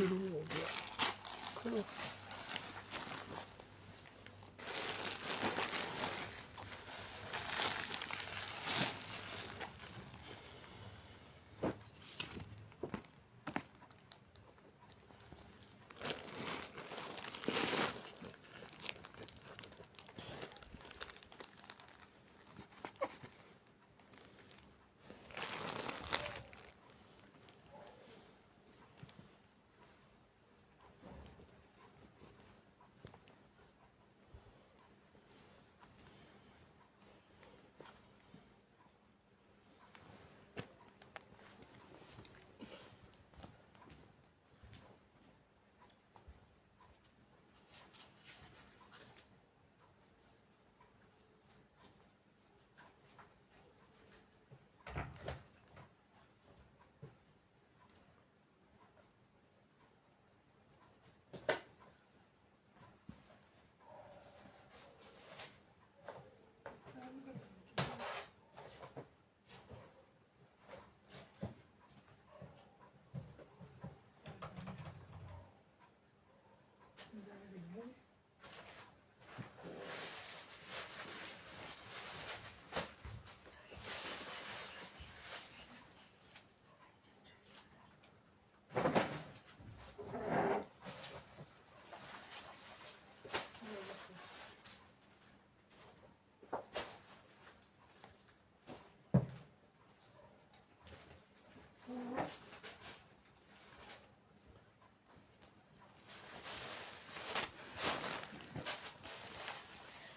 शुरू हो गया।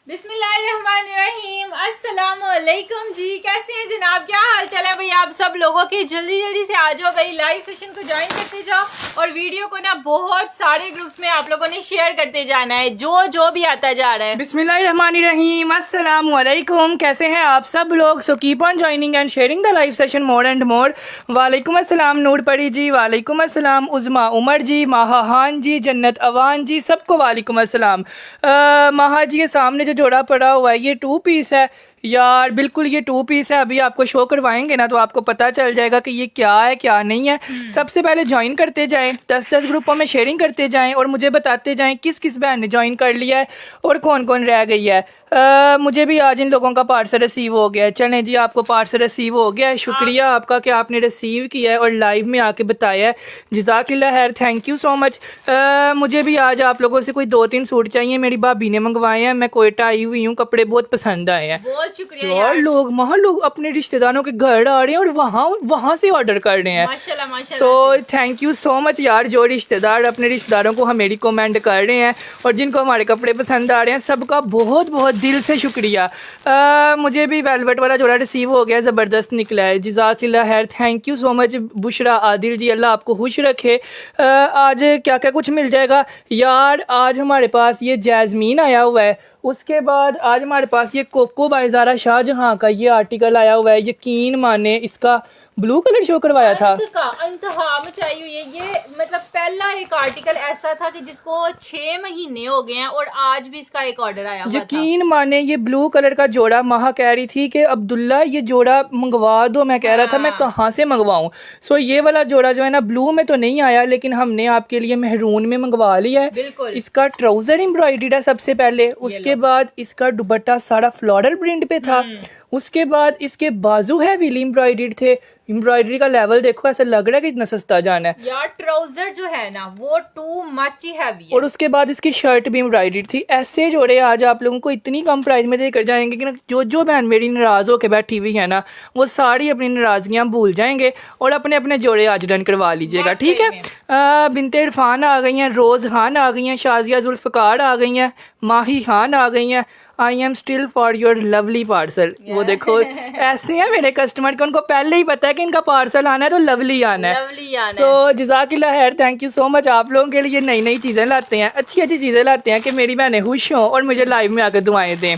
बिस्मिल्लाहिर्रहमानिर्रहीम, अस्सलामुअलैकुम जी। कैसे हैं जनाब, क्या हाल चाल है भाई आप सब लोगों की। जल्दी जल्दी से आ जाओ भाई, लाइव सेशन को ज्वाइन करते जाओ और वीडियो को ना बहुत सारे ग्रुप्स में आप लोगों ने शेयर करते जाना है, जो भी आता जा रहा है। बिस्मिल्लाहिर्रहमानिर्रहीम, अस्सलामुअलैकुम। कैसे हैं आप सब लोग। So keep on joining and sharing the live session more and more. वालेकुम अस्सलाम नूर परी जी, वालेकुम अस्सलाम उज़मा उमर जी, माहाहान जी, जन्नत अवान जी, सबको वालेकुम अस्सलाम। माहा जी के सामने जो जोड़ा पड़ा हुआ है ये 2 पीस है यार, बिल्कुल ये 2 पीस है। अभी आपको शो करवाएंगे ना तो आपको पता चल जाएगा कि ये क्या है क्या नहीं है। सबसे पहले ज्वाइन करते जाएं, 10-10 ग्रुपों में शेयरिंग करते जाएं और मुझे बताते जाएं किस किस बहन ने ज्वाइन कर लिया है और कौन कौन रह गई है। मुझे भी आज इन लोगों का पार्सल रिसीव हो गया है। चलें जी, आपको पार्सल रिसीव हो गया है। शुक्रिया आपका कि आपने रिसीव किया है और लाइव में आके बताया है। जज़ाकिल्लाह खैर, थैंक यू सो मच। मुझे भी आज आप लोगों से कोई 2-3 सूट चाहिए, मेरी भाभी ने मंगवाए हैं। मैं कोयटा आई हुई हूँ, कपड़े बहुत पसंद आए हैं। बहुत शुक्रिया यार, लोग अपने रिश्तेदारों के घर आ रहे हैं और वहाँ से ऑर्डर कर रहे हैं। माशाल्लाह माशाल्लाह। So thank you so much यार, जो रिश्तेदार अपने रिश्तेदारों को हमें रिकमेंड कर रहे हैं और जिनको हमारे कपड़े पसंद आ रहे हैं, सबका बहुत बहुत दिल से शुक्रिया। मुझे भी वेलवेट वाला जोड़ा रिसीव हो गया, ज़बरदस्त निकला है। जज़ाकिल्लाह खैर, thank you so much Bushra Adil ji, अल्लाह आपको खुश रखे। आज क्या क्या कुछ मिल जाएगा यार। आज हमारे पास ये जैस्मीन आया हुआ है, उसके बाद आज हमारे पास ये कोको बाय ज़ारा शाहजहां का ये आर्टिकल आया हुआ है। यकीन माने इसका ब्लू कलर शो करवाया था। इंतहा मचाई हुई है ये, मतलब पहला एक आर्टिकल ऐसा था कि जिसको 6 महीने हो गए हैं और आज भी इसका एक ऑर्डर आया हुआ था। यकीन माने ये ब्लू कलर का जोड़ा, माहा कह रही थी कि अब्दुल्ला ये जोड़ा मंगवा दो। मैं कह रहा था मैं कहाँ से मंगवाऊं। सो ये वाला जोड़ा जो है ना, ब्लू में तो नहीं आया लेकिन हमने आपके लिए मेहरून में मंगवा लिया है। बिल्कुल। इसका ट्राउजर एम्ब्रॉयडर्ड है सबसे पहले, उसके बाद इसका दुपट्टा सारा फ्लोरल प्रिंट पे था, उसके बाद इसके बाजू है व्हील एम्ब्रॉयडर्ड थे। एम्ब्रॉयडरी का लेवल देखो, ऐसा लग रहा है कि इतना सस्ता जाना है यार। ट्राउजर जो है ना वो टू मच ही हैवी है। और उसके बाद इसकी शर्ट भी एम्ब्रॉयडर्ड थी। ऐसे जोड़े आज आप लोगों को इतनी कम प्राइस में देकर जाएंगे कि ना, जो बहन मेरी नाराज होकर बैठी हुई है ना, वो सारी अपनी नाराजगियां भूल जाएंगे और अपने अपने जोड़े आज डन करवा लीजिएगा, ठीक है। बिनते इरफान आ गई हैं, रोज़ खान आ गई हैं, शाजिया जुल्फ़कार आ गई हैं, माही खान आ गई हैं। I am still for your lovely parcel. वो देखो ऐसे हैं मेरे कस्टमर के, उनको पहले ही पता है कि इनका पार्सल आना है तो लवली आना है। सो जज़ाकिल्लाह खैर, थैंक यू सो मच। आप लोगों के लिए नई नई चीज़ें लाते हैं, अच्छी अच्छी चीज़ें लाते हैं कि मेरी बहनें खुश हों और मुझे लाइव में आकर दुआएं दें।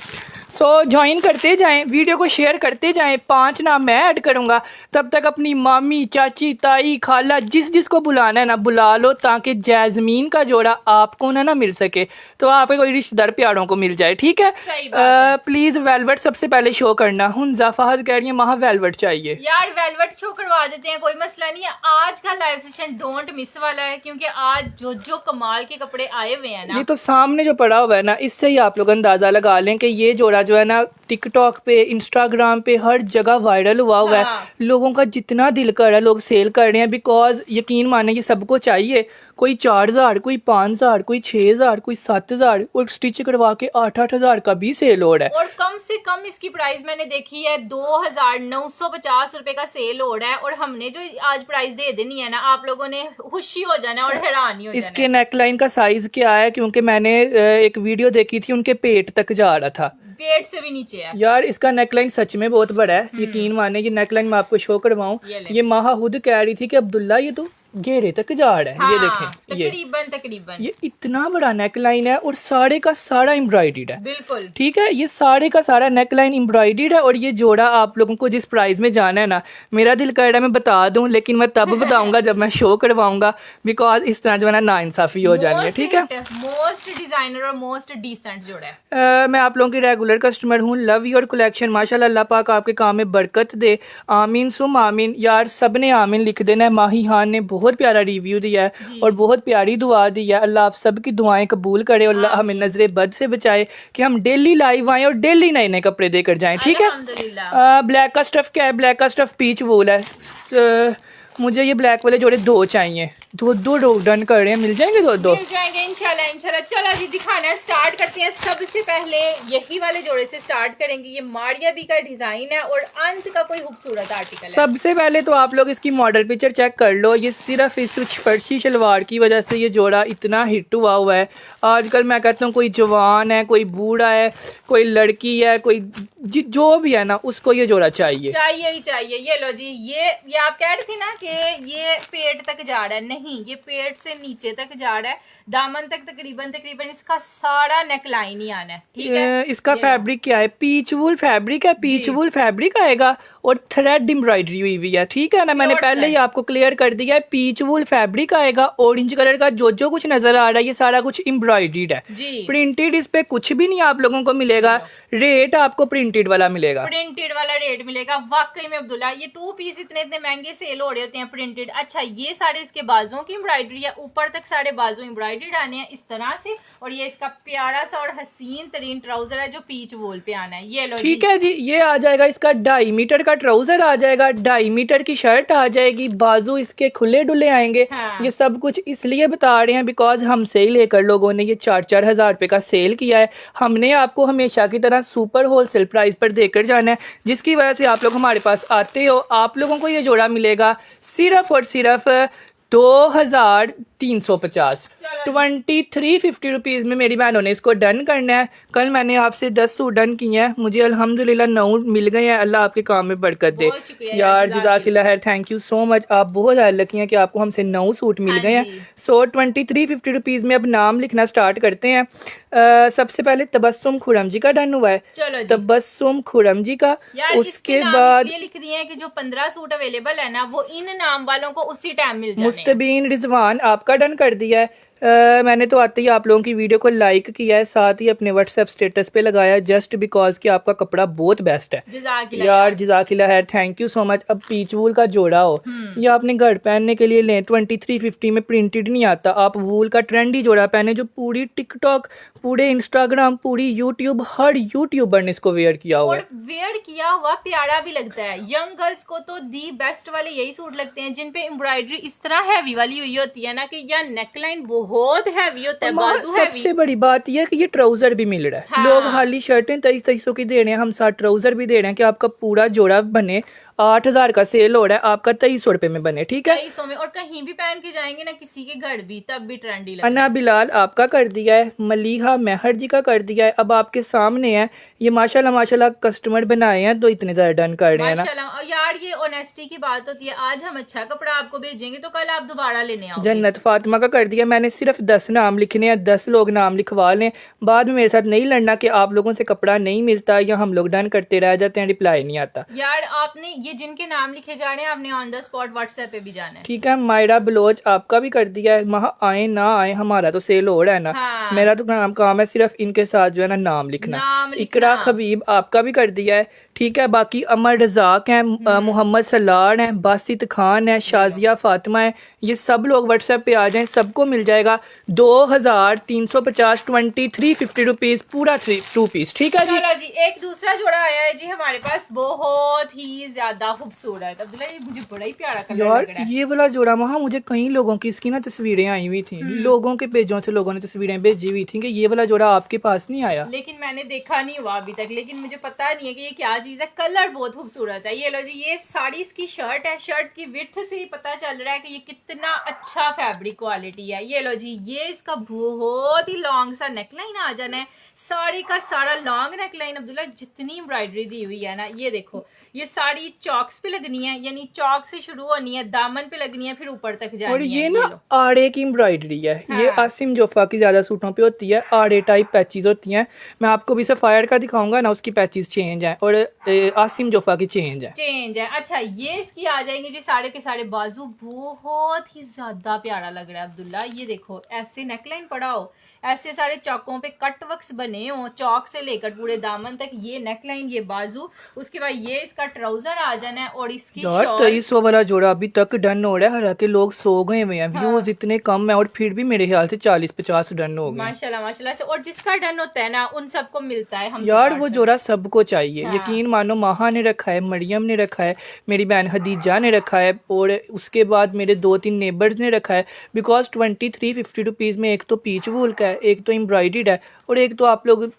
सो ज्वाइन करते जाएं, वीडियो को शेयर करते जाएं। 5 नाम मैं ऐड करूँगा, तब तक अपनी मामी, चाची, ताई, खाला जिसको बुलाना है ना बुला लो, ताकि जैस्मीन का जोड़ा आपको ना मिल सके, तो आपके कोई रिश्तेदार प्यारों को मिल जाए। ठीक है, सही बात है। प्लीज़ वेलवेट सबसे पहले शो करना। हुंजा फहद कह रही है महा वेलवेट चाहिए। यार वेलवेट शो करवा देते हैं, कोई मसला नहीं है। आज का लाइव सेशन डोंट मिस वाला है, क्योंकि आज जो कमाल के कपड़े आए हुए हैं ना, ये तो सामने जो पड़ा हुआ है ना, इससे ही आप लोग अंदाज़ा लगा लें कि ये जोड़ा जो है ना टिकटॉक पे, इंस्टाग्राम पे हर जगह वायरल हुआ है। हाँ। लोगों का जितना दिल कर रहा है लोग सेल कर रहे हैं, बिकॉज यकीन माने ये सबको चाहिए। कोई 4000, कोई 5000, कोई 6000, कोई 7000 और स्टिच करवा के 8-8 हज़ार का भी सेल हो रहा है। और कम से कम इसकी प्राइस मैंने देखी है 2950 रुपए का सेल हो रहा है। और हमने जो आज प्राइस दे देनी है ना, आप लोगों ने खुशी हो जाना और हैरानी हो जाना। इसके नेकलाइन का साइज क्या है, क्योंकि मैंने एक वीडियो देखी थी, उनके पेट तक जा रहा था। पेट से भी नीचे है यार इसका नेकलाइन सच में बहुत बड़ा है, यकीन माने। ये नेकलाइन मैं आपको शो करवाऊं, ये माहा खुद कह रही थी कि अब्दुल्ला ये तो घेरे तक जा रहा है। हाँ, ये देखें, तकरीबन ये इतना बड़ा नेकलाइन है और सारे का सारा एम्ब्रॉयडर्ड है। बिल्कुल ठीक है, ये सारे का सारा नेकलाइन एम्ब्रॉयडर्ड है। और ये जोड़ा आप लोगों को जिस प्राइस में जाना है ना, मेरा दिल कर रहा है मैं बता दूं, लेकिन मैं तब बताऊंगा जब मैं शो करवाऊंगा, बिकॉज इस तरह जो है ना नाइंसाफी हो जानी है। ठीक है, मोस्ट डिजाइनर और मोस्ट डिसेंट जोड़ा है। मैं आप लोगों की रेगुलर कस्टमर हूँ। लव योर कलेक्शन, माशाल्लाह, अल्लाह पाक आपके काम में बरकत दे। आमीन सुम आमीन। यार सब ने आमीन लिख देना है। माही हान ने बहुत प्यारा रिव्यू दिया है और बहुत प्यारी दुआ दी है। अल्लाह आप सबकी दुआएं कबूल करे और अल्लाह हमें नजरे बद से बचाए कि हम डेली लाइव आए और डेली नए नए कपड़े देकर जाएं। ठीक है, ब्लैक का स्टफ क्या है? ब्लैक का स्टफ पीच वूल है। मुझे ये ब्लैक वाले जोड़े 2 चाहिए। दो डन कर रहे हैं, मिल जाएंगे दो मिल जाएंगे इंशाल्लाह। चलो जी दिखाना स्टार्ट करते हैं। सबसे पहले यही वाले जोड़े से स्टार्ट करेंगे। ये मारिया बी का डिजाइन है और अंत का कोई खूबसूरत आर्टिकल है। सबसे पहले तो आप लोग इसकी मॉडल पिक्चर चेक कर लो। ये सिर्फ इस फर्शी शलवार की वजह से ये जोड़ा इतना हिट हुआ है। आजकल मैं कहता हूँ कोई जवान है, कोई बूढ़ा है, कोई लड़की है, कोई जो भी है ना, उसको ये जोड़ा चाहिए ही चाहिए। ये लो जी, ये आप कह रहे थे ना कि ये पेट तक जा रहा है, नहीं, ये पेट से नीचे तक जा रहा है। दामन तक तकरीबन इसका सारा नेकलाइन ही आना है। ठीक है, इसका फैब्रिक क्या है? पीच वूल फैब्रिक है। पीच वूल फैब्रिक आएगा और थ्रेड एम्ब्रॉयडरी हुई हुई है। ठीक है ना, मैंने पहले ही आपको क्लियर कर दिया है। पीच वूल फैब्रिक आएगा। ऑरेंज कलर का जो कुछ नजर आ रहा है ये सारा कुछ एम्ब्रॉयडर्ड है। प्रिंटेड इस पे कुछ भी नहीं आप लोगों को मिलेगा। रेट आपको प्रिंटेड वाला मिलेगा। प्रिंटेड वाला रेट मिलेगा। वाकई में अब्दुल्ला, ये 2 पीस इतने महंगे सेल हो रहे होते हैं प्रिंटेड। अच्छा, ये सारे इसके बाजुओं की एम्ब्रॉयडरी है, ऊपर तक सारे बाजू एम्ब्रॉयडर्ड आने हैं इस तरह से। और ये इसका प्यारा सा और हसीन तरीन ट्राउजर है जो पीच वूल पे आना है। ये लो ठीक है जी, ये आ जाएगा इसका 2.5 मीटर का ट्राउजर आ जाएगा, 2.5 मीटर की शर्ट आ जाएगी, बाजू इसके खुले डुले आएंगे। हाँ। ये सब कुछ इसलिए बता रहे हैं बिकॉज हमसे ही लेकर लोगों ने ये 4-4 हज़ार रुपए का सेल किया है। हमने आपको हमेशा की तरह सुपर होलसेल प्राइस पर देकर जाना है, जिसकी वजह से आप लोग हमारे पास आते हो। आप लोगों को ये जोड़ा मिलेगा सिर्फ और सिर्फ 2350 2350 रुपीज़ में। मेरी बहनों ने इसको डन करना है। कल मैंने आपसे 10 सूट डन किए हैं, मुझे अल्हम्दुलिल्लाह 9 मिल गए हैं। अल्लाह आपके काम में बरकत दे यार, जज़ाकिल्लाह खैर, थैंक यू सो मच। आप बहुत ज़्यादा लकी हैं कि आपको हमसे 9 सूट मिल गए हैं। सो 2350 रुपीज़ में अब नाम लिखना स्टार्ट करते हैं। सबसे पहले तबस्सुम खुरम जी का डन हुआ है। तबस्सुम खुरम जी का। उसके बाद ये लिख दिए हैं कि जो 15 सूट अवेलेबल है ना, वो इन नाम वालों को उसी टाइम मिल जाने। मुस्तबीन रिजवान आपका डन कर दिया है। मैंने तो आते ही आप लोगों की वीडियो को लाइक किया है, साथ ही अपने व्हाट्सएप स्टेटस पे लगाया, जस्ट बिकॉज कि आपका कपड़ा बहुत बेस्ट है यार। जज़ाकिल्लाह खैर, थैंक यू सो मच। अब पीच वूल का जोड़ा हो या आपने घर पहनने के लिए लें, 2350 में प्रिंटेड नहीं आता। आप वूल का ट्रेंडी जोड़ा पहने जो पूरी टिकटॉक, पूरे इंस्टाग्राम, पूरी यूट्यूब, हर यूट्यूबर ने इसको वेयर किया हुआ है। वेयर किया हुआ प्यारा भी लगता है। यंग गर्ल्स को तो दी बेस्ट वाले यही सूट लगते हैं जिन पे एम्ब्रॉयडरी इस तरह हैवी वाली हुई होती है ना, कि या नेकलाइन बहुत हैवी होता है, बाजू हैवी। सबसे बड़ी बात यह है कि ये ट्राउजर भी मिल रहा है। हाँ। लोग हाली शर्टें 2300 की दे रहे हैं, हम साथ ट्राउजर भी दे रहे हैं कि आपका पूरा जोड़ा बने। 8,000 का सेल हो रहा है, आपका 2300 रुपए में बने, ठीक है। 2300 में, और कहीं भी पहन के जाएंगे ना किसी के घर भी, तब भी ट्रेंडी लगेगा। अना बिलाल आपका कर दिया है, मलीहा मेहर जी का कर दिया है, अब आपके सामने है। ये माशाल्लाह माशाल्लाह कस्टमर बनाए हैं तो इतने ज्यादा डन कर रहे हैं ना माशाल्लाह। और यार ये ऑनेस्टी की बात होती है, आज हम अच्छा कपड़ा आपको भेजेंगे तो कल आप दोबारा लेने आओगे। जन्नत फातिमा का कर दिया मैंने, सिर्फ 10 नाम लिखने हैं, 10 लोग नाम लिखवा लें, बाद में मेरे साथ नहीं लड़ना कि आप लोगों से कपड़ा नहीं मिलता या हम लोग डन करते रह जाते हैं, रिप्लाई नहीं आता। यार आपने ये जिनके नाम लिखे जा रहे हैं आपने ऑन द स्पॉट व्हाट्सएप पे भी जाना है, ठीक है। मायरा बलोच आपका भी कर दिया है, वहाँ आए ना आए हमारा तो सेल हो रहा है ना। हाँ। मेरा तो काम है सिर्फ इनके साथ जो है ना नाम लिखना। इकरा खबीब आपका भी कर दिया है, ठीक है। बाकी अमर रजाक हैं, मोहम्मद सलार हैं, बासित खान है, शाजिया फातिमा है, ये सब लोग व्हाट्सएप पे आ जाएं, सबको मिल जाएगा 2350 2350 रुपीज पूरा 2 पीस, ठीक है जी। चलो जी, एक दूसरा जोड़ा आया है जी हमारे पास, बहुत ही ज्यादा खूबसूरत। अब्दुल्ला ये मुझे बड़ा ही प्यारा कलर लग यार रहा है। ये वाला जोड़ा वहाँ मुझे कई लोगों की इसकी ना तस्वीरें आई हुई थी, लोगों के पेजों से लोगों ने तस्वीरें भेजी हुई थी कि ये वाला जोड़ा आपके पास नहीं आया, लेकिन मैंने देखा नहीं हुआ अभी तक, लेकिन मुझे पता नहीं है कि ये क्या चीज है। कलर बहुत खूबसूरत है। ये लो जी, ये साड़ी इसकी शर्ट है, शर्ट की विड्थ से ही पता चल रहा है कि ये कितना अच्छा फैब्रिक क्वालिटी है। ये लो जी, ये इसका बहुत ही लॉन्ग सा नेकलाइन आ जाना है, साड़ी का सारा लॉन्ग नेकलाइन। अब्दुल्ला जितनी एम्ब्रॉयडरी दी हुई है ना, ये देखो, ये साड़ी चौक्स पे लगनी है, यानी चौक से शुरू होनी है, दामन पे लगनी है, फिर ऊपर तक जानी है। और ये ना आड़े की एम्ब्रॉयडरी है। हाँ। ये आसिम जोफा की ज्यादा सूटों पे होती है, आड़े टाइप पैचेस होती हैं। मैं आपको भी सफायर का दिखाऊंगा ना, उसकी पैचेस चेंज है और आसिम जोफा की चेंज है। अच्छा, ये इसकी आ जाएंगे जी साड़े के साड़े बाजू, बहुत ही ज्यादा प्यारा लग रहा है अब्दुल्ला। ये देखो, ऐसे नेकलाइन पड़ा हो, ऐसे सारे चौकों पे कट वर्क्स बने हो, चौक से लेकर पूरे दामन तक, ये नेकलाइन, ये बाजू, उसके बाद ये इसका ट्राउजर आ जाना है और इसकी यार 2300 वाला जोड़ा अभी तक डन हो रहा है, हालांकि लोग सो गए हुए हैं, व्यूज इतने कम है और फिर भी मेरे ख्याल से 40-50 डन हो गए। माशाल्लाह माशाल्लाह से। और जिसका डन होता है ना उन सबको मिलता है हम यार वो जोड़ा सबको चाहिए। हाँ। यकीन मानो, माहा ने रखा है, मरियम ने रखा है, मेरी बहन हदीजा ने रखा है और उसके बाद मेरे 2-3 नेबर्स ने रखा है। बिकॉज 2350 रुपीज में एक तो पीच वूल का है, एक तो एम्ब्रॉयडर्ड है और एक तो आप लोग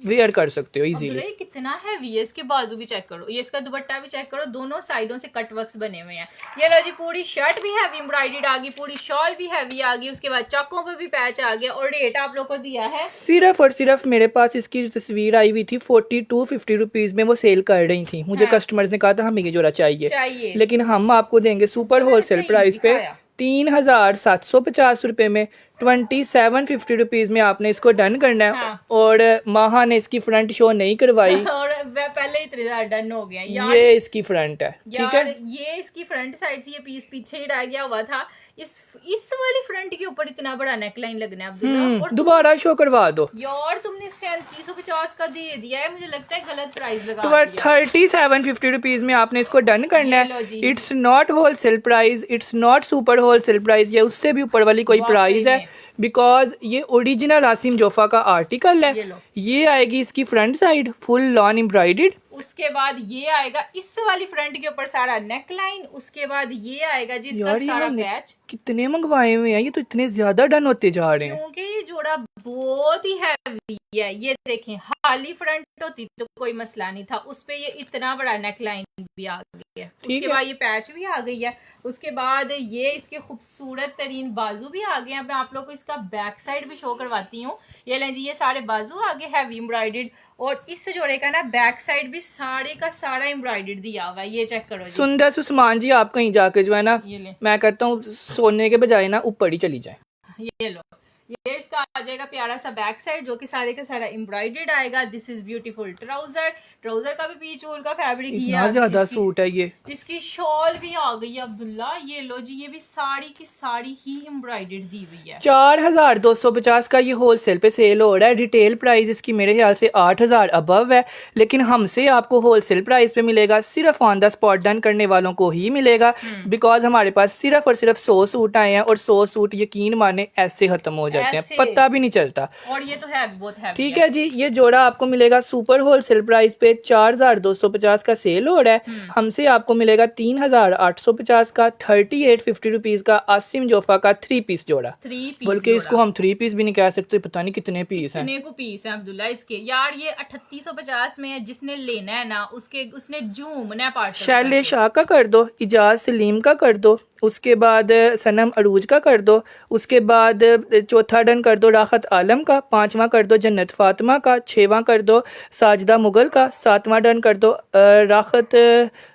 वेयर कर सकते हो इजीली। ये कितना हैवी है, इसके बाजू भी चेक करो, ये इसका दुपट्टा भी चेक करो, दोनों साइडों से कट वर्क्स बने हुए हैं। ये लो जी, पूरी शर्ट भी हैवी एम्ब्रॉयडर्ड आ गई, पूरी शॉल भी हैवी आ गई, उसके बाद चौकों पे भी पैच आ गया और रेट आप लोग को दिया है सिर्फ और सिर्फ, मेरे पास इसकी तस्वीर आई हुई थी 4250 रुपीज में, वो सेल कर रही थी। मुझे कस्टमर्स ने कहा था हमें ये जोड़ा चाहिए, लेकिन हम आपको देंगे सुपर होलसेल प्राइस पे 3750 रुपए में। 2750 रुपीज में आपने इसको डन करना है। हाँ। और माहा ने इसकी फ्रंट शो नहीं करवाई और पहले इतने ज्यादा डन हो गया यार। ये इसकी फ्रंट है, ठीक है। ये इसकी फ्रंट साइड थी, ये पीस पीछे ही रह गया हुआ था। इस वाली फ्रंट के ऊपर इतना बड़ा नेकलाइन लगना है अब्दुल्ला, और दोबारा शो करवा दो यार तुमने 3750 का दे दिया है, मुझे लगता है गलत प्राइस लगा दिया। 3750 रुपीज में आपने इसको डन करना ये लो है। जी। It's not wholesale price, it's not super wholesale price, ये उससे भी ऊपर वाली कोई वाकई प्राइस है। में। बिकॉज ये ओरिजिनल आसिम जोफा का आर्टिकल ये है। लो। ये आएगी इसकी front side full lawn embroidered, उसके बाद ये आएगा इस वाली फ्रंट के ऊपर सारा नेकलाइन, उसके बाद ये आएगा जिसका यार ये सारा हमने पैच। कितने मंगवाए हुए हैं, ये तो इतने ज्यादा डन होते जा रहे हैं। क्योंकि ये जोड़ा बहुत ही हैवी है। ये देखें, खाली फ्रंट होती तो कोई मसला नहीं था, उस पे ये इतना बड़ा नेकलाइन भी आ गई है, उसके बाद ये पैच भी आ गई है, उसके बाद ये इसके खूबसूरत तरीन बाजू भी आ गए हैं। मैं आप लोग को इसका बैक साइड भी शो करवाती हूँ। ये लें जी, ये सारे बाजू आगे हैवी एम्ब्रॉयडर्ड, और इस जोड़े का ना बैक साइड भी सारे का सारा एम्ब्रॉयडर्ड दिया हुआ है। ये चेक करो जी। सुंदर उस्मान जी, आप कहीं जाके जो है ना, ये ले, मैं कहता हूँ सोने के बजाय ना ऊपर ही चली जाए। ये लो, ये इसका आ जाएगा प्यारा सा बैक साइड जो कि सारे का सारा एम्ब्रॉयडर्ड आएगा। This is beautiful trouser, trouser का भी पीच वूल का फैब्रिक ही इतना ज्यादा सूट है ये। इसकी शॉल भी आ गई है अब्दुल्ला। ये लो जी, ये भी साड़ी की साड़ी ही एम्ब्रॉयडर्ड दी हुई है। 4250 का ये होलसेल पे सेल हो रहा है। रिटेल प्राइस इसकी मेरे ख्याल से 8000 अबव है, लेकिन हमसे आपको होलसेल प्राइस पे मिलेगा। सिर्फ ऑन द स्पॉट डन करने वालों को ही मिलेगा, बिकॉज हमारे पास सिर्फ और सिर्फ 100 सूट आए हैं और 100 सूट यकीन माने ऐसे खत्म हो जाए। करते हैं, ऐसे। पता भी नहीं चलता। और ये तो है बहुत है। ठीक है जी, ये जोड़ा आपको मिलेगा सुपर होलसेल प्राइस पे 4250 का सेल हो रहा है। हमसे आपको मिलेगा 3850 का 3850 रुपीज का आसिम जोफा का 3 पीस जोड़ा। 3 पीस, बल्कि इसको हम 3 पीस भी नहीं कह सकते, पता नहीं कितने पीस हैं। कितने को पीस है अब्दुल्ला इसके यार। ये 3850 में है, जिसने लेना है ना उसने झूमना है पार्सल। शैले शाह का कर दो, इजाज सलीम का कर दो, उसके बाद सनम अरूज का कर दो, उसके बाद चौथा डन कर दो राहत आलम का, पांचवा कर दो जन्नत फातिमा का, छठवां कर दो साजिदा मुगल का, सातवां डन कर दो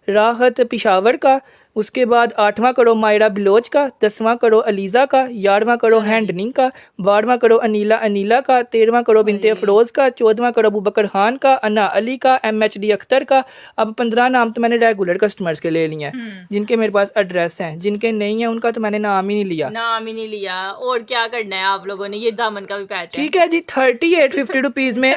राहत पिशावर का, उसके बाद आठवां करो मायरा बिलोच का, 10वां करो अलीज़ा का, 11वां करो हैंडनिंग का, 12वां करो अनीला का, 13वां करो बिनते अफरोज़ का, 14वां करो अबू बकर खान का, अन्ना अली का, MHD अख्तर का। अब 15 नाम तो मैंने रेगुलर कस्टमर्स के ले लिए हैं, जिनके मेरे पास एड्रेस हैं, जिनके नहीं है उनका तो मैंने नाम ही नहीं लिया। और क्या करना है आप लोगों ने। ये दामन का भी पैच है। ठीक है जी, 3850 रुपीज में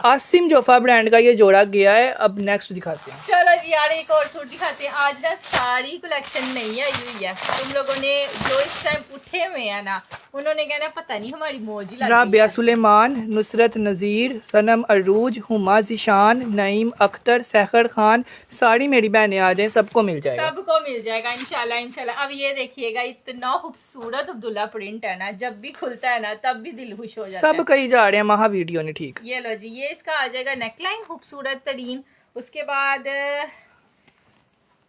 आसिम जोफा ब्रांड का ये जोड़ा गया है। अब नेक्स्ट दिखाते हैं। चलो जी यार एक और सूट दिखाते हैं। आज ना सारी कलेक्शन नहीं आई हुई है। तुम लोगों ने जो इस टाइम उठे हुए हैं ना, उन्होंने कहना पता नहीं हमारी मौज ही लग गई राबिया है। सुलेमान, नुसरत नज़ीर, सनम अरूज, हुमा जिशान, नईम अख्तर, सहर खान, सारी मेरी बहनें आ जाएं, सबको मिल जाएगा। सबको मिल जाएगा इंशाल्लाह। अब ये देखिएगा इतना खूबसूरत अब्दुल्ला प्रिंट है ना, जब भी खुलता है ना तब भी दिल खुश हो जाता है। सब कहीं जा रहे हैं महा वीडियो ने। ठीक, ये लो जी, ये इसका आ जाएगा नेकलाइन खूबसूरत तरीन। उसके बाद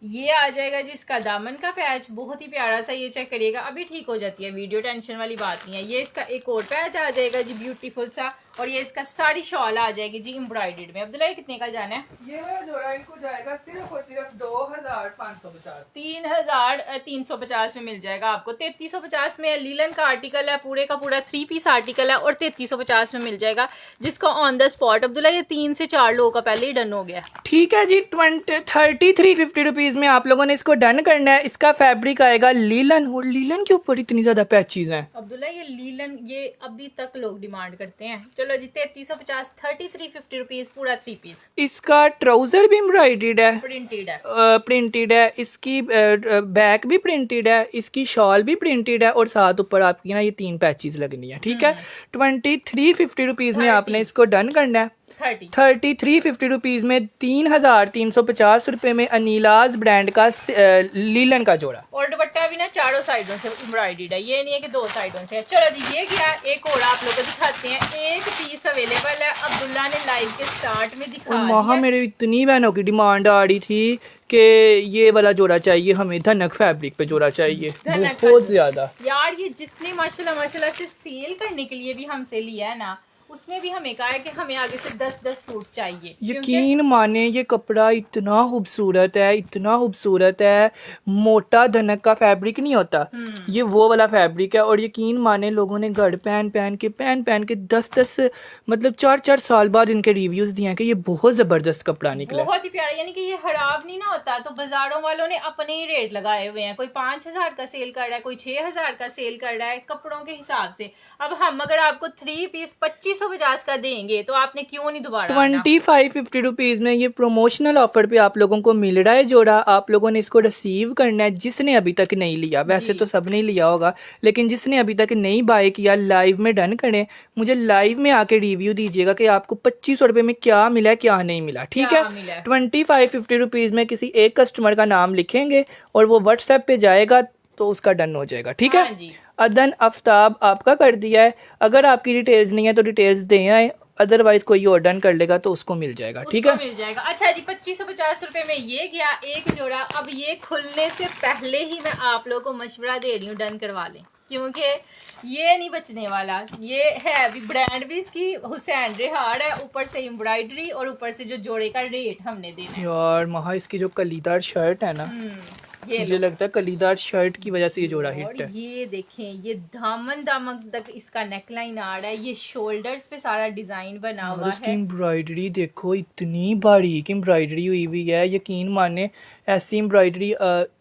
ये आ जाएगा जी इसका दामन का पैच, बहुत ही प्यारा सा। ये चेक करिएगा, अभी ठीक हो जाती है वीडियो, टेंशन वाली बात नहीं है। ये इसका एक और पैच आ जाएगा जी ब्यूटीफुल सा, और ये इसका सारी शॉल आ जाएगी जी एम्ब्रॉयडर्ड में। अब्दुल्ला ये कितने का जाना है? ये वाला जोड़ा इनको जाएगा सिर्फ और सिर्फ 2550। 3350 में मिल जाएगा आपको। 3350 में लीलन का आर्टिकल है, पूरे का पूरा 3 पीस आर्टिकल है, और 3350 में मिल जाएगा जिसको ऑन द स्पॉट। अब्दुल्ला ये 3 से 4 लोगों का पहले ही डन हो गया। ठीक है जी, 3350 रुपीज में आप लोगों ने इसको डन करना है। इसका फैब्रिक आएगा लीलन, और लीलन के ऊपर इतनी ज्यादा पैचेस हैं अब्दुल्ला। ये लीलन ये अभी तक लोग डिमांड करते हैं। चलो जी 3350, 3350 रुपीज पूरा 3 पीस। इसका ट्राउजर भी एम्ब्रॉयडर्ड है, प्रिंटेड है। इसकी बैक भी प्रिंटेड है, इसकी शॉल भी प्रिंटेड है, और साथ ऊपर आपकी ना ये 3 पैचेस लगनी है। ठीक है, 2350 रुपीज में आपने इसको डन करना है। 3350 रुपीज में 3350 रुपए में अनीलाज ब्रांड का लीलन का जोड़ा, और दुपट्टा भी ना चारों साइडों से एम्ब्रॉयडर्ड है, ये नहीं है कि 2 साइडों से है। चलो जी ये क्या, एक और आप लोगों को दिखाते हैं। एक पीस अवेलेबल है, अब्दुल्ला ने लाइव के स्टार्ट में दिखा दिया। मेरे इतनी बहनों की डिमांड आ रही थी कि ये वाला जोड़ा चाहिए हमें, धनक फैब्रिक पे जोड़ा चाहिए बहुत ज्यादा। यार ये जिसने माशाल्लाह से सेल करने के लिए भी हमसे लिया है ना, उसने भी हमें कहा है कि हमें आगे से 10-10 सूट चाहिए। यकीन माने ये कपड़ा इतना खूबसूरत है, इतना खूबसूरत है। मोटा धनक का फैब्रिक नहीं होता, ये वो वाला फैब्रिक है। और यकीन माने लोगों ने घर पहन पहन के 10-10 मतलब 4-4 साल बाद इनके रिव्यूज दिए हैं कि ये बहुत जबरदस्त कपड़ा निकला, बहुत ही प्यारा। यानी कि ये खराब नहीं ना होता। तो बाजारों वालों ने अपने ही रेट लगाए हुए हैं, कोई 5000 का सेल कर रहा है, कोई 6000 का सेल कर रहा है कपड़ों के हिसाब से। अब हम अगर आपको 3 पीस 2550 का देंगे तो आपने क्यों नहीं दोबारा 2550 रुपीज में ये प्रमोशनल ऑफर पे आप लोगों को मिल रहा है जोड़ा। आप लोगों ने इसको रिसीव करना है, जिसने अभी तक नहीं लिया। वैसे तो सब ने लिया होगा, लेकिन जिसने अभी तक नहीं बाय किया लाइव में डन करें, मुझे लाइव में आके रिव्यू दीजिएगा कि आपको 2500 रुपए में क्या मिला क्या नहीं मिला। ठीक है, 2550 रुपीज में किसी एक कस्टमर का नाम लिखेंगे और वो व्हाट्सएप पे जाएगा तो उसका डन हो जाएगा। ठीक है, अदन आफ्ताब आपका कर दिया है। अगर आपकी डिटेल्स नहीं है तो डिटेल्स दे आए, अदरवाइज कोई और डन कर लेगा तो उसको मिल जाएगा। ठीक है, मिल जाएगा। अच्छा जी 2550 रुपए में ये गया एक जोड़ा। अब ये खुलने से पहले ही मैं आप लोगों को मशवरा दे रही हूँ, डन करवा लें, क्योंकि ये नहीं बचने वाला। ये है भी ब्रांड भी इसकी हुसैन रेहाड़ है, ऊपर से एम्ब्रॉयडरी और ऊपर से जो जोड़े का रेट हमने देना है। यार महा इसकी जो कलीदार शर्ट है ना, मुझे लगता है कलीदार शर्ट की वजह से ये जोड़ा हिट है। ये देखें, ये दामन तक इसका नेकलाइन आ रहा है, ये शोल्डर्स पे सारा डिजाइन बना हुआ है। इसकी एम्ब्रॉयडरी देखो, इतनी बारीक एम्ब्रॉयडरी हुई है। यकीन माने ऐसी एम्ब्रॉयडरी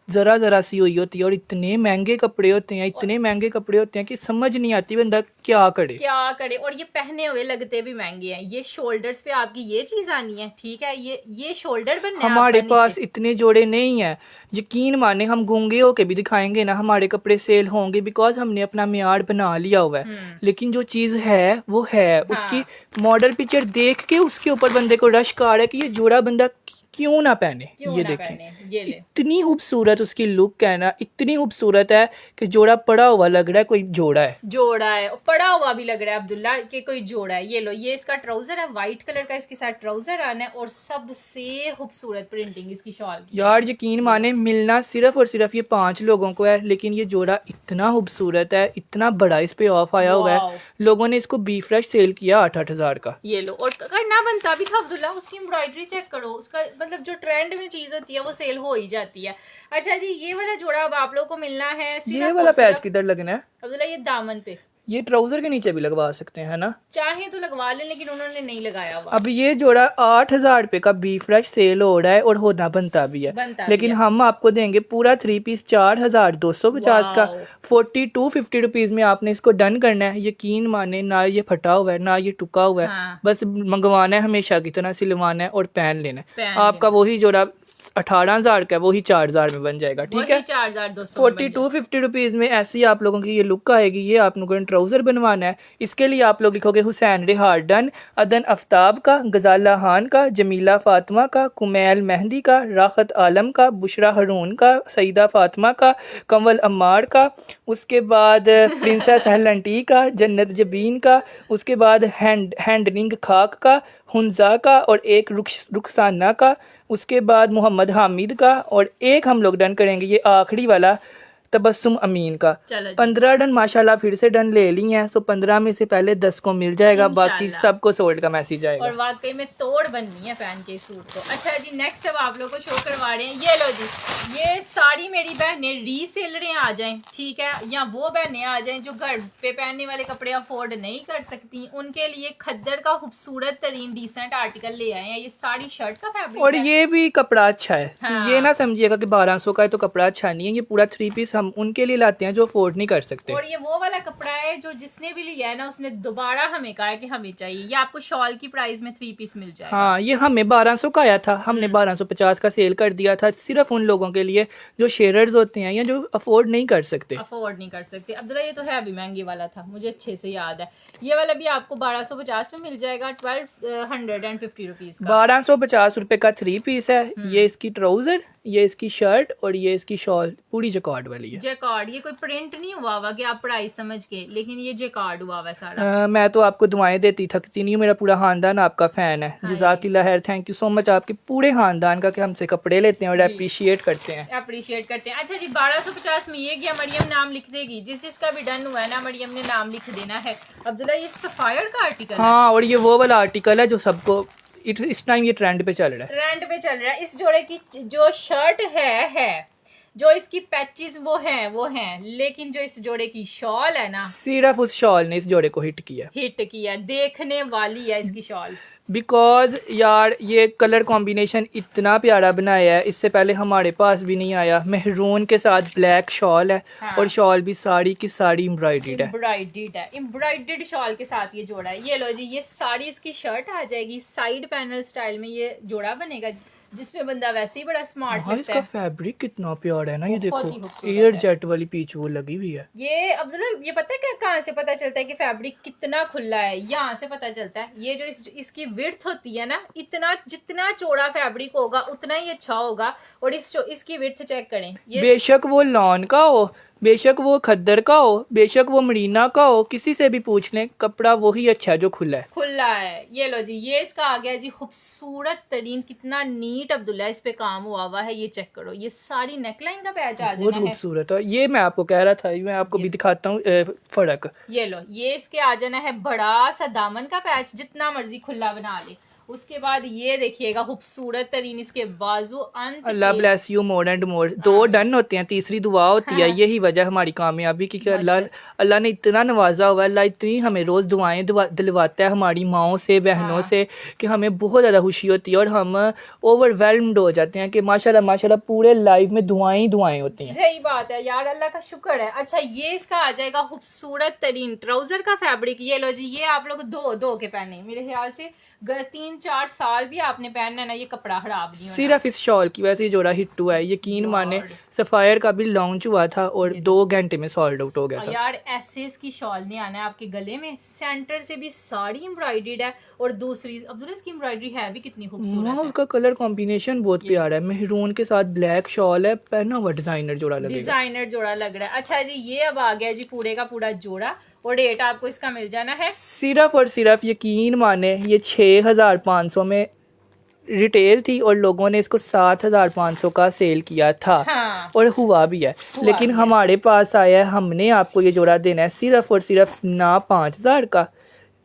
ज़रा ज़रा सी हुई होती है और इतने महंगे कपड़े होते हैं, इतने महंगे कपड़े होते हैं कि समझ नहीं आती बंदा क्या करे। क्या करे। और ये पहने हुए लगते भी महंगे हैं। ये शोल्डर्स पे आपकी ये चीज आनी है, ठीक है, ये शोल्डर बनने हमारे पास इतने जोड़े नहीं हैं, यकीन माने हम गूंगे होके भी दिखाएंगे ना हमारे कपड़े सेल होंगे, बिकॉज हमने अपना मियार बना लिया हुआ है। लेकिन जो चीज़ है वो है, उसकी मॉडल पिक्चर देख के उसके ऊपर बंदे को रश आ रहा है कि ये जोड़ा बंदा क्यों ना पहने। ये देखें, ये ले। इतनी खूबसूरत उसकी लुक है ना, इतनी खूबसूरत है कि जोड़ा पड़ा हुआ लग रहा है कोई जोड़ा है। जोड़ा है और पड़ा हुआ भी लग रहा है अब्दुल्ला कि कोई जोड़ा है। ये लो, ये इसका ट्राउजर है, व्हाइट कलर का इसके साथ ट्राउजर आना है और सबसे खूबसूरत प्रिंटिंग इसकी शॉल की। यार यकीन माने मिलना सिर्फ और सिर्फ ये 5 लोगों को है, लेकिन ये जोड़ा इतना खूबसूरत है, इतना बड़ा इस पे ऑफ आया हुआ है। लोगों ने इसको बी फ्रेश सेल किया 8-8 हज़ार का। ये लो, और करना बनता भी था अब्दुल्ला। उसकी एम्ब्रॉयडरी चेक करो, उसका मतलब जो ट्रेंड में चीज होती है वो सेल हो ही जाती है। अच्छा जी, ये वाला जोड़ा अब आप लोगों को मिलना है। ये वाला पैच किधर लगना है अब्दुल्ला? ये दामन पे, ये ट्राउजर के नीचे भी लगवा सकते हैं ना, चाहे तो लगवा लें, लेकिन उन्होंने नहीं लगाया हुआ। अब ये जोड़ा 8,000 रुपए का बी फ्रेश सेल हो रहा है और होना बनता भी है, लेकिन हम आपको देंगे पूरा 3 पीस 4,250 का। 42-50 रुपीज में आपने इसको डन करना है। यकीन माने ना ये फटा हुआ है ना ये टुका हुआ है। हाँ। बस मंगवाना है, हमेशा की तरह सिलवाना है और पहन लेना है। आपका लेना। वही जोड़ा 18,000 का वही 4,000 में बन जाएगा, ठीक है। 4,200 42-50 रुपीज में ऐसी आप लोगों की ये लुक आएगी। ये आप लोगों को ट्राउजर बनवाना है, इसके लिए आप लोग लिखोगे हुसैन रिहार डन, अदन आफ्ताब का, गजाला खान का, जमीला फातिमा का, कुमैल मेहंदी का, राहत आलम का, बुशरा हरून का, सईदा फातिमा का, कंवल अम्मार का, उसके बाद प्रिंसेस हेलंटी का, जन्नत जबीन का, उसके बाद हैंडनिंग खाक का, हुंजा का और एक रुखसाना का, उसके बाद मोहम्मद हामिद का और एक हम लोग डन करेंगे ये आखिरी वाला तबस्सुम अमीन का। 15 डन माशाल्लाह फिर से डन ले ली हैं, तो 15 में से पहले 10 को मिल जाएगा, बाकी सबको सोल्ड का मैसेज आएगा। और वाकई में तोड़ बननी है पहन के सूट को। अच्छा जी, नेक्स्ट अब आप लोग को शो करवा रहे हैं। ये लो जी, ये सारी मेरी बहनें रीसेलरें आ जाएं, ठीक है, या वो बहनें आ जाएं जो घर पे पहनने वाले कपड़े अफोर्ड नहीं कर सकती, उनके लिए खद्दर का खूबसूरत तरीन डिसेंट आर्टिकल ले आए हैं। ये साड़ी शर्ट का फैब्रिक और ये भी कपड़ा अच्छा है। हाँ। ये ना समझिएगा कि 1200 का है तो कपड़ा अच्छा नहीं है। ये पूरा 3 पीस हम उनके लिए लाते हैं जो अफोर्ड नहीं कर सकते। और ये वो वाला कपड़ा है जो जिसने भी लिया है ना उसने दोबारा हमें कहा है कि हमें चाहिए। ये आपको शॉल की प्राइस में 3 पीस मिल जाएगा। हाँ, ये हमें 1200 का आया था, हमने 1250 का सेल कर दिया था, सिर्फ उन लोगों के लिए जो शेयरर्स होते हैं या जो अफोर्ड नहीं कर सकते। अब्दुल्ला ये तो है अभी महंगे वाला था, मुझे अच्छे से याद है। ये वाला भी आपको 1250 में मिल जाएगा, 1250 रुपीज का। 1250 रुपए का 3 पीस है। ये इसकी ट्राउजर, ये इसकी शर्ट और ये इसकी शॉल पूरी जैकार्ड वाली है। जैकार्ड, ये कोई प्रिंट नहीं हुआ हुआ कि आप प्राइस समझ के, लेकिन ये जैकार्ड हुआ हुआ सारा। मैं तो आपको दुआएं देती थकती नहीं हूँ, मेरा पूरा खानदान आपका फैन है। जज़ाकिल्लाह खैर, थैंक यू सो मच आपके पूरे खानदान का कि हमसे कपड़े लेते हैं और अप्रिशिएट करते हैं। अच्छा जी, 1250 में ये गया। मरियम नाम लिख देगी, जिसका भी डन हुआ है ना, मरियम ने नाम लिख देना है। अब्दुल्ला ये सफायर का आर्टिकल है। हाँ, और ये वो वाला आर्टिकल है जो सबको इस टाइम ये ट्रेंड पे चल रहा है। इस जोड़े की जो शर्ट है जो इसकी पैचेस वो हैं, लेकिन जो इस जोड़े की शॉल है ना, सिर्फ उस शॉल ने इस जोड़े को हिट किया। देखने वाली है इसकी शॉल। बिकॉज यार ये कलर कॉम्बिनेशन इतना प्यारा बनाया है, इससे पहले हमारे पास भी नहीं आया। मेहरून के साथ ब्लैक शॉल है। हाँ। और शॉल भी साड़ी की साड़ी एम्ब्रॉयडर्ड शॉल के साथ ये जोड़ा है। ये लो जी, ये साड़ी इसकी शर्ट आ जाएगी, साइड पैनल स्टाइल में ये जोड़ा बनेगा, जिसमें बंदा वैसे ही बड़ा स्मार्ट लगता है। इसका फैब्रिक कितना प्यारा है ना, ये देखो एयर जेट वाली पीच वो लगी हुई है। ये अब्दुल्ला, ये पता है क्या, कहाँ से पता चलता है कि फैब्रिक कितना खुला है? यहाँ से पता चलता है। ये जो इसकी विड्थ होती है ना, इतना जितना चौड़ा फैब्रिक होगा उतना ही अच्छा होगा। और इसकी विड्थ चेक करें, ये बेशक वो लॉन का हो, बेशक वो खद्दर का हो, बेशक वो मरीना का हो, किसी से भी पूछ लें, कपड़ा वही अच्छा है जो खुला है। ये लो जी, ये इसका आ गया जी खूबसूरत तरीन, कितना नीट अब्दुल्ला इस पे काम हुआ है। ये चेक करो, ये सारी नेकलाइन का पैच आ जाना है, बहुत खूबसूरत है। ये मैं आपको कह रहा था, मैं आपको भी दिखाता हूँ फर्क। ये लो, ये इसके आ जाना है बड़ा सा दामन का पैच, जितना मर्जी खुला बना ले। उसके बाद ये देखिएगा खूबसूरत तरीन इसके बाजू अंत अल्लाह के। Bless you more and more. दो डन होते हैं, तीसरी दुआ होती है। यही वजह हमारी कामयाबी की कि अल्लाह ने इतना नवाजा हुआ है, अल्लाह इतनी हमें रोज़ दुआएं दिलवाता है हमारी माओं से, बहनों से, कि हमें बहुत ज़्यादा खुशी होती है और हम ओवरवेलम्ड हो जाते हैं कि माशाल्लाह माशाल्लाह पूरे लाइफ में दुआएं ही दुआएं होती हैं। सही बात है यार, अल्लाह का शुक्र है। अच्छा ये इसका आ जाएगा खूबसूरत तरीन ट्राउजर का फैब्रिक। ये लो जी, ये आप लोग दो के पहने, मेरे ख्याल से 3-4 साल भी आपने पहनना है ना, ये कपड़ा खराब नहीं होना। सिर्फ इस शॉल की वजह से ये जोड़ा हिट हुआ है। यकीन माने सफायर का भी लॉन्च हुआ था और 2 घंटे में सोल्ड आउट हो गया था। यार ऐसे इसकी शॉल नहीं आना है आपके गले में, सेंटर से भी साड़ी एम्ब्रॉयडर्ड है और दूसरी अब्दुल्ला इसकी एम्ब्रॉयडरी है भी कितनी खूबसूरत है। उसका कलर कॉम्बिनेशन बहुत प्यारा है, मेहरून के साथ ब्लैक शॉल है, पहना हुआ डिजाइनर जोड़ा लगेगा, डिजाइनर जोड़ा लग रहा है। अच्छा जी ये अब आ गया जी पूरे का पूरा जोड़ा और रेट आपको इसका मिल जाना है सिर्फ और सिर्फ, यकीन माने, ये 6500 में रिटेल थी और लोगों ने इसको 7500 का सेल किया था। हाँ। और हुआ भी है, लेकिन हमारे पास आया है, हमने आपको ये जोड़ा देना है सिर्फ और सिर्फ ना 5000 का,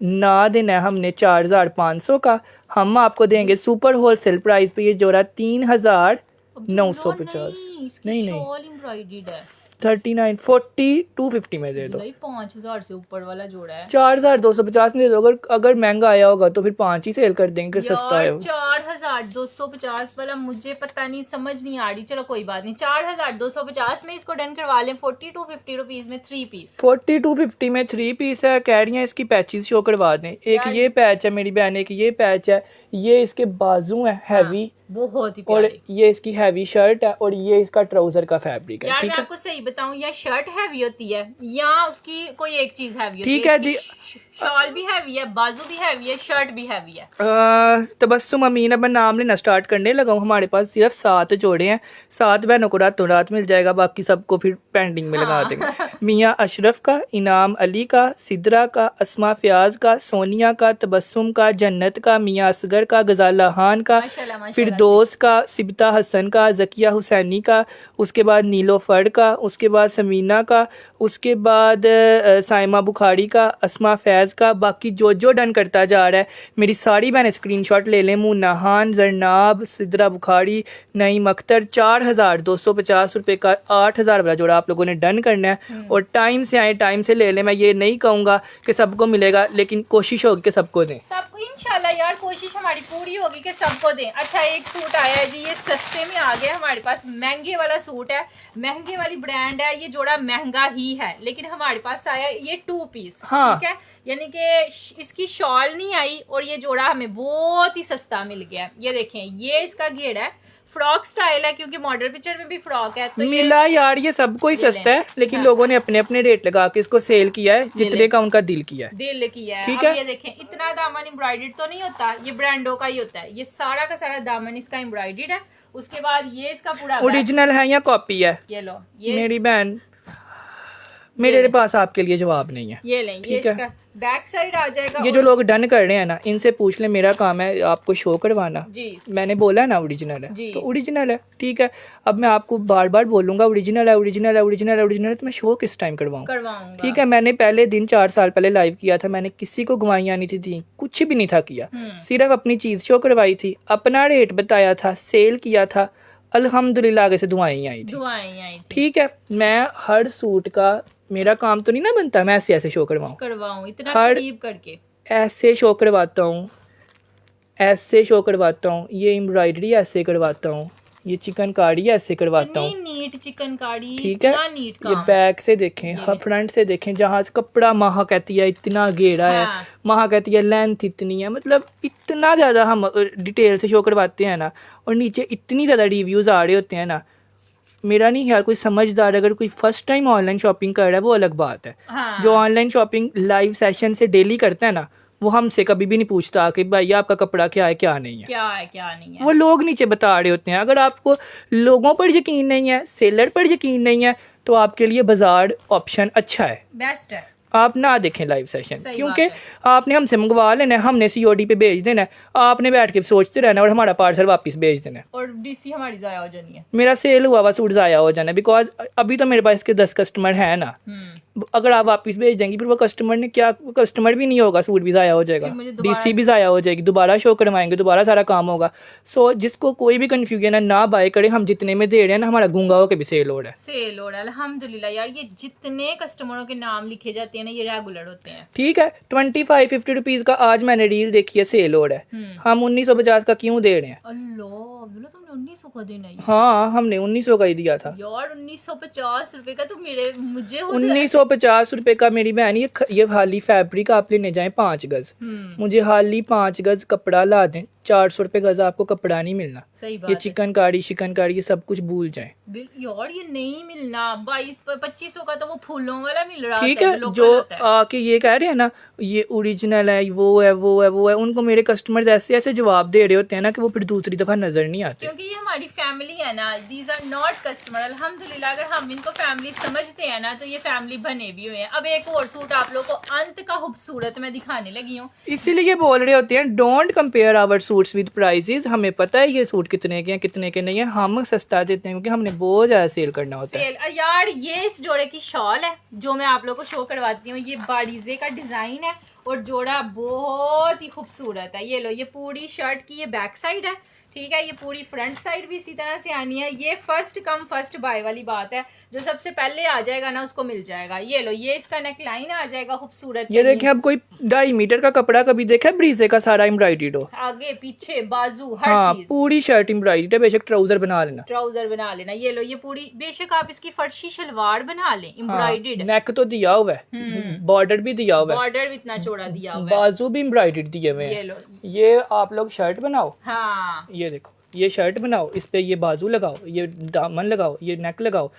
ना देना है हमने 4500 का, हम आपको देंगे सुपर होलसेल प्राइस पे ये जोड़ा 3950। नहीं शॉल एम्ब्रॉयडर्ड है 39 40 250 में दे दो। 5000 से ऊपर वाला जोड़ा है 4250 में दे दो। अगर महंगा आया होगा तो फिर 5 ही सेल कर देंगे, सस्ता है। 4250 वाला मुझे पता नहीं, समझ नहीं आ रही। चलो कोई बात नहीं, 4250 में इसको डन करवा लें। 4250 रुपीज में 3 पीस, 4250 में 3 पीस है। कह रही हैं इसकी पैचेस शो करवा दें। एक ये पैच है मेरी बहन, एक ये पैच है, ये इसके बाजू है हैवी, बहुत ही और प्यारे। ये इसकी हैवी शर्ट है और ये इसका ट्राउजर का फैब्रिक है। यार ठीक मैं है, आपको सही बताऊं, या शर्ट हैवी होती है या उसकी कोई एक चीज हैवी होती है। ठीक है जी। शॉल भी हैवी है, बाजू भी हैवी है, शर्ट भी हैवी है। तबस्सुम अमीन, अब मैं नाम लेना स्टार्ट करने लगा हूँ। हमारे पास सिर्फ 7 जोड़े हैं, 7 बहनों को रातों रात मिल जाएगा, बाकी सबको फिर पेंडिंग में लगा देंगे। मियाँ अशरफ का, इनाम अली का, सिद्रा का, अस्मा फयाज का, सोनिया का, तबस्सुम का, जन्नत का, मियाँ असगर का, गजाला खान का, माशाल्लाह, फिरदौस का, सिबता हसन का, जकिया हुसैनी का, उसके बाद नीलोफर का, उसके बाद समीना का, उसके बाद साइमा बुखारी का, अस्मा फैज़ का। बाकी जो जो डन करता जा रहा है, मेरी सारी बहनें स्क्रीनशॉट ले लें। मुन्नाहान, जरनाब, सिद्रा बुखारी, नईम अख्तर, 4250 रुपये का 8000 वाला जोड़ा आप लोगों ने डन करना है और टाइम से आए, टाइम से ले लें। मैं ये नहीं कहूँगा कि सबको मिलेगा, लेकिन कोशिश होगी कि सबको दें। सबको इंशाल्लाह यार, कोशिश हमारी पूरी होगी कि सबको दें। अच्छा एक सूट आया है जी, ये सस्ते में आ गया हमारे पास, महंगे वाला सूट है, महंगे वाली ब्रांड है, ये जोड़ा महंगा ही है, लेकिन हमारे पास आया ये 2 पीस। हाँ। ठीक है, यानी कि इसकी शॉल नहीं आई और ये जोड़ा हमें बहुत ही सस्ता मिल गया। ये देखें, ये इसका घेरा है, फ्रॉक स्टाइल है क्योंकि मॉडल पिक्चर में भी फ्रॉक है, तो मिला यार, ये सबको ही सस्ता है, लेकिन लोगों ने अपने अपने रेट लगा के इसको सेल किया है, जितने का उनका दिल किया है। दिल किया है। ठीक अब है, ये देखें, इतना दामन एम्ब्रॉयडर्ड तो नहीं होता, ये ब्रांडों का ही होता है। ये सारा का सारा दामन इसका एम्ब्रॉयडर्ड है। उसके बाद ये इसका पूरा ओरिजिनल है या कॉपी है? ये लो, ये मेरी बहन, मेरे पास आपके लिए जवाब नहीं है। ये लें, ये इसका बैक साइड आ जाएगा। ये जो लोग डन कर रहे हैं ना, इनसे पूछ ले, मेरा काम है आपको शो करवाना जी। मैंने बोला ना ओरिजिनल है जी, तो ओरिजिनल है। ठीक है, अब मैं आपको बार बार बोलूंगा ओरिजिनल है, ओरिजिनल है, ओरिजिनल है, ओरिजिनल है, तो मैं शो किस टाइम करवाऊंगा? ठीक है, मैंने पहले दिन 4 साल पहले लाइव किया था, मैंने किसी को गवाइयाँ नहीं थी, कुछ भी नहीं था किया, सिर्फ अपनी चीज शो करवाई थी, अपना रेट बताया था, सेल किया था, अल्हम्दुलिल्लाह आगे से दुआएं आई थी। ठीक है, मैं हर सूट का, मेरा काम तो नहीं ना बनता मैं ऐसे ऐसे शो करवाऊं, इतना करीब करके ऐसे शो करवाता हूँ, ऐसे शो करवाता हूँ, ये एम्ब्रॉयडरी ऐसे करवाता हूँ, ये चिकनकारी ऐसे करवाता हूँ, नीट चिकनकारी। ठीक है, ये बैक से देखें, फ्रंट से देखें, जहाँ से कपड़ा माह कहती है इतना घेरा है, माह कहती है लेंथ इतनी है, मतलब इतना ज़्यादा हम डिटेल से शो करवाते हैं ना, और नीचे इतनी ज़्यादा रिव्यूज़ आ रहे होते हैं ना। मेरा नहीं ख्याल कोई समझदार अगर कोई फर्स्ट टाइम ऑनलाइन शॉपिंग कर रहा है वो अलग बात है। हाँ। जो ऑनलाइन शॉपिंग लाइव सेशन से डेली करता है ना, वो हमसे कभी भी नहीं पूछता कि भाई आपका कपड़ा क्या है क्या नहीं है, क्या नहीं है। वो लोग नीचे बता रहे होते हैं। अगर आपको लोगों पर यकीन नहीं है, सेलर पर यकीन नहीं है, तो आपके लिए बाजार ऑप्शन अच्छा है, बेस्ट है। आप ना देखें लाइव सेशन, क्योंकि आपने हमसे मंगवा लेना है, हमने COD पे भेज देना है, आपने बैठ के सोचते रहना और हमारा पार्सल वापस भेज देना है, और DC हमारी जाया हो जानी है, मेरा सेल हुआ हुआ सूट जाया हो जाना है। बिकॉज अभी तो मेरे पास इसके 10 कस्टमर है ना, अगर आप वापस भेज देंगी फिर वो कस्टमर ने क्या, कस्टमर भी नहीं होगा, सूट भी ज़ाया हो जाएगा, फिर मुझे दोबारा- डीसी भी ज़ाया हो जाएगी, दोबारा शो करवाएंगे, दोबारा सारा काम होगा। सो जिसको कोई भी कन्फ्यूजन है ना बाय करे, हम जितने में दे रहे हैं ना, हमारा गूंगा होकर भी सेल हो रहा है। सेल हो रहा है अल्हम्दुलिल्लाह। यार ये जितने कस्टमरों के नाम लिखे जाते हैं ना, ये रेगुलर होते हैं। ठीक है, 25-50 रुपीज़ का आज मैंने रील देखी है, सेल हो रहा है, हम 1950 का क्यों दे रहे हैं? अल्लाह अब्दुल्ला, तुमने 1900 का देना है? हाँ, हमने 1900 का ही दिया था यार 1950 रुपए का तो मुझे 1950 रुपए का मेरी बहन। ये हाली फैब्रिक आप लेने जाएं 5 गज, मुझे हाली 5 गज कपड़ा ला दें, 400 रुपए गज आपको कपड़ा नहीं मिलना। सही ये बात है। चिकनकारी ये सब कुछ भूल जाएं। यार ये नहीं मिलना, 2200-2500 का तो वो फूलों वाला मिल रहा ठीक होता है, लोकल जो होता है। आके ये कह रहे हैं ना ये ओरिजिनल है, वो है, उनको मेरे कस्टमर्स ऐसे ऐसे जवाब दे रहे होते हैं ना कि वो फिर दूसरी दफा नजर नहीं आते। क्योंकि ये हमारी फैमिली है ना, दीज आर नॉट कस्टमर। अल्हम्दुलिल्लाह अगर हम इनको फैमिली समझते हैं ना, तो ये फैमिली बने भी हुए हैं। अब एक और सूट आप लोग को अंत का खूबसूरत मैं दिखाने लगी हूँ। इसीलिए बोल रहे होते हैं don't compare our suits with prices. हमें पता है ये सूट कितने के हैं कितने के नहीं है, हम सस्ता देते हैं क्योंकि हमने बहुत ज्यादा सेल करना होता है। सेल यार, ये इस जोड़े की शॉल है जो मैं आप लोग को शो करवाती हूँ। ये बारीजे का डिजाइन है और जोड़ा बहुत ही खूबसूरत है। ये लो, ये पूरी शर्ट की ये बैक साइड है, ठीक है। ये पूरी फ्रंट साइड भी इसी तरह से आनी है। ये फर्स्ट कम फर्स्ट बाय वाली बात है, जो सबसे पहले आ जाएगा ना उसको मिल जाएगा। ये लो, ये इसका नेक लाइन आ जाएगा खूबसूरत। ये देखें, अब कोई 2.5 मीटर का कपड़ा कभी देखा है ब्रीजे का सारा एम्ब्रॉयडर्ड हो, आगे पीछे बाजू हर हाँ चीज, पूरी शर्ट एम्ब्रॉयडर्ड है। बेशक ट्राउजर बना लेना, ट्राउजर बना लेना। ये लो, ये पूरी, बेशक आप इसकी फर्शी शलवार बना लें एम्ब्रॉयडर्ड, नेक तो दिया हुआ है, बॉर्डर भी दिया हुआ है, बॉर्डर भी इतना चौड़ा दिया हुआ है, बाजू भी एम्ब्रॉयडर्ड दिए हुए ये हैं। लो, ये आप लोग शर्ट बनाओ, हाँ ये देखो, ये शर्ट बनाओ, इस पे ये बाजू लगाओ, ये दामन लगाओ, ये नेक लगाओ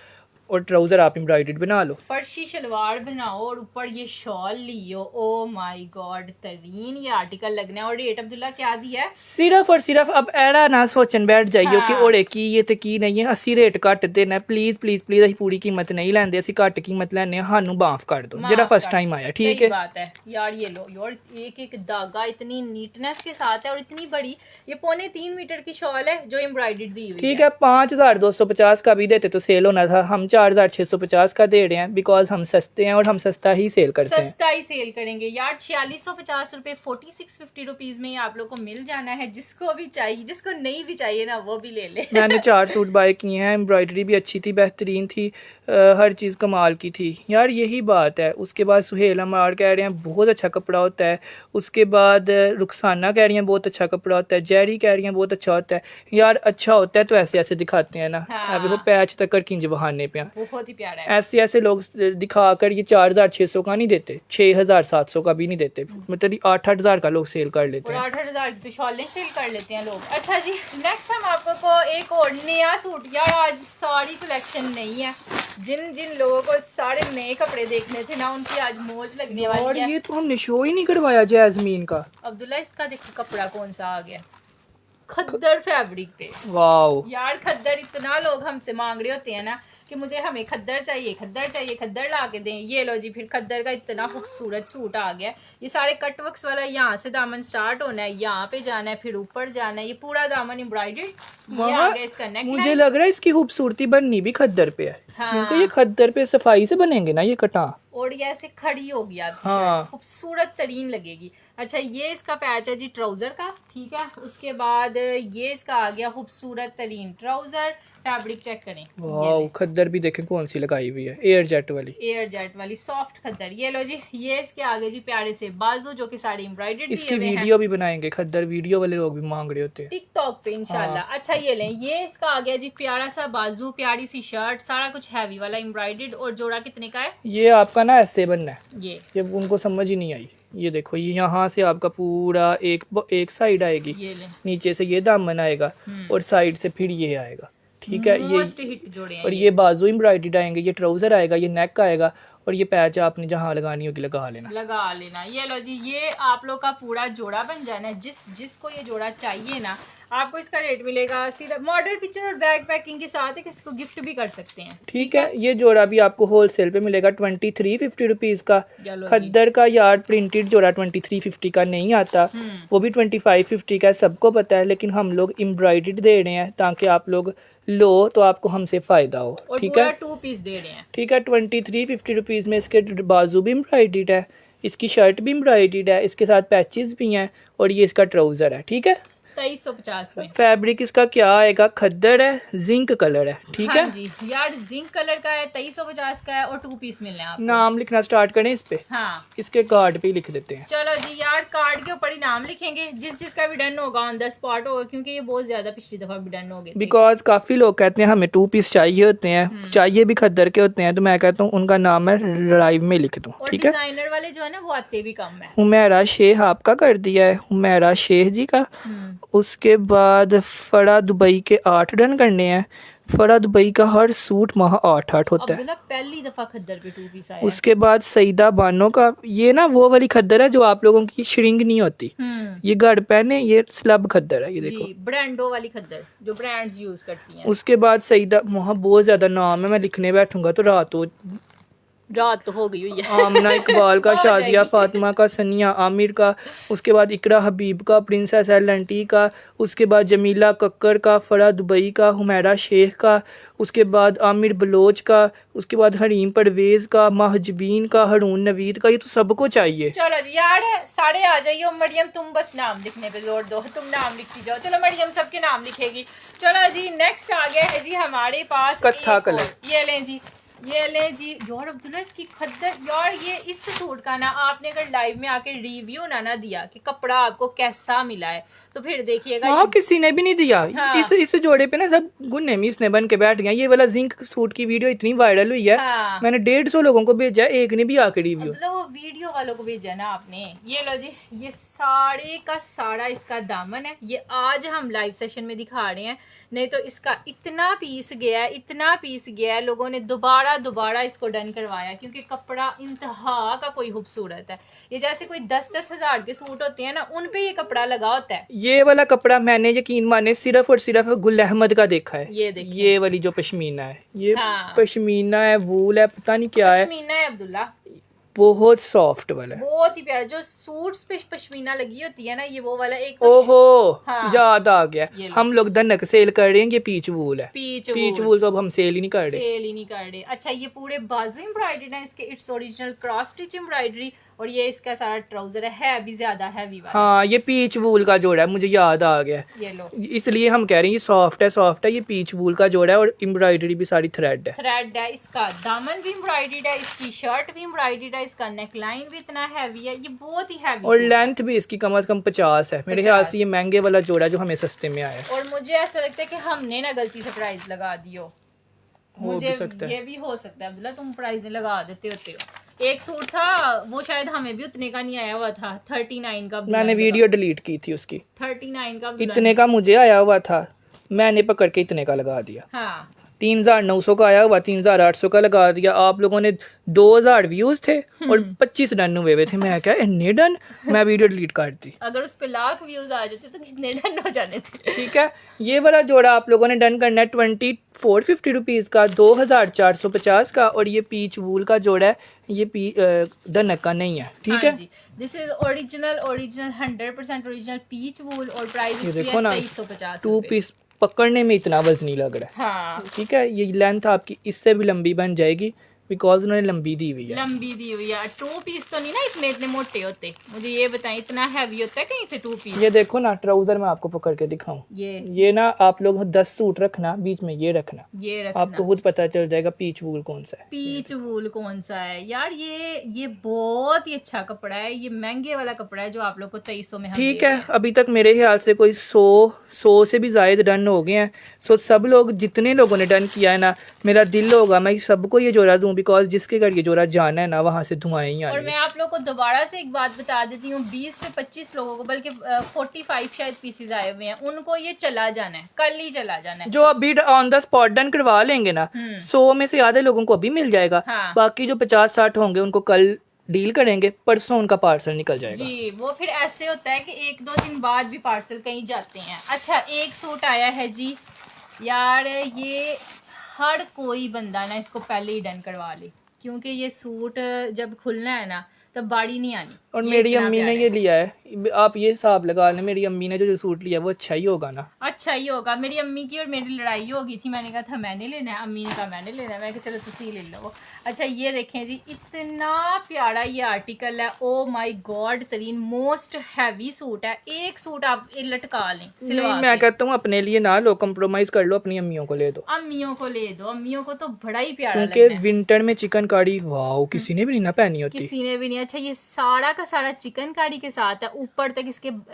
और ट्राउजर आप एम्ब्रॉयडर्ड बना लो। फर्शी शलवार बनाओ और ऊपर ये shawl Leo. Oh my God, तरीन ये आर्टिकल लगना है। और रेट अब्दुल्ला क्या दिया है? सिर्फ और सिर्फ अब एड़ा ना सोचन बैठ जाइयो हाँ। कि ओड़े की ये ते की नहीं है, ਅਸੀਂ रेट घट देना प्लीज प्लीज प्लीज। ਅਸੀਂ पूरी कीमत नहीं ਲੈਂਦੇ, ਅਸੀਂ ਘੱਟ कीमत ਲੈਣੇ ਆ, ਸਾਨੂੰ माफ कर दो ਜਿਹੜਾ फर्स्ट टाइम आया। ठीक सही है, बात है यार। ये लो यार, एक एक धागा इतनी नीटनेस के साथ है और इतनी बड़ी। ये 3.25 मीटर की शॉल है जो एम्ब्रॉयडर्ड दी हुई ठीक है। 5250 का भी देते तो सेल होना था, हम 4650 का दे रहे हैं बिकॉज हम सस्ते हैं और हम सस्ता ही सेल करते हैं। सस्ता ही सेल करेंगे यार। 4650 रुपए, 4650 रुपीज में आपलोग को मिल जाना है। जिसको भी चाहिए, जिसको नहीं भी चाहिए ना, वो भी ले ले। मैंने 4 सूट बाय किए हैं, एम्ब्रॉयडरी भी अच्छी थी, बेहतरीन थी, हर चीज़ कमाल की थी यार, यही बात है। उसके बाद सुहेल अमार कह रहे हैं बहुत अच्छा कपड़ा होता है, उसके बाद रुखसाना कह रही हैं बहुत अच्छा कपड़ा होता है, जैरी कह रही हैं बहुत अच्छा होता है। यार अच्छा होता है तो ऐसे ऐसे दिखाते हैं ना, हाँ। अभी वो पैच तक कर किंज बहाने पे हैं। बहुत ही प्यारा है। ऐसे ऐसे लोग दिखाकर ये 4600 का नहीं देते, 6700 का भी नहीं देते, मतलब 8-8 का लोग सेल कर लेते और हैं। 8-8 की तो शॉलें सेल कर लेते हैं लोग। अच्छा जी, नेक्स्ट हम आपको को एक और नया सूट। यार आज सारी कलेक्शन नहीं है। जिन जिन लोगों को सारे नए कपड़े देखने थे ना, उनकी आज मौज लगने और वाली है। ये तो हमने शो ही नहीं करवाया जैस्मीन का। अब्दुल्ला, इसका देखो कपड़ा कौन सा आ गया, खद्दर फैब्रिक पे। वाओ यार खद्दर इतना लोग हमसे मांग रहे होते हैं ना कि मुझे हमें खद्दर चाहिए, खद्दर चाहिए, खद्दर ला के दें। ये लो जी, फिर खद्दर का इतना खूबसूरत सूट आ गया। ये सारे कटवर्क्स वाला, यहाँ से दामन स्टार्ट होना है, यहाँ पे जाना है, फिर ऊपर जाना है। ये पूरा दामन एम्ब्रॉयडर्ड। ये आ गया इसका नेक मुझे लाइन। लग रहा है इसकी खूबसूरती बननी भी खद्दर पे है, हाँ। क्योंकि ये खद्दर पे सफाई से बनेंगे ना ये कटा। और ये ऐसे खड़ी होगी आपकी हाँ। शर्ट, खूबसूरत तरीन लगेगी। अच्छा, ये इसका पैच है जी ट्राउजर का, ठीक है। उसके बाद ये इसका आ गया खूबसूरत तरीन ट्राउजर। फैब्रिक चेक करें, वाओ, खद्दर भी देखें कौन सी लगाई हुई है, एयर जेट वाली, एयर जेट वाली सॉफ्ट खद्दर। ये लो जी, ये इसके आगे जी प्यारे से बाजू जो कि साड़ी एम्ब्रॉयडर्ड इसकी वीडियो भी बनाएंगे, खद्दर वीडियो वाले लोग भी मांग रहे होते हैं टिकटॉक पे इंशाल्लाह। हाँ। अच्छा ये लें, ये इसका आ गया जी प्यारा सा बाजू, प्यारी सी शर्ट, सारा कुछ हैवी वाला एम्ब्रॉयडर्ड। और जोड़ा कितने का है? ये आपका ना ऐसे बनना है, ये उनको समझ ही नहीं आई। ये देखो, ये यहाँ से आपका पूरा एक साइड आएगी, ये लें, नीचे से ये दामन आएगा और साइड से फिर ये आएगा, ठीक है। मोस्ट हिट जोड़े हैं और ये बाजू एम्ब्रॉयडर्ड आएंगे, ये ट्राउजर आएगा, ये नेक आएगा और ये पैच आपने जहाँ लगानी होगी लगा लेना, लगा लेना। ये लो जी, ये आप लोग का पूरा जोड़ा बन जाना है। जिसको ये जोड़ा चाहिए ना, आपको इसका रेट मिलेगा सीधा मॉडल पिक्चर और बैग पैकिंग के साथ है, किसी को गिफ्ट भी कर सकते हैं। ठीक है। ये जोड़ा भी आपको होलसेल पे मिलेगा 2350 रुपीज़ का। चलो जी। खद्दर का यार प्रिंटेड जोड़ा 2350 का नहीं आता, वो भी 2550 का है, सबको पता है, लेकिन हम लोग एम्ब्रॉयडर्ड दे रहे हैं ताकि आप लोग लो तो आपको हमसे फ़ायदा हो। और ठीक पूरा है, 2 पीस दे रहे हैं। ठीक है। 2350 रुपीज़ में इसके बाजू भी एम्ब्रॉयडर्ड है, इसकी शर्ट भी एम्ब्रॉयडर्ड है, इसके साथ पैचेस भी हैं और ये इसका ट्राउज़र है। ठीक है, 2350 में। फैब्रिक इसका क्या आएगा, खद्दर है, जिंक कलर है। ठीक हाँ है जी यार, जिंक कलर का है, 2350 का है और 2 पीस मिलने हैं आपको। नाम लिखना स्टार्ट करें इस पे, हाँ इसके कार्ड पे ही लिख देते हैं। चलो जी यार, कार्ड के ऊपर ही नाम लिखेंगे, जिसका भी डन होगा ऑन द स्पॉट होगा, क्योंकि ये बहुत ज्यादा पिछली दफा भी डन हो गए थे। बिकॉज काफ़ी लोग कहते हैं हमें 2 पीस चाहिए होते हैं, चाहिए भी खद्दर के होते हैं, तो मैं कहता हूँ उनका नाम मैं लाइव में लिख दूँ। और ठीक है, डिजाइनर वाले जो है ना वो आते भी कम है। हुमैरा शेख आपका कर दिया है, हुमैरा शेख जी का। उसके बाद फरा दुबई के 8 डन करने हैं। फरा दुबई का हर सूट माह 8 होता है। अब्दुल्ला पहली दफा खद्दर पे 2 पीस आया है। उसके बाद सईदा बानो का, ये ना वो वाली खद्दर है जो आप लोगों की श्रिंक नहीं होती, ये गढ़ पहने, ये स्लब खद्दर है, ये देखो जी, ब्रांडो वाली खद्दर जो ब्रांड्स यूज करती हैं। उसके बाद सईदा, वहाँ बहुत ज्यादा नाम है, मैं लिखने बैठूंगा तो रात तो हो गई हुई है। आमना इकबाल का, हो शाजिया जाएगी। फातिमा का, सनिया आमिर का, उसके बाद इकरा हबीब का, प्रिंसेस एलएनटी का, उसके बाद जमीला कक्कर का, फरा दुबई का, हुमैरा शेख का, उसके बाद आमिर बलोच का, उसके बाद हरीम परवेज का, महजबीन का, हरून नवीद का। ये तो सबको चाहिए। चलो जी यार, साढ़े आ जाइए। मरियम तुम बस नाम लिखने पे जोर दो, तुम नाम लिखती जाओ। चलो मरियम सबके नाम लिखेगी। चलो जी नेक्स्ट आ गया है जी हमारे पास कत्था एक कलर। और। ये लें जी, ये ले जी यार अब्दुल्ला, इसकी खद्दर यार, ये इस सूट का ना आपने अगर लाइव में आके रिव्यू ना दिया कि कपड़ा आपको कैसा मिला है, तो फिर देखिएगा वहाँ किसी ने भी नहीं दिया। हाँ। इस जोड़े पे ना सब गुन्ने मीसने बन के बैठ गए। ये वाला जिंक सूट की वीडियो इतनी वायरल हुई है, हाँ। मैंने 150 लोगों को भेजा, एक ने भी आके रिव्यू। मतलब वो वीडियो वालों को भेजा ना आपने। ये लो जी, ये साड़े का साड़ा इसका दामन है। ये आज हम लाइव सेशन में दिखा रहे हैं, नहीं तो इसका इतना पीस गया है, इतना पीस गया है, लोगों ने दोबारा इसको डन करवाया, क्योंकि कपड़ा इंतहा का कोई खूबसूरत है। ये जैसे कोई 10-10 हजार के सूट होते हैं ना, उन पे ये कपड़ा लगा होता है। ये वाला कपड़ा मैंने यकीन माने सिर्फ और सिर्फ गुल अहमद का देखा है। ये देखिए, ये वाली जो पश्मीना है, ये हाँ। पश्मीना है, वूल है, पता नहीं क्या है, पश्मीना है अब्दुल्ला, बहुत सॉफ्ट वाला है, बहुत ही प्यारा। जो सूट्स पे पश्मीना लगी होती है ना, ये वो वाला एक तो ओहो हाँ। याद आ गया। ये लो। हम लोग धनक सेल कर रहे हैं, ये पीच वूल है। पीच वूल तो अब हम सेल ही नहीं कर रहे। सेल ही नहीं कर रहे। अच्छा, ये पूरे बाजू एम्ब्रॉयडरी है इसके, its original cross stitch embroidery, और ये इसका सारा ट्राउजर है भी ज्यादा हैवी वाला। हाँ, ये पीच वूल का जोड़ा है, मुझे याद आ गया। ये लो, इसलिए हम कह रहे हैं ये सॉफ्ट है। ये पीच वूल का जोड़ा है और एम्ब्रॉयडरी भी सारी थ्रेड है। इसका दामन भी एम्ब्रॉयडर्ड है, इसकी शर्ट भी एम्ब्रॉयडर्ड है, इसका नेक लाइन भी इतना हैवी है, ये बहुत ही हैवी और लेंथ भी इसकी कम से कम 50 है। मेरे ख्याल से ये महंगे वाला जोड़ा जो हमें सस्ते में आया। और मुझे ऐसा लगता है कि हमने ना गलती से प्राइस लगा दी हो। मुझे भी सकता है। ये भी हो सकता है अब्दुल्ला, तुम प्राइस लगा देते होते हो। एक सूट था वो शायद हमें भी उतने का नहीं आया हुआ था, 39 का। मैंने वीडियो डिलीट की थी उसकी, 39 का इतने का मुझे आया हुआ था, मैंने पकड़ के इतने का लगा दिया। हाँ 3900 का आया हुआ, 3800 का लगा दिया। आप लोगों ने 2000 व्यूज थे और 25 डन हुए हुए थे। मैं क्या इतने डन, मैं वीडियो डिलीट कर दी। अगर उस पे लाख व्यूज आ जाते तो कितने डन हो जाने थे। ठीक है, ये वाला जोड़ा आप लोगों ने डन करना है 2450 रुपीज़ का, 2450 का। और ये पीच वूल का जोड़ा है, ये धनक का नहीं है। ठीक है, this is original 100% original peach wool, और प्राइस ये देखो ना, 2350 2 पीस पकड़ने में इतना वजनी लग रहा है। हाँ ठीक है, ये लेंथ आपकी इससे भी लंबी बन जाएगी, बिकॉज उन्होंने लंबी दी हुई है। लंबी दी हुई है। 2 पीस तो नहीं ना इतने मोटे होते, मुझे ये बताएं, इतना हैवी होता है कहीं से 2 पीस? ये देखो ना, ट्राउजर मैं आपको पकड़ के दिखाऊं, ये ना आप लोग 10 सूट रखना, बीच में ये रखना, आपको खुद पता चल जाएगा पीच वूल कौन सा है। पीच वूल कौन सा है यार? ये बहुत ही अच्छा कपड़ा है, ये महंगे वाला कपड़ा है जो आप लोग को 2300 में हम ठीक है, अभी तक मेरे ख्याल से कोई 100 से भी ज्यादा डन हो गए हैं। सो सब लोग, जितने लोगों ने डन किया है ना, मेरा दिल होगा मैं सबको ये जोड़ा दूं, बिकॉज जिसके घर ये जोड़ा जाना है ना, वहाँ से धुआं ही आ। और मैं आप लोग को दोबारा से एक बात बता देती हूँ, 20 से 25 लोगों को, बल्कि 45 शायद पीसेज आए हुए हैं, उनको ये चला जाना है, कल ही चला जाना है। जो अभी ऑन द स्पॉट डन करवा लेंगे ना, 100 में से आधे लोगों को अभी मिल जाएगा। हाँ। बाकी जो 50-60 होंगे उनको कल डील करेंगे, परसों उनका पार्सल निकल जाएगा। जी, वो फिर ऐसे होता है कि 1-2 दिन बाद भी पार्सल कहीं जाते हैं। अच्छा, एक सूट आया है जी यार, ये हर कोई बंदा ना इसको पहले ही डन करवा ले, क्योंकि ये सूट जब खुलना है ना तब बाड़ी नहीं आनी। और मेरी अम्मी ने ये लिया है, आप ये हिसाब लगा लें, मेरी अम्मी ने जो सूट लिया वो अच्छा ही होगा ना। अच्छा ही होगा। मेरी अम्मी की और मेरी लड़ाई हो गई थी, मैंने कहा था मैंने लेना है, अम्मी ने कहा मैंने लेना है, मैं कहा चलो तुसी ले लो। अच्छा ये देखें जी, इतना प्यारा ये आर्टिकल है, ओ माय गॉड तरीन मोस्ट हैवी सूट है। एक सूट आप लटका लें नहीं, मैं कहता हूँ अपने लिए ना लो, कंप्रोमाइज कर लो, अपनी अम्मियों को ले दो। अम्मियों को ले दो, अम्मियों को तो बड़ा ही प्यारा क्योंकि लगता है। विंटर में चिकनकारी वाओ किसी ने भी नहीं ना पहनी होती। किसी ने भी नहीं। अच्छा ये सारा का सारा चिकनकारी के साथ है, ऊपर तक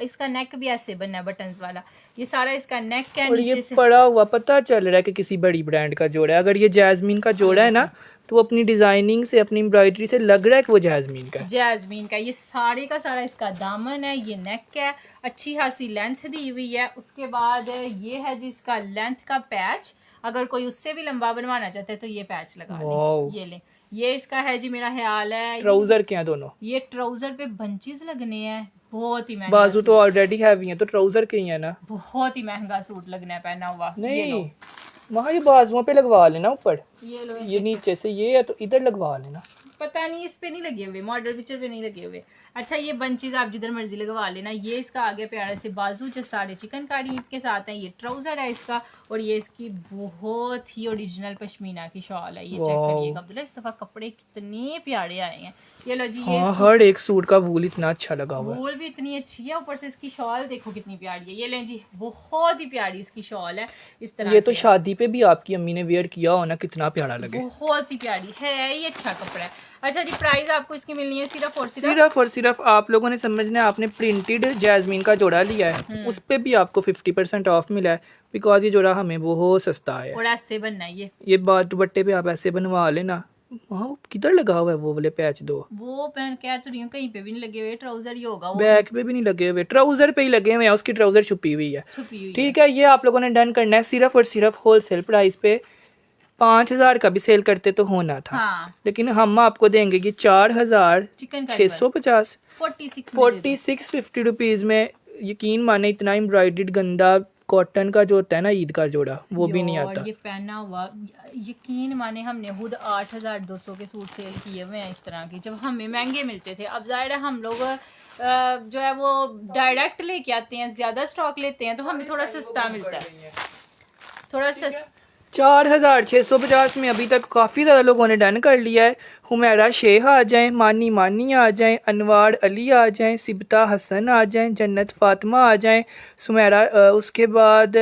इसका नेक भी ऐसे बनना है बटन्स वाला, ये सारा इसका नेक है। और ये नीचे से पड़ा हुआ पता चल रहा है कि किसी बड़ी ब्रांड का जोड़ा है। अगर ये जैस्मीन का जोड़ा है ना, तो अपनी डिजाइनिंग से, अपनी एम्ब्रॉयडरी से लग रहा है कि वो जैस्मीन का है। जैस्मीन का ये सारे का सारा इसका दामन है, ये नेक है, अच्छी खासी लेंथ दी हुई है। उसके बाद ये है जी इसका लेंथ का पैच, अगर कोई उससे भी लंबा बनवाना चाहते हैं तो ये पैच लगा वाओ। लें। ये लें, ये इसका है जी, मेरा ख्याल है ट्राउजर क्या दोनों, ये ट्राउजर पे बंचेस लगने हैं, बहुत ही महंगा बाजू तो ऑलरेडी हैवी है, तो ट्राउजर के ही है ना। बहुत ही महंगा सूट लगना है पहना हुआ। ये नहीं लो, वहाँ ये बाजुओं पे लगवा लेना ऊपर, ये लो, ये नीचे से ये है तो इधर लगवा लेना। पता नहीं इस पे नहीं लगे हुए, मॉडल पिक्चर पे नहीं लगे हुए। अच्छा ये बंचेस आप जिधर मर्जी लगवा लेना। ये इसका आगे प्यारे से बाजू जो सारे चिकनकारी के साथ है, ये ट्राउजर है इसका, और ये इसकी बहुत ही ओरिजिनल पश्मीना की शॉल है। ये चेक करिएगा अब्दुल्ला, इस दफा कपड़े कितने प्यारे आए हैं। ये लो जी, ये हाँ, हर एक सूट का वूल इतना अच्छा लगा हुआ है। वूल भी इतनी अच्छी है, ऊपर से इसकी शॉल देखो कितनी प्यारी है। ये लें जी, बहुत ही प्यारी इसकी शॉल है इस तरह ये तो से। शादी पे भी आपकी अम्मी ने वेयर किया हो ना, कितना प्यारा लगे। बहुत ही प्यारी है, ये अच्छा कपड़ा है। अच्छा जी प्राइस आपको इसकी मिलनी है सिर्फ और सिर्फ आप लोगों ने समझना है, आपने प्रिंटेड जैस्मीन का जोड़ा लिया है, उस पे भी आपको 50% ऑफ मिला है, बिकॉज ये जोड़ा हमें बहुत सस्ता है। और ऐसे बनना है ये बात दुपट्टे पे आप ऐसे बनवा लेना। वहाँ किधर लगा हुआ है वो वाले पैच दो, वो पहन कह तो रही हूँ, कहीं पे भी नहीं लगे हुए, ट्राउजर ही होगा वो, बैक पे भी नहीं लगे हुए, ट्राउजर पे ही लगे हुए हैं, उसकी ट्राउजर छुपी हुई है। छुपी हुई ठीक है, ये आप लोगों ने डन करना है सिर्फ और सिर्फ होलसेल प्राइस पे। 5000 का भी सेल करते तो होना था, हाँ, लेकिन हम आपको देंगे कि 4650 4650 रुपीज में। यकीन माने इतना एम्ब्रॉयडर्ड गंदा कॉटन का जो होता है ना ईद का जोड़ा, वो भी नहीं आता। ये पहना हुआ यकीन माने हमने खुद 8200 के सूट सेल किए हुए हैं इस तरह के, जब हमें महंगे मिलते थे। अब जाहिर है हम लोग जो है वो डायरेक्ट लेके आते हैं, ज्यादा स्टॉक लेते हैं, तो हमें थोड़ा सस्ता मिलता है, थोड़ा सस्ता। 4650 में अभी तक काफ़ी ज़्यादा लोगों ने डन कर लिया है। हुमैरा शेख आ जाएं, मानी मानी आ जाएं, अनवार अली आ जाएं, सिबता हसन आ जाएं, जन्नत फातिमा आ जाएं, सुमेरा। उसके बाद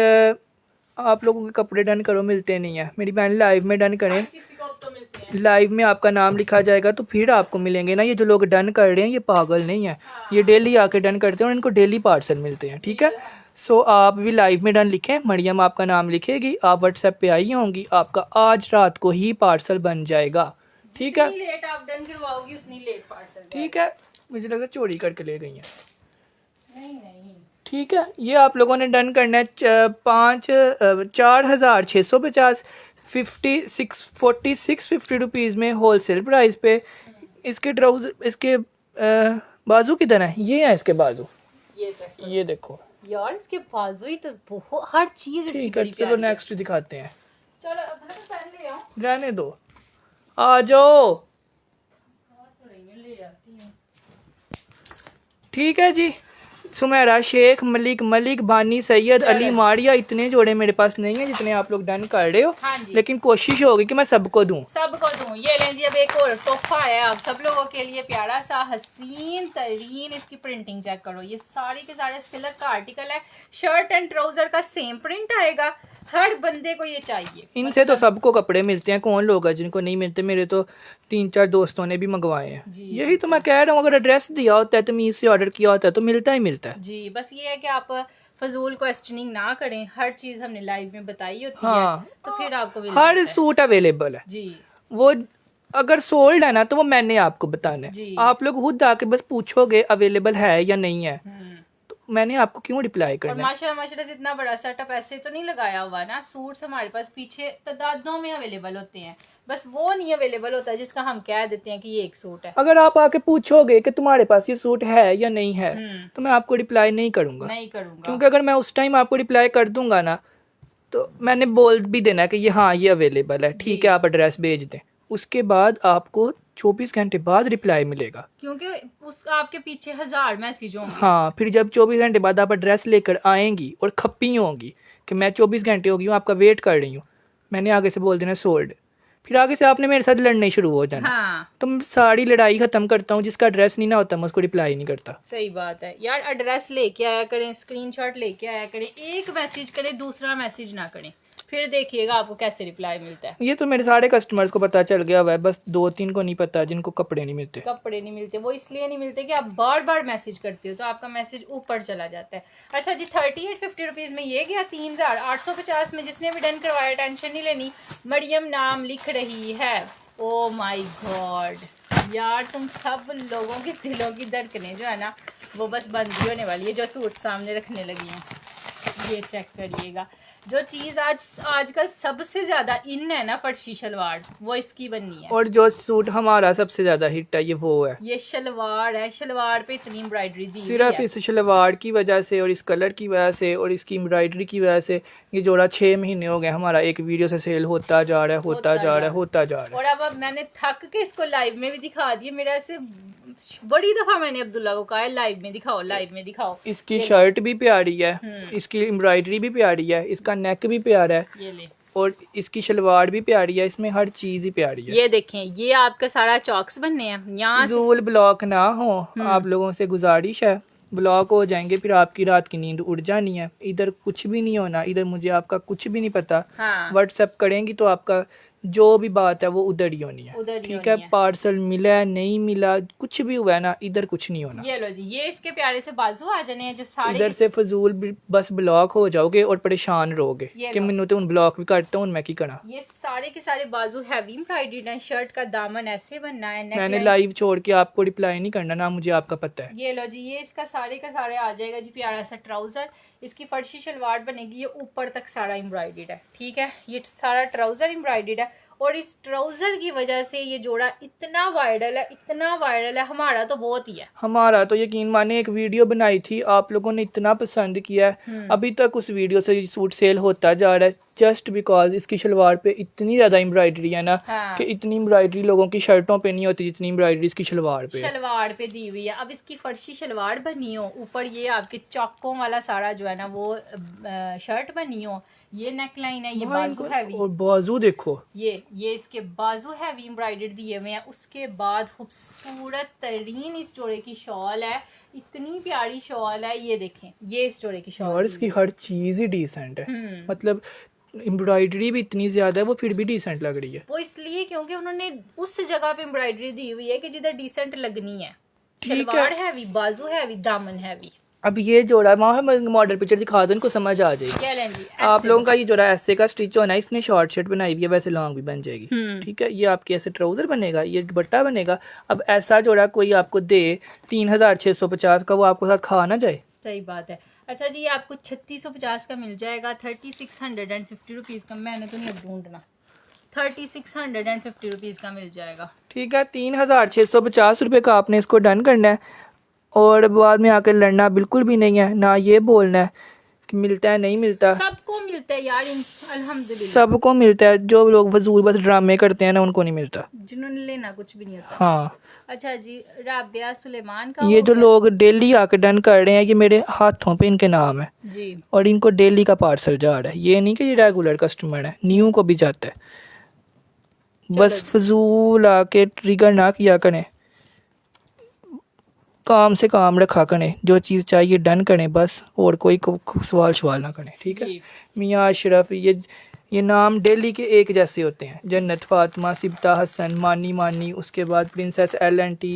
आप लोगों के कपड़े डन करो, मिलते नहीं है। मेरी बहन लाइव में डन करें, किसी को अब तो मिलते हैं। लाइव में आपका नाम लिखा जाएगा तो फिर आपको मिलेंगे ना। ये जो लोग डन कर रहे हैं ये पागल नहीं है, ये डेली आके डन करते हैं और इनको डेली पार्सल मिलते हैं। ठीक है, सो आप भी लाइव में डन लिखें, मरियम आपका नाम लिखेगी, आप व्हाट्सएप पे आई होंगी, आपका आज रात को ही पार्सल बन जाएगा। ठीक है, जितनी लेट आप डन करवाओगी उतनी लेट पार्सल। ठीक है, मुझे लगता है चोरी करके ले गई हैं। नहीं ठीक है, ये आप लोगों ने डन करना है 4650 4650 रुपीज़ में होलसेल प्राइस पे। इसके ट्राउजर, इसके बाजू किधर है? ये है इसके बाजू, ये देखो यार, इसके बाजू ही तो बहुत, हर चीज इसकी ठीक है, बड़ी चलो प्यारी है। नेक्स्ट दिखाते हैं। चलो अब मैं पहन ले आऊं, रहने दो, आ जाओ। तो रही हूं, ले आती हूं। ठीक है जी, सुमेरा शेख, मलिक बानी, सैयद अली मारिया, इतने जोड़े मेरे पास नहीं है जितने आप लोग डन कर रहे हो। हाँ जी, लेकिन कोशिश होगी कि मैं सबको दूं। सबको दूं। ये लें जी, अब एक और तोहफा है आप सब लोगों के लिए, प्यारा सा हसीन तरीन। इसकी प्रिंटिंग चेक करो, ये सारे के सारे सिल्क का आर्टिकल है, शर्ट एंड ट्राउजर का सेम प्रिंट आएगा, हर बंदे को ये चाहिए। इनसे तो सबको कपड़े मिलते हैं, कौन लोग हैं जिनको नहीं मिलते? मेरे तो 3-4 दोस्तों ने भी मंगवाए हैं। यही तो मैं कह रहा हूँ, अगर एड्रेस दिया होता है, तमीज से ऑर्डर किया होता है तो मिलता ही मिलता है जी। बस ये है कि आप फजूल क्वेश्चनिंग ना करें, हर चीज हमने लाइव में बताई होती हाँ, है, तो फिर आपको मिल हर जाता है। सूट अवेलेबल है जी वो। अगर सोल्ड है ना तो वो मैंने आपको बताना है, जी। आप लोग खुद आके बस पूछोगे अवेलेबल है या नहीं है, तो मैंने आपको क्यों रिप्लाई और करना है? माशाल्लाह से इतना बड़ा सेटअप ऐसे तो नहीं लगाया हुआ ना, सूट्स हमारे पास पीछे तादादों में अवेलेबल होते हैं, बस वो नहीं अवेलेबल होता जिसका हम कह देते हैं कि ये एक सूट है। अगर आप आके पूछोगे कि तुम्हारे पास ये सूट है या नहीं है, तो मैं आपको रिप्लाई नहीं करूंगा, नहीं करूंगा, क्योंकि अगर मैं उस टाइम आपको रिप्लाई कर दूंगा ना, तो मैंने बोल भी देना कि ये हाँ ये अवेलेबल है, ठीक है, आप एड्रेस भेज दें। उसके बाद आपको 24 घंटे बाद रिप्लाई मिलेगा। क्योंकि उस आपके पीछे 1000 मैसेज होंगे। हाँ, फिर जब 24 घंटे बाद आप एड्रेस लेकर आएंगी और खप्पी होंगी कि मैं 24 घंटे हो गई हूँ आपका वेट कर रही हूँ, मैंने आगे से बोल देना सोल्ड, फिर आगे से आपने मेरे साथ लड़ने शुरू हो जाना। हाँ, तो मैं सारी लड़ाई ख़त्म करता हूँ, जिसका एड्रेस नहीं ना होता मैं उसको रिप्लाई नहीं करता। सही बात है यार। एड्रेस लेके आया करें, स्क्रीनशॉट लेके आया करें, एक मैसेज करें दूसरा मैसेज ना करें, फिर देखिएगा आपको कैसे रिप्लाई मिलता है। ये तो मेरे सारे कस्टमर्स को पता चल गया हुआ है, बस 2-3 को नहीं पता जिनको कपड़े नहीं मिलते। कपड़े नहीं मिलते, वो इसलिए नहीं मिलते कि आप बार बार मैसेज करते हो तो आपका मैसेज ऊपर चला जाता है। अच्छा जी, 3850 रुपीज़ में ये गया। 3850 में जिसने भी डन करवाया, टेंशन नहीं लेनी। मरियम नाम लिख रही है। ओ माय गॉड यार, तुम सब लोगों के दिलों की धड़कनें जो है ना वो बस बंद ही होने वाली है जो सूट सामने रखने लगी हैं। ये चेक करिएगा, जो चीज़ आजकल सबसे ज़्यादा इन है ना फर्शी शलवार, वो इसकी बननी है। और जो सूट हमारा सबसे ज़्यादा हिट है ये वो है। ये शलवार है, शलवार पे इतनी एम्ब्रॉयडरी दी हुई सिर्फ है। इस शलवार की वजह से और इस कलर की वजह से और इसकी एम्ब्रॉयडरी की वजह से ये जोड़ा 6 महीने हो गए हमारा एक वीडियो से सेल होता जा रहा है, होता जा रहा है, होता जा रहा है। और अब मैंने थक के इसको लाइव में भी दिखा दिया। मेरा ऐसे बड़ी दफा मैंने अब्दुल्ला को कहा है लाइव में दिखाओ, लाइव में दिखाओ। इसकी शर्ट भी प्यारी है, इसकी एम्ब्रॉयडरी भी प्यारी है, इसका नेक भी प्यारा है, ये ले, और इसकी शलवार भी प्यारी है, इसमें हर चीज़ ही प्यारी है। ये देखें, ये आपका सारा चॉक्स बनने हैं यहाँ से। फिजूल ब्लॉक ना हो, आप लोगों से गुजारिश है, ब्लॉक हो जाएंगे फिर आपकी रात की नींद उड़ जानी है। इधर कुछ भी नहीं होना, इधर मुझे आपका कुछ भी नहीं पता। हाँ, व्हाट्सएप करेंगी तो आपका जो भी बात है वो उधर ही होनी है। उधर ही ठीक है, होनी है। पार्सल मिला है नहीं मिला कुछ भी हुआ है ना, इधर कुछ नहीं होना। ये लो जी, ये इसके प्यारे से बाजू आ जाने हैं जो सारे इधर से फजूल बस ब्लॉक हो जाओगे और परेशान रहोगे ये कि लो। मैनू तो उन ब्लॉक भी करता हूँ मैं की करा। ये सारे के सारे बाजू हैवी एम्ब्रॉयडर्ड है। शर्ट का दामन ऐसे बनना है, neckline- मैंने लाइव छोड़ के आपको रिप्लाई नहीं करना ना, मुझे आपका पता है। ये लो जी, ये इसका सारे का सारे आ जाएगा जी प्यारा सा ट्राउजर। इसकी फर्शी शलवार बनेगी, ये ऊपर तक सारा एम्ब्रॉयडर्ड है। ठीक है, ये सारा ट्राउजर एम्ब्रॉयडर्ड है और इस ट्राउजर की वजह से ये जोड़ा इतना वायरल है, इतना वायरल है। हमारा तो बहुत ही है, हमारा तो यकीन माने एक वीडियो बनाई थी, आप लोगों ने इतना पसंद किया है, अभी तक उस वीडियो से ये सूट सेल होता जा रहा है जस्ट बिकॉज इसकी शलवार पे इतनी ज़्यादा एम्ब्रॉयडरी है ना। हाँ। कि इतनी एम्ब्रॉयडरी लोगों की शर्टों पे नहीं होती जितनी एम्ब्रॉयडरी इसकी शलवार पे है। शलवार पे दी हुई है। अब इसकी फर्शी शलवार बनी हो, ऊपर ये आपके चौकों वाला सारा जो है ना वो शर्ट बनी हो, ये नेक लाइन है, ये बाजू हैवी, और बाजू देखो, ये इसके बाजू हैवी एम्ब्रॉयडर्ड दिए हुए हैं। उसके बाद खूबसूरत तरीन इस जोड़े की शॉल है, इतनी प्यारी शॉल है। ये देखें, ये इस जोड़े की शॉल और इसकी हर चीज़ ही डिसेंट है। हम्म। मतलब एम्ब्रॉयडरी भी इतनी ज़्यादा है वो फिर भी डिसेंट लग रही है। वो इसलिए क्योंकि उन्होंने उस जगह पे एम्ब्रॉयडरी दी हुई है कि जिधर डिसेंट लगनी है। ठीक है। शलवार हैवी, बाजू हैवी, दामन हैवी। अब ये जोड़ा मॉडल पिक्चर दिखा दो इनको समझ आ जाएगी। क्या लें जी, आप ऐसे लोगों का ये जोड़ा ऐसे का स्टिच होना है, इसने शॉर्ट शर्ट बनाई हुई है, वैसे लॉन्ग भी बन जाएगी। ठीक है, ये आपके ऐसे ट्राउजर बनेगा, ये दुपट्टा बनेगा। अब ऐसा जोड़ा कोई आपको दे 3650 का, वो आपको साथ खा ना जाए। सही बात है। अच्छा जी, ये आपको 3650 का मिल जाएगा, 3650 रुपीज़ का। मैंने तो नहीं अब ढूंढना, 3650 रुपीज़ का मिल जाएगा। ठीक है, 3650 रुपये का आपने इसको डन करना है और बाद में आकर लड़ना बिल्कुल भी नहीं है, ना ये बोलना है कि मिलता है नहीं मिलता। सबको मिलता है यार, अल्हम्दुलिल्लाह। सबको मिलता है, जो लोग फजूल बस ड्रामे करते हैं ना उनको नहीं मिलता। जिन्होंने लेना कुछ भी नहीं होता। हाँ, अच्छा जी, राबिया सुलेमान का ये हो जो गया। लोग डेली आकर डन कर रहे हैं, ये मेरे हाथों पे इनके नाम है जी, और इनको डेली का पार्सल जा रहा है। ये नहीं कि ये रेगुलर कस्टमर है, न्यू को भी जाता है। बस फजूल आके ट्रिगर ना किया करें, काम से काम रखा करें, जो चीज़ चाहिए डन करें बस, और कोई सवाल ना करें। ठीक है, जी। मियाँ अशरफ, ये नाम डेली के एक जैसे होते हैं। जन्नत फातिमा, सिब्ता हसन, मानी मानी, उसके बाद प्रिंसेस LNT,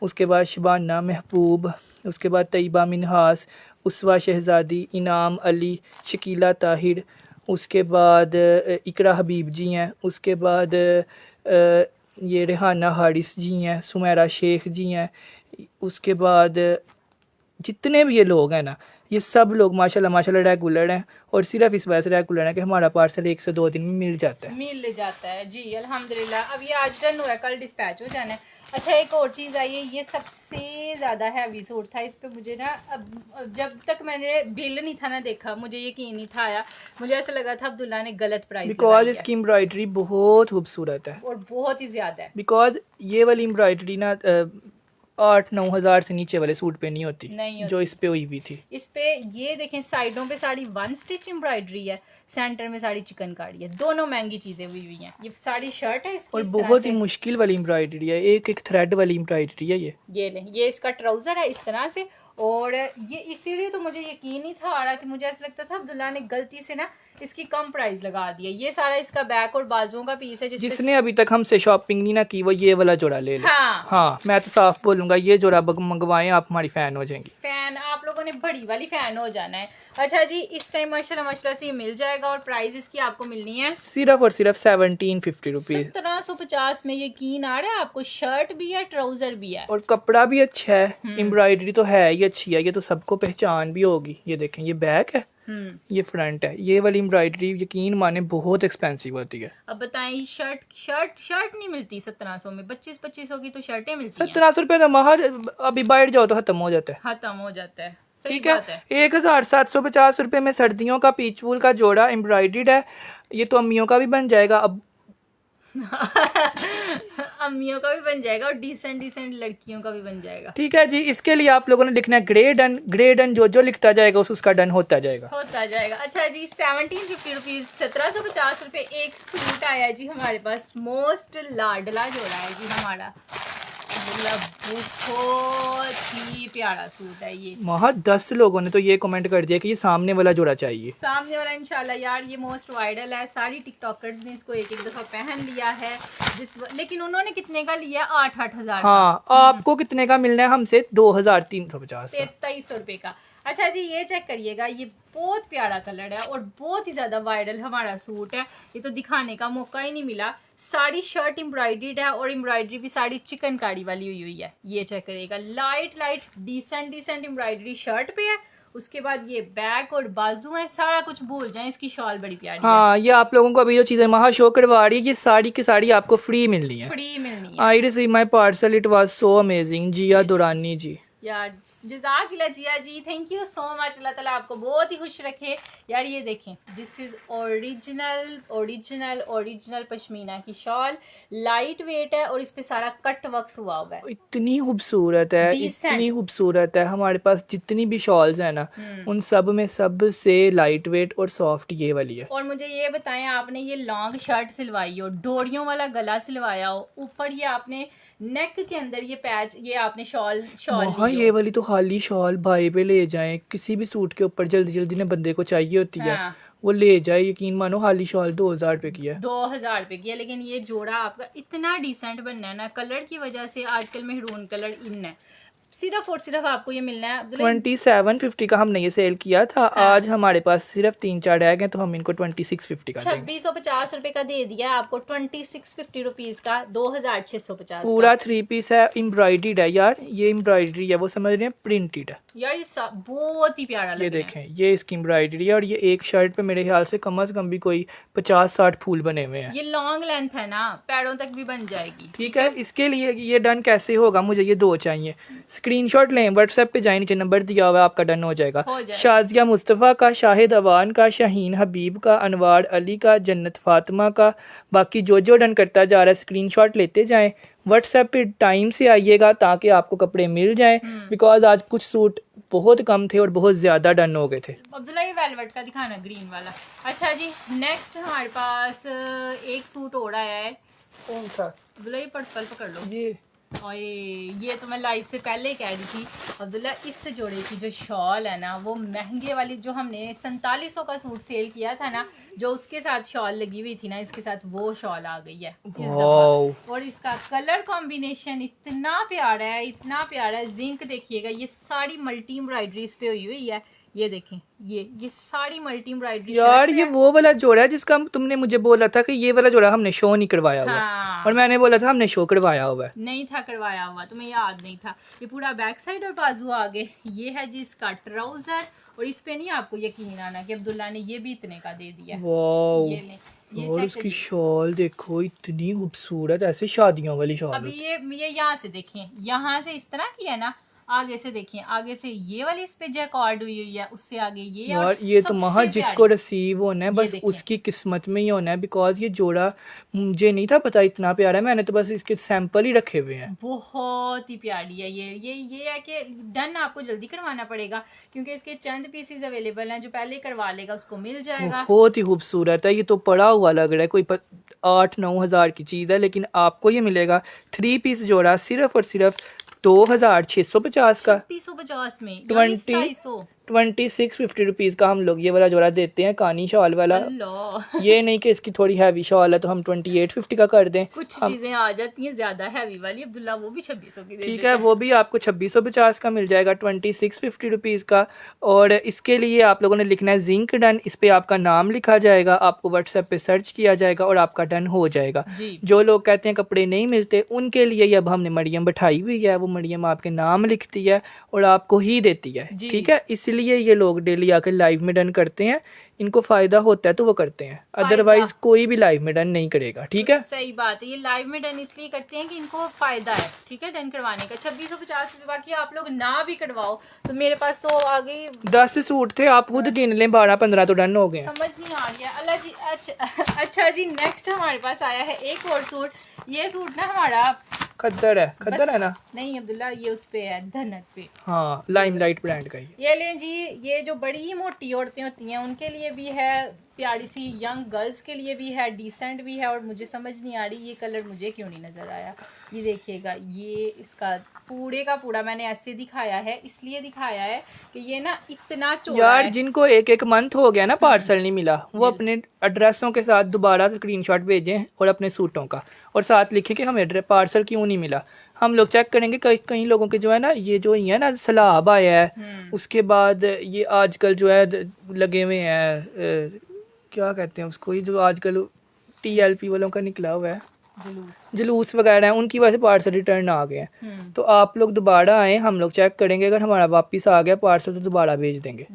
उसके बाद शबाना महबूब, उसके बाद तैयबा मिनहास, उसवा शहज़ादी, इनाम अली, शकीला ताहिर, उसके बाद इकरा हबीब जी हैं, उसके बाद ये रेहाना हारिस जी हैं, सुमेरा शेख जी हैं, उसके बाद जितने भी ये लोग हैं ना, ये सब लोग माशाल्लाह रेगुलर हैं और सिर्फ इस वजह से रेगुलर है कि हमारा पार्सल 1 से 2 दिन में मिल जाता है। मिल जाता है जी, अल्हम्दुलिल्लाह। अब ये आज डन हुआ है, कल डिस्पैच हो जाना है। अच्छा एक और चीज़ आई है, ये सबसे ज़्यादा हैवी सूट था। इस पे मुझे ना अब जब तक मैंने बिल नहीं था ना देखा, मुझे यकीन नहीं था आया। मुझे ऐसा लगा था अब्दुल्ला ने गलत प्राइस बिकॉज इसकी एम्ब्रॉयडरी बहुत खूबसूरत है, और बहुत ही ज़्यादा है। बिकॉज ये वाली एम्ब्रॉयडरी ना 8-9 हज़ार से नीचे वाले सूट पे नहीं होती, नहीं जो होती। इस पे हुई हुई थी। इस पे ये देखें, साइडों पे साड़ी 1 स्टिच एम्ब्रॉयडरी है, सेंटर में साड़ी चिकनकारी है, दोनों महंगी चीजें हुई हुई हैं। ये साड़ी शर्ट है इसकी और इस तरह बहुत ही से, मुश्किल वाली एम्ब्रॉयडरी है, एक एक थ्रेड वाली एम्ब्रॉयडरी है ये लें, ये इसका ट्राउजर है इस तरह से। और ये इसीलिए तो मुझे यकीन नहीं था आ रहा कि मुझे ऐसा लगता था अब्दुल्ला ने गलती से ना इसकी कम प्राइस लगा दी है। ये सारा इसका बैक और बाजुओं का पीस है जिसने अभी तक हमसे शॉपिंग नहीं ना की वो ये वाला जोड़ा ले ले। हाँ हाँ, मैं तो साफ बोलूंगा ये जोड़ा मंगवाएं, आप हमारी फैन हो जाएंगी। फैन आप लोगों ने बड़ी वाली फैन हो जाना है। अच्छा जी, इस टाइम माशाल्लाह माशाल्लाह से ये मिल जाएगा और प्राइस इसकी आपको मिलनी है सिर्फ और सिर्फ 1750 रुपीज। 1750 में। यकीन आ रहा है आपको? शर्ट भी है, ट्राउजर भी है, और कपड़ा भी अच्छा है, एम्ब्रॉयडरी तो है ही अच्छी है, ये तो सबको पहचान भी होगी। ये देखें, ये बैक है, ये फ्रंट है। ये वाली एम्ब्रॉयडरी यकीन माने बहुत एक्सपेंसिव होती है। अब बताएं, शर्ट नहीं मिलती 1700 में, 2500 की तो शर्टें मिलती हैं। 1700 रुपये तो महज, अभी बाहर जाओ तो खत्म हो जाता है। खत्म हो जाता है, सही ठीक बात है, है। 1750 रुपये में सर्दियों का पीच वूल का जोड़ा एम्ब्रॉयडर्ड है। ये तो अम्मियों का भी बन जाएगा अब। अम्मियों का भी बन जाएगा और डिसेंट लड़कियों का भी बन जाएगा। ठीक है जी, इसके लिए आप लोगों ने लिखना है ग्रे डन। जो लिखता जाएगा उसका डन होता जाएगा। अच्छा जी, 1750 रुपीज, 1750 रुपये एक सूट आया जी हमारे पास। मोस्ट लाडला जोड़ा है जी हमारा, मतलब बहुत ही प्यारा सूट है ये। महज 10 लोगों ने तो ये कमेंट कर दिया कि ये सामने वाला जोड़ा चाहिए। सामने वाला इंशाल्लाह यार, ये मोस्ट वायरल है, सारी टिकटॉकर्स ने इसको एक दफा पहन लिया है। लेकिन उन्होंने कितने का लिया? 8-8 हज़ार। हाँ, आपको कितने का मिलना है हमसे? 2350 का, 2300 रुपये का। अच्छा जी, ये चेक करिएगा, ये बहुत प्यारा कलर है और बहुत ही ज़्यादा वायरल हमारा सूट है। ये तो दिखाने का मौका ही नहीं मिला। साड़ी शर्ट एम्ब्रॉयडर्ड है और एम्ब्रॉयडरी भी साड़ी चिकनकारी वाली हुई है। ये चेक करिएगा, लाइट डिसेंट एम्ब्रॉयडरी शर्ट पे है। उसके बाद ये बैक और बाजू है, सारा कुछ भूल जाए, इसकी शॉल बड़ी प्यारी है। हाँ, ये आप लोगों को अभी जो चीजें महा शो करवा रही है, ये साड़ी की साड़ी आपको फ्री मिलनी है। फ्री मिलनी है। I receive my parcel, it was so amazing. Zia Durrani ji, यार जज़ाकिल्लाह Zia ji, thank you so much. अल्लाह ताला आपको बहुत ही खुश रखे। यार ये देखें, दिस इज ओरिजिनल पश्मीना की शॉल, लाइट वेट है और इस पे सारा कट वर्क हुआ हुआ है। इतनी खूबसूरत है, Decent. इतनी खूबसूरत है। हमारे पास जितनी भी शॉल्स है ना, उन सब में सबसे लाइट वेट और सॉफ्ट ये वाली है। और मुझे ये बताएं, आपने ये लॉन्ग शर्ट सिलवाई हो, डोरियों वाला गला सिलवाया हो, ऊपर ये आपने नेक के अंदर ये पैच, ये आपने शॉल वहाँ ली ये हो। वाली तो खाली शॉल भाई पे ले जाएं, किसी भी सूट के ऊपर जल्दी जल्दी ने बंदे को चाहिए होती है, हाँ। वो ले जाए। यकीन मानो खाली शॉल 2000 रुपए की है। 2000 रुपये की है, लेकिन ये जोड़ा आपका इतना डिसेंट बनना है ना, कलर की वजह से। आजकल मेहरून कलर इन है, सिर्फ और सिर्फ आपको ये मिलना है। 2750 का हमने ये सेल किया था। आज हमारे पास सिर्फ 3-4 रह गए, तो हम इनको 2650 का देंगे। 2650 रुपये का दे दिया आपको, 2650 रुपीज का, 2650 पूरा 3 पीस है, एम्ब्रॉयडर्ड है यार। ये एम्ब्रॉयडरी है, वो समझ रहे हैं, प्रिंटेड है। यार ये बहुत ही प्यारा लग ये रहा है। देखें, ये इसकी एम्ब्रॉयडरी है और ये एक शर्ट पे मेरे ख्याल से कम भी कोई 50-60 फूल बने हुए हैं। ये लॉन्ग लेंथ है ना, पैरों तक भी बन जाएगी। ठीक है, इसके लिए ये डन कैसे होगा? मुझे ये 2 चाहिए। स्क्रीनशॉट लें, व्हाट्सएप पे जाए, नीचे नंबर दिया हुआ है, आपका डन हो जाएगा। शाजिया मुस्तफ़ा का, शाहिद अवान का, शाहीन हबीब का, अनवार अली का, जन्नत फातिमा का। बाकी जो डन करता जा रहा है स्क्रीनशॉट लेते जाएं। व्हाट्सएप पे टाइम से आइएगा ताकि आपको कपड़े मिल जाएं, बिकॉज आज कुछ सूट बहुत कम थे और बहुत ज़्यादा डन हो गए थे। अब्दुल्ला ये वेलवेट का दिखाना, ग्रीन वाला। अच्छा जी, नेक्स्ट हमारे पास एक सूट और आया है। कौन सा? अब्दुल्ला ये पर्पल पकड़ लो। ये और ये तो मैं लाइव से पहले ही कह रही थी अब्दुल्ला, इस जोड़े की जो शॉल है ना, वो महंगे वाली, जो हमने 4700 का सूट सेल किया था ना, जो उसके साथ शॉल लगी हुई थी ना, इसके साथ वो शॉल आ गई है इस दफा। और इसका कलर कॉम्बिनेशन इतना प्यारा है, इतना प्यारा है। जिंक देखिएगा, ये सारी मल्टी एम्ब्रॉयडरी इस पे हुई है। ये देखें, ये सारी मल्टी एम्ब्रॉयडरी यार, ये वो वाला जोड़ा है जिसका तुमने मुझे बोला था कि ये वाला जोड़ा हमने शो नहीं करवाया हुआ। हाँ। और मैंने बोला था हमने शो करवाया हुआ है। नहीं था करवाया हुआ, तुम्हें याद नहीं था। ये पूरा बैक साइड और बाजू आगे। ये है जी इसका ट्राउजर, और इस पे नहीं आपको यकीन आना कि अब्दुल्ला ने ये भी इतने का दे दिया। ये ले, ये और check उसकी करिए। शॉल देखो इतनी खूबसूरत, ऐसे शादियों वाली शॉल अभी होती ये यहाँ से देखें, यहाँ से इस तरह की है ना, आगे से देखिए, आगे से ये वाली इस पे जैकॉर्ड हुई हुई है, उससे आगे ये, और यार। ये तो महा सबसे जिसको प्यारी रिसीव होना है ये बस देखें। उसकी किस्मत में ही होना है, बिकॉज ये जोड़ा मुझे नहीं था पता इतना प्यारा है, मैंने तो बस इसके सैंपल ही रखे हुए हैं। बहुत ही प्यारी है ये है कि डन आपको जल्दी करवाना पड़ेगा, क्योंकि इसके चंद पीसेस अवेलेबल हैं, जो पहले करवा लेगा उसको मिल जाएगा। बहुत ही खूबसूरत है, ये तो पड़ा हुआ लग रहा है कोई 8-9 हज़ार की चीज़ है, लेकिन आपको ये मिलेगा 3 पीस जोड़ा सिर्फ और सिर्फ 2650 का। 2650 में, यानी 20 250। 2650 रुपीज़ का हम लोग ये वाला जोड़ा देते हैं, कानी शॉल वाला। अल्लाह ये नहीं कि इसकी थोड़ी हैवी शॉल है तो हम 2850 का कर दें। कुछ हम चीजें आ जाती हैं ज्यादा हैवी वाली, अब्दुल्ला वो भी 2600 की दे ठीक देता है, वो भी आपको 2650 का मिल जाएगा, 2650 रुपीज़ का। और इसके लिए आप लोगों ने लिखना है जिंक डन, इस पे आपका नाम लिखा जाएगा, आपको व्हाट्सएप पे सर्च किया जाएगा और आपका डन हो जाएगा। जी। जो लोग कहते हैं कपड़े नहीं मिलते, उनके लिए ये अब हमने मरियम बैठाई हुई है, वो मरियम आपके नाम लिखती है और आपको ही देती है। जी। ठीक है, इसलिए ये लोग डेली आकर लाइव में डन करते हैं, इनको फ़ायदा होता है तो वो करते हैं, अदरवाइज कोई भी लाइव में डन नहीं करेगा। ठीक है, सही बात है, ये लाइव में डन इसलिए करते हैं कि इनको फायदा है, ठीक है, डन करवाने का। 2650 रुपये, बाकी आप लोग ना भी कटवाओ तो मेरे पास तो आगे 10 सूट थे, आप खुद गिन लें, 12-15 तो डन हो गए हैं। समझ नहीं आ गया। अल्लाह जी, अच्छा जी, नेक्स्ट हमारे पास आया है एक और सूट। ये सूट ना हमारा खद्दर है ना? नहीं अब्दुल्ला, ये उस पे है, धनक पे। हाँ, लाइमलाइट ब्रांड का ही। ये लें जी, ये जो बड़ी मोटी औरतें होती हैं उनके लिए भी है, प्यारी सी यंग गर्ल्स के लिए भी है, डिसेंट भी है। और मुझे समझ नहीं आ रही ये कलर मुझे क्यों नहीं नज़र आया। ये देखिएगा, ये इसका पूरे का पूरा मैंने ऐसे दिखाया है, इसलिए दिखाया है कि ये ना इतना चौड़ा यार है। जिनको एक मंथ हो गया ना पार्सल नहीं मिला, वो अपने एड्रेसों के साथ दोबारा स्क्रीनशॉट भेजें और अपने सूटों का, और साथ लिखें कि हमें पार्सल क्यों नहीं मिला। हम लोग चेक करेंगे, कई लोगों के जो है ना, ये जो ही है ना सैलाब आया है, उसके बाद ये आजकल जो है लगे हुए हैं, क्या कहते हैं उसको, ये जो आजकल TLP वालों का निकला हुआ है जुलूस वगैरह है, उनकी वजह से पार्सल रिटर्न आ गए हैं। तो आप लोग दोबारा आए, हम लोग चेक करेंगे, अगर हमारा वापस आ गया पार्सल तो दोबारा भेज देंगे।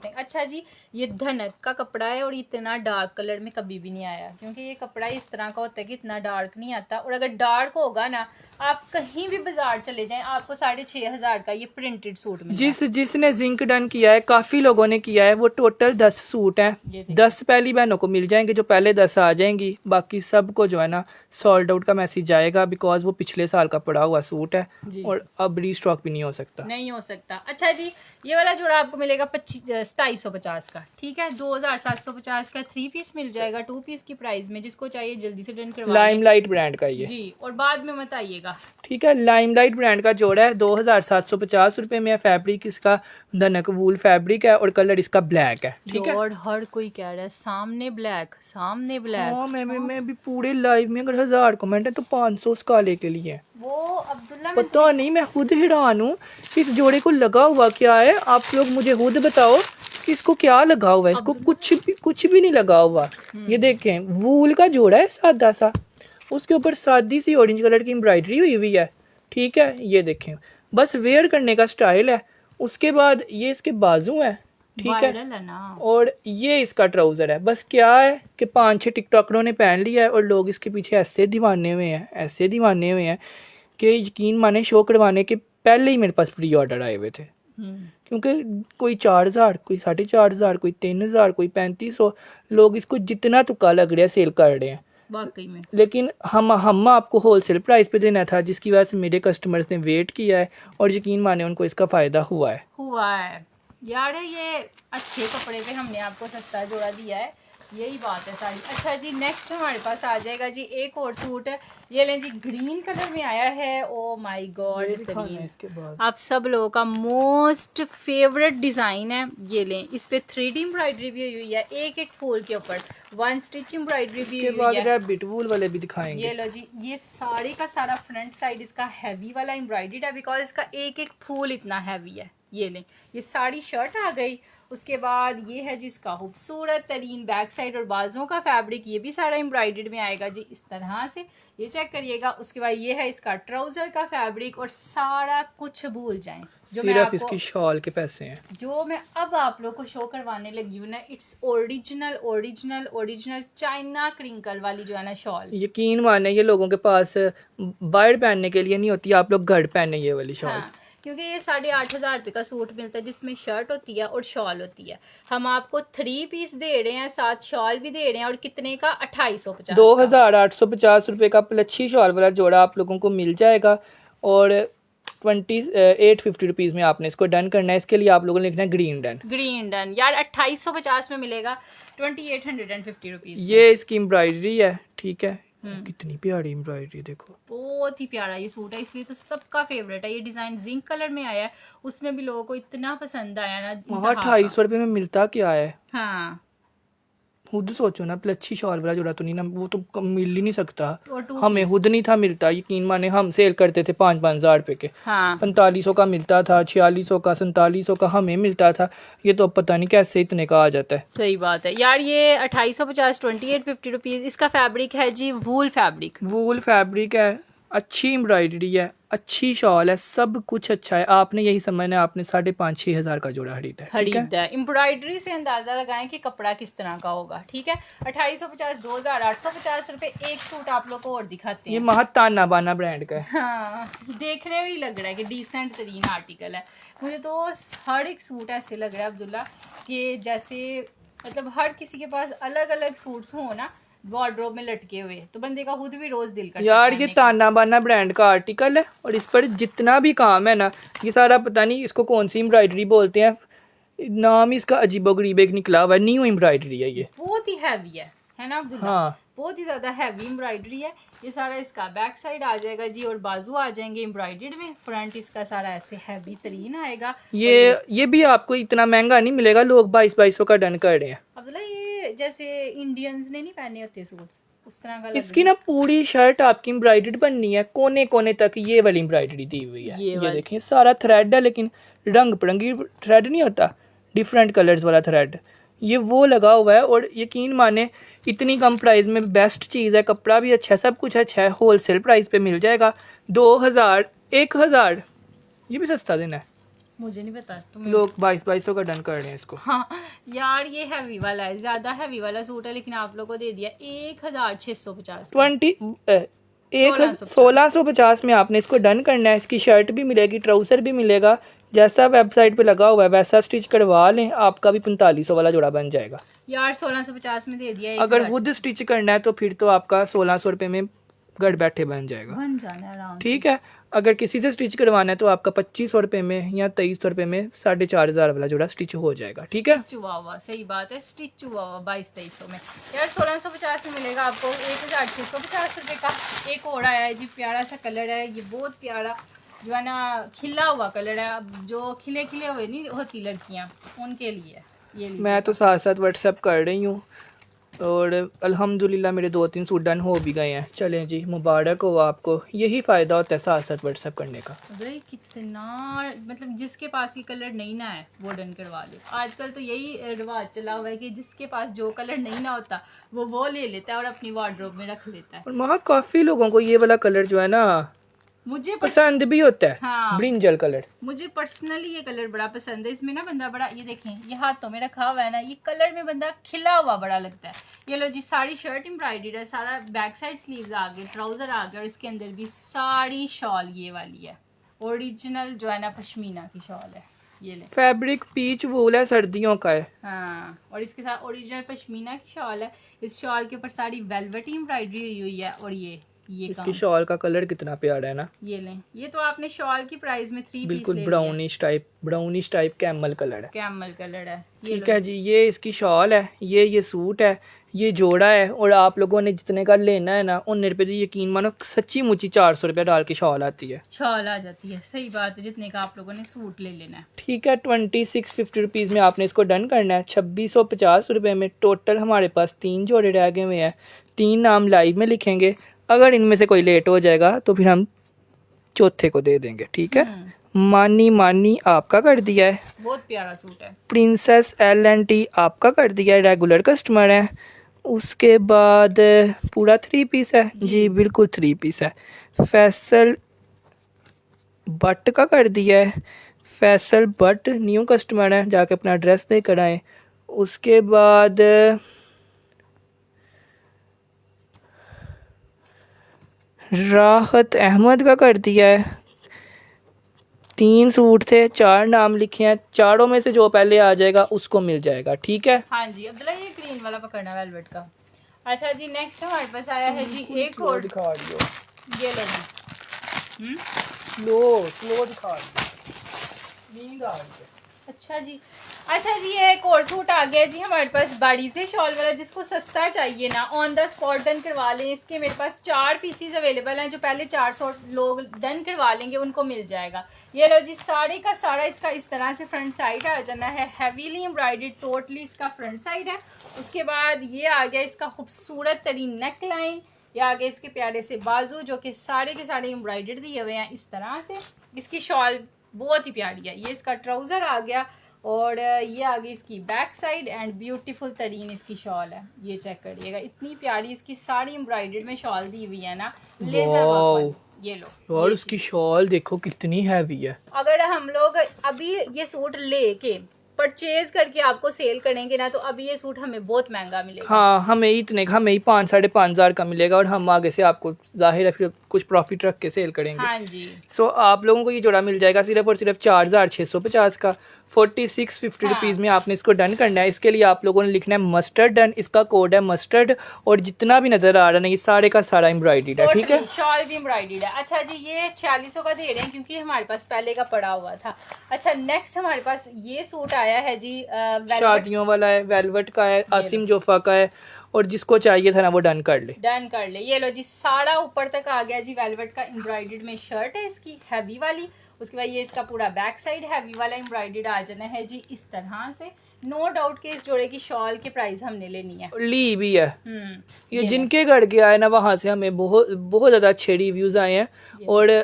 अच्छा जी, ये धनक का कपड़ा है और इतना डार्क कलर में कभी भी नहीं आया, क्योंकि ये कपड़ा इस तरह का होता है कि इतना डार्क नहीं आता। और अगर डार्क होगा ना, आप कहीं भी बाजार चले जाएं, आपको 6500 का ये प्रिंटेड सूट मिलेगा। जिसने जिंक डन किया है, काफ़ी लोगों ने किया है, वो टोटल 10 सूट हैं। 10 पहली बहनों को मिल जाएंगे, जो पहले 10 आ जाएंगी, बाकी सबको जो है ना सोल्ड आउट का मैसेज आएगा, बिकॉज वो पिछले साल का पड़ा हुआ सूट है और अब रीस्टॉक भी नहीं हो सकता। अच्छा जी, ये वाला जोड़ा आपको मिलेगा 2750 का, ठीक है, 2750 का 3 पीस मिल जाएगा 2 पीस की प्राइस में। जिसको चाहिए जल्दी से डन करवा लाइमलाइट ब्रांड का ये जी, और बाद में मत आइएगा। ठीक है, लाइमलाइट ब्रांड का जोड़ा है, 2750 रुपये में है। फैब्रिक इसका धनक वूल फैब्रिक है और कलर इसका ब्लैक है। ठीक है, और हर कोई कह रहा है सामने ब्लैक। हाँ, मैं भी पूरे लाइव में अगर 1000 कमेंट है तो 500 उस काले के लिए है। वो अब्दुल्ला पता नहीं, मैं खुद हैरान हूँ कि इस जोड़े को लगा हुआ क्या है। आप लोग मुझे खुद बताओ कि इसको क्या लगा हुआ है। इसको कुछ भी नहीं लगा हुआ। ये देखें, वूल का जोड़ा है सादा सा, उसके ऊपर सादी सी ऑरेंज कलर की एम्ब्रॉयडरी हुई है। ठीक है, ये देखें, बस वेयर करने का स्टाइल है। उसके बाद ये इसके बाजू है, ठीक है, और ये इसका ट्राउजर है। बस क्या है कि 5-6 टिकटॉकरों ने पहन लिया है और लोग इसके पीछे ऐसे दीवाने हुए हैं कि यकीन माने शो करवाने के पहले ही मेरे पास प्री ऑर्डर आए हुए थे। क्योंकि कोई 4000, कोई 4500, कोई 3000, कोई 3500, लोग इसको जितना तुक्का लग रहा है सेल कर रहे हैं वाकई में। लेकिन हम आपको होलसेल प्राइस पे देना था, जिसकी वजह से मेरे कस्टमर्स ने वेट किया है और यकीन माने उनको इसका फ़ायदा हुआ है यार। ये अच्छे कपड़े पे हमने आपको सस्ता जोड़ा दिया है, यही बात है सारी। अच्छा जी, नेक्स्ट हमारे पास आ जाएगा जी एक और सूट है। ये लें जी, ग्रीन कलर में आया है। ओ माय गॉड, आप सब लोगों का मोस्ट फेवरेट डिज़ाइन है। ये लें, इस पे 3D एम्ब्रॉयडरी भी हुई है, एक फूल के ऊपर 1 स्टिच एम्ब्रॉयडरी भी हुई है। रैबिट वूल वाले भी दिखाएंगे। ये लो जी, ये साड़ी का सारा फ्रंट साइड इसका हैवी वाला एम्ब्रॉयडर्ड है, बिकॉज इसका एक फूल इतना हैवी है। ये लें, ये साड़ी शर्ट आ गई। उसके बाद ये है जिसका खूबसूरत तरीन बैक साइड और बाजुओं का फैब्रिक, ये भी सारा एम्ब्रॉयडर्ड में आएगा जी इस तरह से, ये चेक करिएगा। उसके बाद ये है इसका ट्राउज़र का फैब्रिक, और सारा कुछ भूल जाएं जो मैं सिर्फ आपको, इसकी शॉल के पैसे हैं जो मैं अब आप लोग को शो करवाने लगी हूँ ना, its original original original China crinkle वाली जो है ना शॉल। यकीन माने ये लोगों के पास बाहर पहनने के लिए नहीं होती, आप लोग घर पहने ये वाली शॉल। हाँ, क्योंकि ये 8,500 रुपये का सूट मिलता है जिसमें शर्ट होती है और शॉल होती है। हम आपको 3 पीस दे रहे हैं, साथ शॉल भी दे रहे हैं, और कितने का? 2850 2,850 रुपये का प्लच्छी शॉल वाला जोड़ा आप लोगों को मिल जाएगा, और 850 रुपीज़ में आपने इसको डन करना है। इसके लिए आप लोगों ने लिखना है ग्रीन डन। ग्रीन डन यार, 2850 में मिलेगा 2850 रुपीज़। ये इसकी एम्ब्रॉयडरी है, ठीक है, कितनी प्यारी एम्ब्रॉयडरी देखो, बहुत ही प्यारा ये सूट है, इसलिए तो सबका फेवरेट है। ये डिजाइन जिंक कलर में आया है, उसमें भी लोगों को इतना पसंद आया ना। वहाँ 250 रुपये में मिलता क्या है? हाँ, खुद सोचो ना, प्लच्छी शॉल वाला जोड़ा तो नहीं ना, वो तो मिल ही नहीं सकता, और 2 हमें खुद नहीं था मिलता। यकीन माने हम सेल करते थे 5,000 रुपये के, हाँ 4500 का मिलता था, 4600 का, 4700 का हमें मिलता था। ये तो अब पता नहीं कैसे इतने का आ जाता है। सही बात है यार। ये 2850 2850 रुपीज़। इसका फैब्रिक है जी वूल फैब्रिक। वूल फैब्रिक है, अच्छी एम्ब्रॉयडरी है, अच्छी शॉल है, सब कुछ अच्छा है। आपने यही समझना है, आपने 5,500-6 हज़ार का जोड़ा खरीदा है, ठीक है? खरीदा है। एम्ब्रॉयडरी से अंदाजा लगाएं कि कपड़ा किस तरह का होगा, ठीक है। 2850 2,850 रुपये। एक सूट आप लोग को और दिखाते ये हैं। महत ताना बाना ब्रांड का है। हाँ, देखने में ही लग रहा है कि डिसेंट तरीन आर्टिकल है। मुझे तो हर एक सूट ऐसे लग रहा है अब्दुल्ला कि जैसे मतलब हर किसी के पास अलग अलग सूट्स हो ना वार्डरोब में लटके हुए, तो बंदे का खुद भी रोज दिल करता है यार ये पहनने का। ताना बाना ब्रांड का आर्टिकल है, और इस पर जितना भी काम है ना, ये सारा पता नहीं इसको कौन सी एम्ब्रॉयडरी बोलते हैं, नाम ही इसका अजीबोगरीब एक निकला हुआ है, न्यू एम्ब्रॉयडरी है ये। बहुत ही हैवी है ना अब्दुल्ला? हाँ, बहुत ही ज्यादा हैवी एम्ब्रॉयडरी है। ये सारा इसका बैक साइड आ जाएगा जी, और बाजू आ जाएंगे एम्ब्रॉयडर्ड में। फ्रंट इसका सारा ऐसे हैवी तरीन आएगा। ये भी आपको इतना महंगा नहीं मिलेगा, लोग 2200 का डन कर रहे हैं। अब्दुल्ला ये जैसे इंडियंस ने नहीं पहने होते सूट्स उस तरह का लग इसकी ना पूरी शर्ट आपकी एम्ब्रॉयडर्ड बननी है, कोने कोने तक ये वाली एम्ब्रॉयडरी दी हुई है। ये वाली। देखिए सारा थ्रेड है, लेकिन रंग बिरंगी थ्रेड नहीं होता, डिफरेंट कलर्स वाला थ्रेड, ये वो लगा हुआ है। और यकीन माने इतनी कम प्राइस में बेस्ट चीज़ है, कपड़ा भी अच्छा है, सब कुछ अच्छा है, होलसेल प्राइस पे मिल जाएगा। 2,000 1,000 ये भी सस्ता देना है, मुझे नहीं पता तुम्हें। लोग 2200 का डन कर रहे हैं इसको। हाँ यार, ये हैवी वाला है, ज्यादा हैवी वाला सूट है, लेकिन आप लोगों को दे दिया 1,650 1650 में आपने इसको डन करना है। इसकी शर्ट भी मिलेगी, ट्राउजर भी मिलेगा, जैसा वेबसाइट पे लगा हुआ है वैसा स्टिच करवा लें, आपका भी 4500 वाला जोड़ा बन जाएगा। यार 1650 में दे दिया। अगर खुद स्टिच करना है तो फिर तो आपका 1600 रुपये में घर बैठे बन जाएगा, बन जाना आराम से। ठीक है। अगर किसी से स्टिच करवाना है तो आपका 2500 रुपये में या 2300 रुपये में 4,500 वाला जोड़ा स्टिच हो जाएगा, ठीक है। स्टिच हुआ हुआ, सही बात है, स्टिच हुआ हुआ 2200-2300 में। यार 1650 में मिलेगा आपको 1,650 रुपये का। एक और आया है जी, प्यारा सा कलर है, ये बहुत प्यारा जो है ना खिला हुआ कलर है। अब जो खिले खिले हुए नहीं होती लड़कियाँ, उनके लिए ये मैं तो साथ साथ व्हाट्सएप कर रही हूँ, और अल्हम्दुलिल्लाह मेरे 2-3 सूट डन हो भी गए हैं। चलें जी, मुबारक हो आपको, यही फ़ायदा होता है साथ साथ व्हाट्सएप करने का। भाई कितना मतलब जिसके पास ये कलर नहीं ना है वो डन करवा ले। आजकल तो यही रिवाज चला हुआ है कि जिसके पास जो कलर नहीं ना होता वो ले लेता है और अपनी वार्डरोब में रख लेता है। और वहाँ काफ़ी लोगों को ये वाला कलर जो है ना मुझे पसंद भी होता है, हाँ, ब्रिंजल कलर। मुझे पर्सनली ये कलर बड़ा पसंद है। इसमें ना बंदा बड़ा, ये देखें ये हाथों में रखा हुआ है ना, ये कलर में बंदा खिला हुआ बड़ा लगता है। ये लो जी, सारी शर्ट एम्ब्रॉयडर्ड है, सारा बैक साइड स्लीव्स आ गए, ट्राउजर आ गया, और इसके अंदर भी सारी शॉल ये वाली है, ओरिजिनल जो है ना पश्मीना की शॉल है। ये ले, फैब्रिक पीच वूल है, सर्दियों का है। हाँ, और इसके साथ ओरिजिनल पश्मीना की शॉल है। इस शॉल के ऊपर सारी वेलवेटी एम्ब्रॉयडरी हुई है, और ये इसकी काम। शॉल का कलर कितना प्यारा है ना, ये लें, ये तो आपने शॉल की प्राइस में 3 पीस बिल्कुल ले ब्राउनिश टाइप कैमल कलर है, कैमल कलर है। ये ठीक है जी। ये इसकी शॉल है, ये सूट है, ये जोड़ा है। और आप लोगों ने जितने का लेना है ना, 19 रुपये तो यकीन मानो सच्ची मुच्ची 400 रुपये डाल के शॉल आती है, शॉल आ जाती है, सही बात है, जितने का आप लोगों ने सूट ले लेना है। ठीक है। 2650 रुपीज़ में आपने इसको डन करना है। 2650 रुपये में टोटल हमारे पास 3 जोड़े रह गए हुए हैं। 3 नाम लाइव में लिखेंगे, अगर इनमें से कोई लेट हो जाएगा तो फिर हम चौथे को दे देंगे, ठीक है। मानी मानी आपका कर दिया है। बहुत प्यारा सूट है। प्रिंसेस LNT आपका कर दिया है, रेगुलर कस्टमर है। उसके बाद पूरा 3 पीस है जी, बिल्कुल 3 पीस है। फैसल भट्ट का कर दिया है। फैसल भट्ट न्यू कस्टमर है, जाके अपना एड्रेस दे कर आए। उसके बाद राहत अहमद का कर दिया है। 3 सूट थे, 4 नाम लिखे हैं, चारों में से जो पहले आ जाएगा उसको मिल जाएगा, ठीक है। हाँ जी, अब्दुल्ला ये ग्रीन वाला पकड़ना वेलवेट का। अच्छा जी, नेक्स्ट हमारे पास आया है जी एक और, दिखा दियो, ये लो जी। स्लो दिखा दियो, नींद आ रही है। अच्छा जी, अच्छा जी, ये एक और सूट आ गया जी हमारे पास, बड़ी से शॉल वाला। जिसको सस्ता चाहिए ना, ऑन द स्पॉट डन करवा लें। इसके मेरे पास 4 पीसीज अवेलेबल हैं। जो पहले 400 लोग डन करवा लेंगे उनको मिल जाएगा। ये लो जी, साड़ी का सारा इसका इस तरह से फ्रंट साइड आ जाना है, हैवीली एम्ब्रॉयडर्ड, टोटली इसका फ्रंट साइड है। उसके बाद ये आ गया इसका खूबसूरत तरीन नेक लाइन। ये आ गए इसके प्यारे से बाजू, जो कि सारे के सारे एम्ब्रॉयडर्ड दिए हुए हैं इस तरह से। इसकी शॉल बहुत ही प्यारी है। ये इसका ट्राउज़र आ गया और ये आ गई इसकी बैक साइड एंड ब्यूटीफुल तरीन इसकी शॉल है। ये चेक करिएगा, इतनी प्यारी इसकी सारी एम्ब्रॉयडर्ड में शॉल दी हुई है ना, लेजर वर्क वाली। ये लो और उसकी शॉल देखो कितनी हैवी है। अगर हम लोग अभी ये सूट लेके परचेज करके आपको सेल करेंगे ना, तो अभी ये सूट हमें बहुत महंगा मिलेगा। हाँ, हमें ही 5 साढ़े 5 हज़ार का मिलेगा और हम आगे से आपको जाहिर है फिर कुछ प्रॉफिट रख के सेल करेंगे। हाँ जी। सो आप लोगों को ये जोड़ा मिल जाएगा सिर्फ और सिर्फ 4650 का। 4650 रुपीज़ में आपने इसको डन करना है। इसके लिए आप लोगों ने लिखना है मस्टर्ड डन, इसका कोड है मस्टर्ड। और जितना भी नज़र आ रहा है ना, ये सारे का सारा एम्ब्रॉयडर्ड है, ठीक है। शॉल भी एम्ब्रॉयडर्ड है। अच्छा जी, ये 4600 का दे रहे हैं क्योंकि हमारे पास पहले का पड़ा हुआ था। अच्छा, नेक्स्ट हमारे पास ये सूट आया है जी, शादियों वाला है, वेलवेट का है, आसिम जोफा का है। और जिसको चाहिए था ना वो डन कर ले, डन कर ले। ये लो जी, सारा ऊपर तक आ गया जी, वेलवेट का एम्ब्रॉयडर्ड में शर्ट है इसकी हैवी वाली। उसके बाद ये इसका पूरा बैक साइड हैवी वाला एम्ब्रॉयडर्ड आ जाना है जी इस तरह से। नो डाउट के इस जोड़े की शॉल के प्राइस हमने लेनी है, ली भी है। ये ये जिनके घर के आए ना, वहाँ से हमें बहुत बहुत ज़्यादा अच्छे रिव्यूज़ आए हैं। और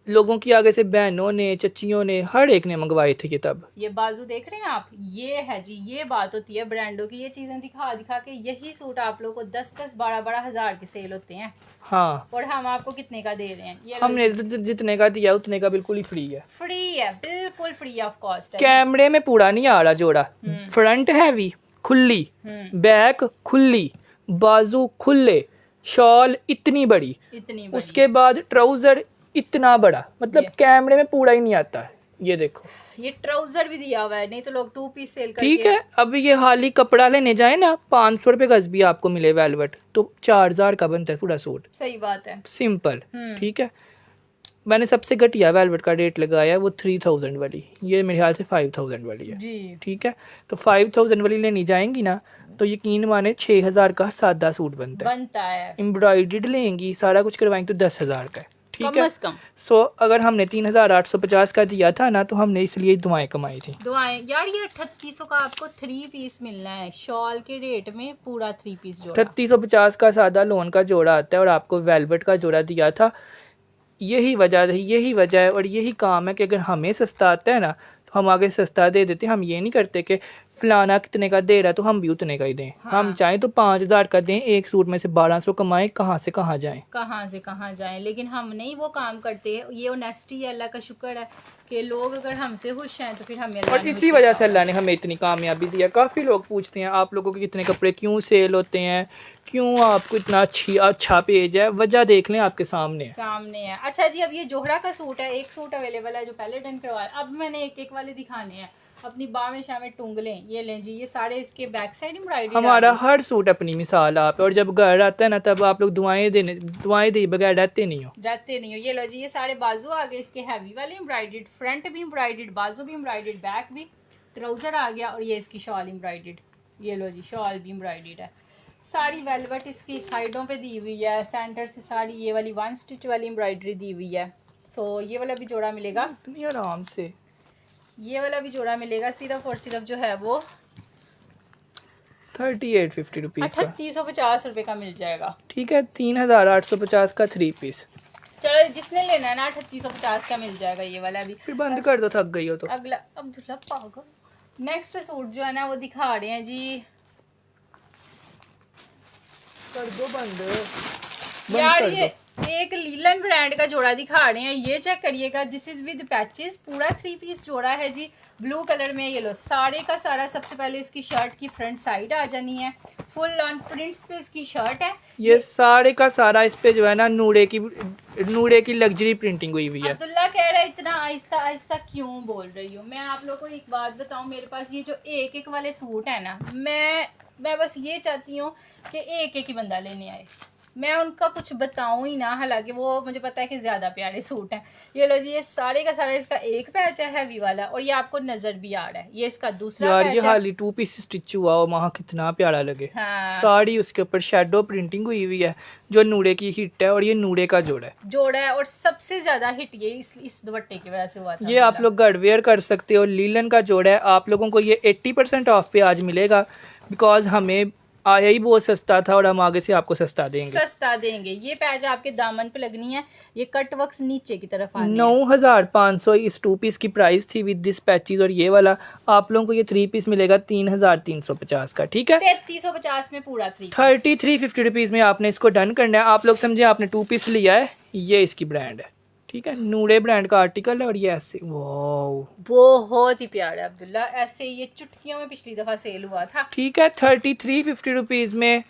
लोगों की आगे से बहनों ने, चच्चियों ने, हर एक ने मंगवाए थे ये। तब ये बाजू देख रहे हैं आप, ये है जी, ये बात होती है ब्रांडों की। ये चीजें दिखा दिखा के यही सूट आप लोग को 10-10, 12-12 हज़ार के सेल होते हैं। हाँ, और हम आपको कितने का दे रहे हैं? ये हमने जितने का दिया उतने का बिल्कुल ही फ्री है। फ्री है, बिल्कुल फ्री ऑफ कॉस्ट है। कैमरे में पूरा नहीं आ रहा जोड़ा। फ्रंट हैवी खुली, बैक खुली, बाजू खुले, शॉल इतनी बड़ी, उसके बाद ट्राउजर इतना बड़ा, मतलब कैमरे में पूरा ही नहीं आता है। ये देखो, ये ट्राउजर भी दिया हुआ है, नहीं तो लोग 2 पीस सेल करके। ठीक है। अब ये हाली कपड़ा लेने जाए ना, 500 रुपये गज भी आपको मिले वेलवेट, तो 4000 का बनता है पूरा सूट। सही बात है, सिंपल, ठीक है। मैंने सबसे घटिया वेलवेट का रेट लगाया है वो 3000 वाली, ये मेरे ख्याल से 5000 वाली है जी। ठीक है। तो 5000 वाली लेनी जाएंगी ना, तो यकीन माने 6000 का सादा सूट बनता है। एम्ब्रॉयडर्ड लेंगी, सारा कुछ करवाएंगी तो 10,000 का है, ठीक है। कम। सो अगर हमने 3850 का दिया था ना, तो हमने इसलिए दुआएं कमाई थी। दुआएं यार, ये 3800 का आपको 3 पीस मिलना है शॉल के रेट में, पूरा 3 पीस जोड़ा। 3850 का सादा लोन का जोड़ा आता है और आपको वेलवेट का जोड़ा दिया था। यही वजह है और यही काम है कि अगर हमें सस्ता आता है ना, तो हम आगे सस्ता दे देते हैं। हम ये नहीं करते कि फलाना कितने का दे रहा है तो हम भी उतने का ही दें। हाँ। हम चाहें तो 5000 का दें, एक सूट में से 1200 कमाएं, कहाँ से कहाँ जाएं। लेकिन हम नहीं वो काम करते। ये ऑनेस्टी है, अल्लाह का शुक्र है कि लोग अगर हमसे खुश हैं तो फिर हमें अल्लाह और इसी वजह से अल्लाह ने हमें इतनी कामयाबी दी है। काफ़ी लोग पूछते हैं आप लोगों के कितने कपड़े क्यों सेल होते हैं, क्यों आपको इतना अच्छा पेज है। वजह देख लें, आपके सामने है। अच्छा जी, अब ये जोहरा का सूट है, एक सूट अवेलेबल है जो पहले डन करवाया। अब मैंने एक वाले दिखाने हैं, अपनी बामें शामें टूंग लें। ये लें जी, ये सारे इसके बैक साइड एम्ब्रॉयडरी। हमारा हर सूट अपनी मिसाल आप है, और जब घर आता है ना, तब आप लोग दुआएं दे बगैर रहते नहीं हो। ये लो जी, ये सारे बाजू आ गए इसके हैवी वाले एम्ब्रॉयडर्ड, फ्रंट भी एम्ब्रॉयडर्ड, बाजू भी एम्ब्रॉयडर्ड, बैक भी, ट्राउजर आ गया और ये इसकी शॉल एम्ब्रॉयडर्ड। ये लो जी, शॉल भी एम्ब्रॉयडर्ड है। सारी वेलवेट इसकी साइडों पे दी हुई है, सेंटर से सारी ये वाली 1 स्टिच वाली एम्ब्रॉयडरी दी हुई है। सो ये वाला भी जोड़ा मिलेगा इतनी आराम से। ये वाला भी जोड़ा मिलेगा सिर्फ और सिर्फ जो है वो 3850 रुपीज़ का, 3850 रुपये का मिल जाएगा, ठीक है। 3850 का 3 पीस। चलो जिसने लेना है ना 3850 का मिल जाएगा ये वाला भी। फिर बंद कर दो, थक गई हो तो। अगला अब्दुल्ला पागल। नेक्स्ट सूट जो है ना वो दिखा रहे हैं जी, कर दो बंद यार कर ये दो। एक लीलन ब्रांड का जोड़ा दिखा रहे हैं, ये चेक करिएगा। दिस इज विद पैचेस, पूरा 3 पीस जोड़ा है जी, ब्लू कलर में। ये लो सारे का सारा, सबसे पहले इसकी शर्ट की फ्रंट साइड आ जानी है, फुल ऑन प्रिंट्स पे इसकी शर्ट है। ये सारे का सारा इस पे जो है ना नूरे की लग्जरी प्रिंटिंग हुई हुई है। अब्दुल्ला कह रहा है इतना आहिस्ता आहिस्ता क्यों बोल रही हूँ। मैं आप लोगों को एक बात बताऊँ, मेरे पास ये जो एक एक वाले सूट है ना, मैं बस ये चाहती हूँ कि एक एक ही बंदा लेने आए, मैं उनका कुछ बताऊं ही ना, हालांकि वो मुझे पता है कि ज़्यादा प्यारे सूट हैं। ये लो जी, ये सारे का सारा इसका एक पैच है हैवी वाला, और ये आपको नजर भी आ रहा है, ये इसका दूसरा यार पैच ये है। हाली 2 पीस स्टिच हुआ हो, वहाँ कितना प्यारा लगे। हाँ। साड़ी उसके ऊपर शेडो प्रिंटिंग हुई हुई है जो नूरे की हिट है, और ये नूरे का जोड़ा है। और सबसे ज्यादा हिट ये इस दुपट्टे की वजह से हुआ था। ये आप लोग गडवेयर कर सकते हो। लीलन का जोड़ा है, आप लोगों को ये 80% ऑफ पे आज मिलेगा, बिकॉज हमें आया ही बहुत सस्ता था और हम आगे से आपको सस्ता देंगे। ये पैच आपके दामन पे लगनी है, ये कट वर्क्स नीचे की तरफ आनी है। 9500 इस 2 पीस की प्राइस थी विद दिस पैचेज, और ये वाला आप लोगों को ये 3 पीस मिलेगा 3350 का। ठीक है, 3350 में पूरा 3 3350 रुपीज में आपने इसको डन करना है। आप लोग समझे आपने 2 पीस लिया है, ये इसकी ब्रांड है। ठीक है, नूरे ब्रांड का आर्टिकल है, और ये ऐसे वाओ बहुत ही प्यारा है अब्दुल्ला, ऐसे ये चुटकियों में पिछली दफा सेल हुआ था। ठीक है, 3350 रुपीज में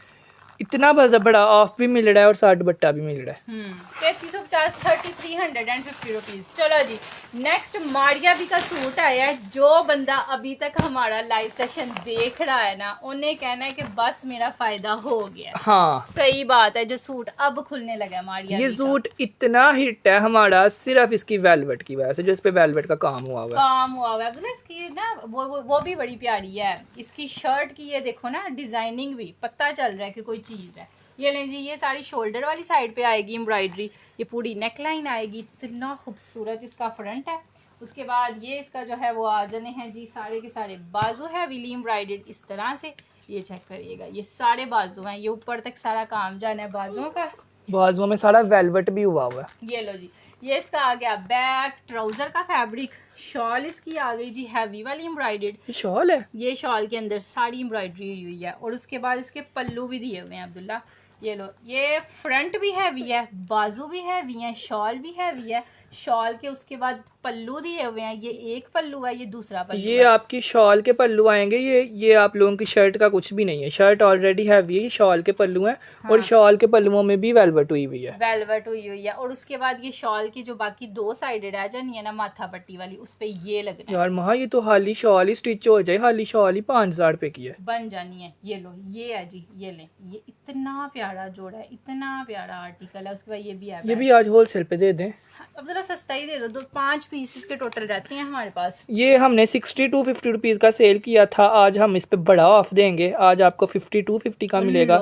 इतना बड़ा ऑफ भी मिल रहा है और साथ दुपट्टा भी मिल रहा है। 3350, 3350 रुपीज। चलो जी, नेक्स्ट मारिया भी का सूट आया है। जो बंदा अभी तक हमारा लाइव सेशन देख रहा है ना, उन्हें कहना है कि बस मेरा फायदा हो गया। हाँ, सही बात है, जो सूट अब खुलने लगा है मारिया ये भी सूट इतना हिट है हमारा सिर्फ इसकी वेलवेट की वजह से, जो इस पे वेलवेट का काम हुआ हुआ है। मतलब इसकी ना वो भी बड़ी प्यारी है। इसकी शर्ट की ये देखो ना, डिजाइनिंग भी पता चल रहा है कि कोई चीज है। ये लें जी, ये सारी शोल्डर वाली साइड पे आएगी एम्ब्रॉयडरी, ये पूरी नेक लाइन आएगी, इतना खूबसूरत इसका फ्रंट है। उसके बाद ये इसका जो है वो आ जाने हैं जी, सारे के सारे बाजू है विली एम्ब्रॉयडर्ड इस तरह से। ये चेक करिएगा, ये सारे बाजू हैं, ये ऊपर तक सारा काम जाना है बाजुओं का। बाजुओं में सारा वेलवेट भी हुआ हुआ है। ये लो जी, ये इसका आ गया बैक ट्राउजर का फैब्रिक। शॉल इसकी आ गई जी हैवी वाली एम्ब्रॉयडर्ड। ये शॉल है, ये शॉल के अंदर सारी एम्ब्रॉयडरी हुई है, और उसके बाद इसके पल्लू भी दिए हुए हैं अब्दुल्ला। ये लो, ये फ्रंट भी हैवी है, बाजू भी हैवी है, शॉल भी हैवी है। शॉल के उसके बाद पल्लू दिए हुए हैं, ये एक पल्लू है, ये दूसरा पल्लू ये है। आपकी शॉल के पल्लू आएंगे। ये आप लोगों की शर्ट का कुछ भी नहीं है, शर्ट ऑलरेडी हैवी है, शॉल के पल्लू हैं। हाँ। और शॉल के पल्लुओं में भी वेलवेट हुई हुई है। वेलवेट हुई हुई है, और उसके बाद ये शॉल की जो बाकी 2 साइडेड आ जानी है ना माथा पट्टी वाली, उस पे ये लगना है। यार महा, ये तो हाली शॉल ही स्टिच हो जाए, हाली शॉल ही 5000 रुपए की है, बन जानी है। ये लो, ये है जी, ये ले, ये इतना प्यारा जोड़ा है, इतना प्यारा आर्टिकल है। उसके बाद ये भी है, ये भी आज होलसेल पे दे दें। अब जरा सस्ता ही दे दो, 5 पीसेस के टोटल रहते हैं हमारे पास। ये हमने 6250 रुपीज का सेल किया था, आज हम इस पे बड़ा ऑफ देंगे। आज आपको 5250 का मिलेगा,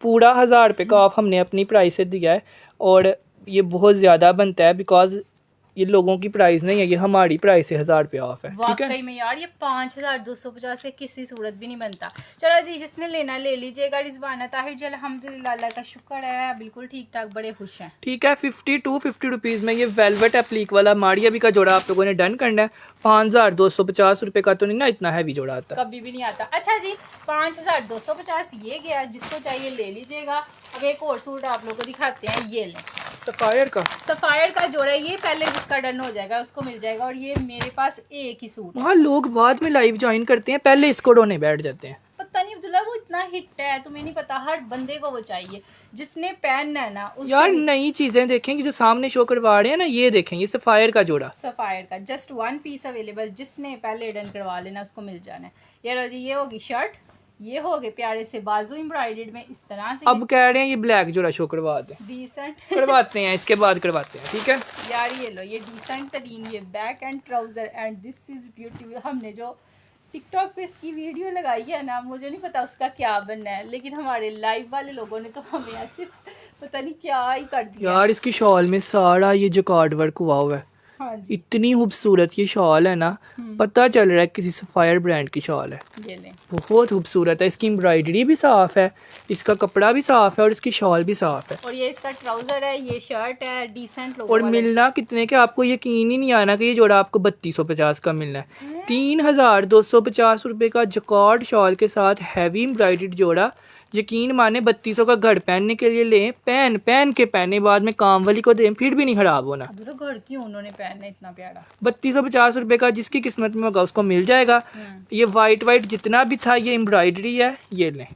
पूरा 1000 रुपए का ऑफ हमने अपनी प्राइस से दिया है। और ये बहुत ज्यादा बनता है, बिकॉज ये लोगों की प्राइस नहीं है, ये हमारी प्राइस से 1000 रुपया ऑफ है। ठीक है, वाकई में यार ये 5250 से किसी सूरत भी नहीं बनता। चलो जी, जिसने लेना ले लीजिएगा। रिजवाना ताहिर जी अल्हम्दुलिल्लाह, अल्लाह का शुक्र है, बिल्कुल ठीक ठाक, बड़े खुश हैं। ठीक है, 5250 रुपीज में ये वेलवेट एप्लीक वाला मारिया भी का जोड़ा आप लोगों ने डन करना है। 5250 रुपए का तो नहीं ना इतना हैवी जोड़ा आता, कभी भी नहीं आता। अच्छा जी, 5250 ये गया, जिसको चाहिए ले लीजिएगा। अब एक और सूट आप लोगों को दिखाते हैं, ये लें, सफायर का जोड़ा। ये पहले जिसका डन हो जाएगा उसको मिल जाएगा, और ये मेरे पास एक ही सूट है। वहाँ लोग बाद में लाइव ज्वाइन करते हैं, पहले इसको ढोने बैठ जाते हैं। पता नहीं अब्दुल्ला, वो इतना हिट है, तुम्हें नहीं पता, हर बंदे को वो चाहिए जिसने पहनना है ना। यार नई चीजें देखेंगे, जो सामने शो करवा रहे हैं ना, ये देखें, ये सफायर का जोड़ा, सफायर का जस्ट 1 पीस अवेलेबल, जिसने पहले डन करवा लेना उसको मिल जाना है। ये लो जी, ये होगी शर्ट, ये हो गए प्यारे से बाजू एम्ब्रॉयडर्ड में इस तरह से। अब कह रहे हैं ये ब्लैक जोड़ा शो करवा दें, डिसेंट करवाते हैं, इसके बाद करवाते हैं। ठीक है यार, ये लो, ये डिसेंट तरीन, ये back and trouser, and this is beautiful. हमने जो टिकटॉक पे इसकी वीडियो लगाई है ना, मुझे नहीं पता उसका क्या बनना है, लेकिन हमारे लाइव वाले लोगों ने तो हमें ऐसे पता नहीं क्या ही कर दिया। यार इसकी शॉल में सारा ये जकार्ड वर्क हुआ हुआ है, हाँ जी, इतनी खूबसूरत ये शॉल है ना, पता चल रहा है किसी सफायर ब्रांड की शॉल है। ये लें। बहुत खूबसूरत है, इसकी एम्ब्रॉयडरी भी साफ़ है, इसका कपड़ा भी साफ़ है और इसकी शॉल भी साफ़ है। और ये इसका ट्राउजर है, ये शर्ट है, डिसेंट लोगों और वाला। मिलना कितने के, आपको यकीन ही नहीं आना कि ये जोड़ा आपको 3250 का मिलना है। 3250 रुपये का जकॉर्ड शॉल के साथ हैवी एम्ब्रॉयडर्ड जोड़ा, यकीन माने 3200 का घर पहनने के लिए लें, पहन के पहने, बाद में काम वाली को दें फिर भी नहीं खराब होना। अब तो घर क्यों उन्होंने पहनना इतना प्यारा। 3250 रुपये का जिसकी किस्मत में होगा उसको मिल जाएगा। ये वाइट जितना भी था ये एम्ब्रॉयडरी है, ये लें।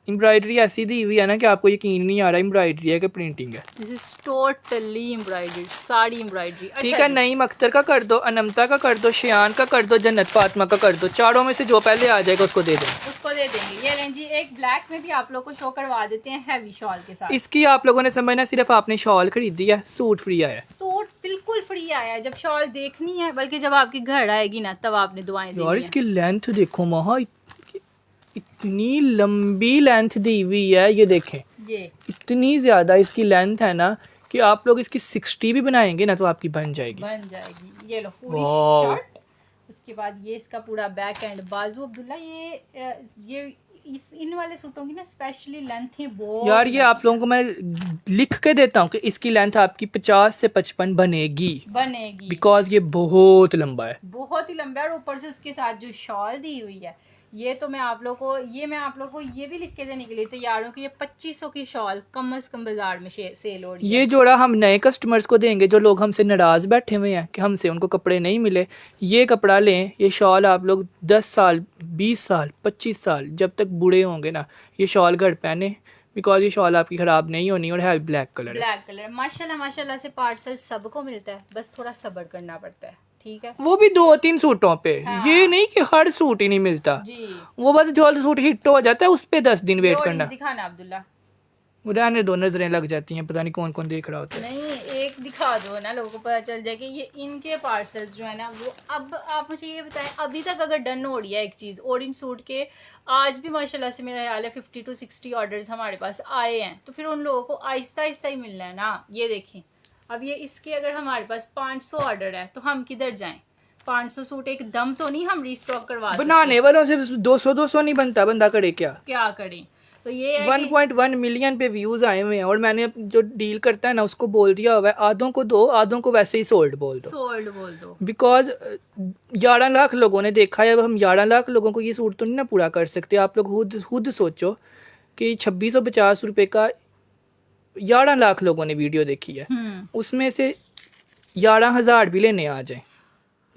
एम्ब्रॉयडरी ऐसी दी हुई है ना कि आपको यकीन नहीं आ रहा एम्ब्रॉयडरी है कि प्रिंटिंग है। This is totally embroidery, sari embroidery. ठीक है, नईम अख्तर का कर दो, अनमता का कर दो, शियान का कर दो, जन्नत फातिमा का कर दो। चारों में से जो पहले आ जाएगा उसको दे देंगे। उसको दे देंगे। ये लें जी, एक ब्लैक में भी आप लोग को शो करवा देते हैं हैवी शॉल के साथ। इसकी आप लोगों ने समझना, सिर्फ आपने शॉल खरीदी है, सूट फ्री आया है। सूट बिल्कुल फ्री आया है। जब शॉल देखनी है, बल्कि जब आपके घर आएगी ना, तब आपने दुआएं देनी यार है। इसकी लेंथ देखो महा, इतनी लंबी लेंथ दी हुई है, ये देखें, ये इतनी ज्यादा इसकी लेंथ है ना कि आप लोग इसकी 60 भी बनाएंगे ना तो आपकी बन जाएगी। बन जाएगी। ये लो पूरी वाह। शर्ट, उसके बाद ये इसका पूरा बैक एंड बाजू। अब्दुल्ला ये इन वाले सूटों की ना स्पेशली लेंथ है बहुत। यार ये आप लोगों को मैं लिख के देता हूँ कि इसकी लेंथ आपकी 50 से 55 बनेगी, बिकॉज ये बहुत लंबा है, बहुत ही लंबा है। और ऊपर से उसके साथ जो शॉल दी हुई है, ये तो मैं आप लोग को ये भी लिख के देने के लिए तैयार हूँ कि ये 2500 की शॉल कम से कम बाजार में सेल हो रही है। ये जोड़ा हम नए कस्टमर्स को देंगे जो लोग हमसे नाराज बैठे हुए हैं कि हमसे उनको कपड़े नहीं मिले। ये कपड़ा लें, ये शॉल आप लोग 10 साल 20 साल 25 साल जब तक बूढ़े होंगे ना, ये शॉल घर पहने, बिकॉज ये शॉल आपकी खराब नहीं होनी और है ब्लैक कलर। ब्लैक कलर माशाल्लाह से पार्सल सबको मिलता है, बस थोड़ा सब्र करना पड़ता है। ठीक है, वो भी 2-3 सूटों पे। हाँ। ये नहीं कि हर सूट ही नहीं मिलता जी। वो बस जो सूट हिट हो जाता है उस पे 10 दिन वेट करना। दिखाना अब्दुल्ला, रहने दो, नजरें लग जाती हैं, पता नहीं कौन कौन देख रहा होता है। नहीं एक दिखा दो ना, लोगों को पता चल जाए कि ये इनके पार्सल्स जो है ना वो। अब आप मुझे ये बताएं, अभी तक अगर डन हो रही है एक चीज़, और इन सूट के आज भी माशाल्लाह से मेरा ख्याल है 50 to 60 ऑर्डर्स हमारे पास आए हैं, तो फिर उन लोगों को आहिस्ता आहिस्ता ही मिलना है ना। ये देखें, अब ये इसके अगर हमारे पास 500 ऑर्डर है तो हम किधर जाएं? 500 सूट एक दम तो नहीं हम रीस्टॉक करवा सकते। बनाने वालों से 200 नहीं बनता, बंदा करे क्या करें? तो ये है 1.1 मिलियन पे व्यूज आए हुए हैं और मैंने जो डील करता है ना उसको बोल दिया हुआ है, आधों को दो, आधों को वैसे ही सोल्ड बोल दो, बिकॉज 11 लाख लोगों ने देखा है। अब हम 11 लाख लोगों को ये सूट तो नहीं ना पूरा कर सकते। आप लोग खुद सोचो कि 2650 रुपये का 11 लाख लोगों ने वीडियो देखी है, उसमें से 11,000 भी लेने आ जाए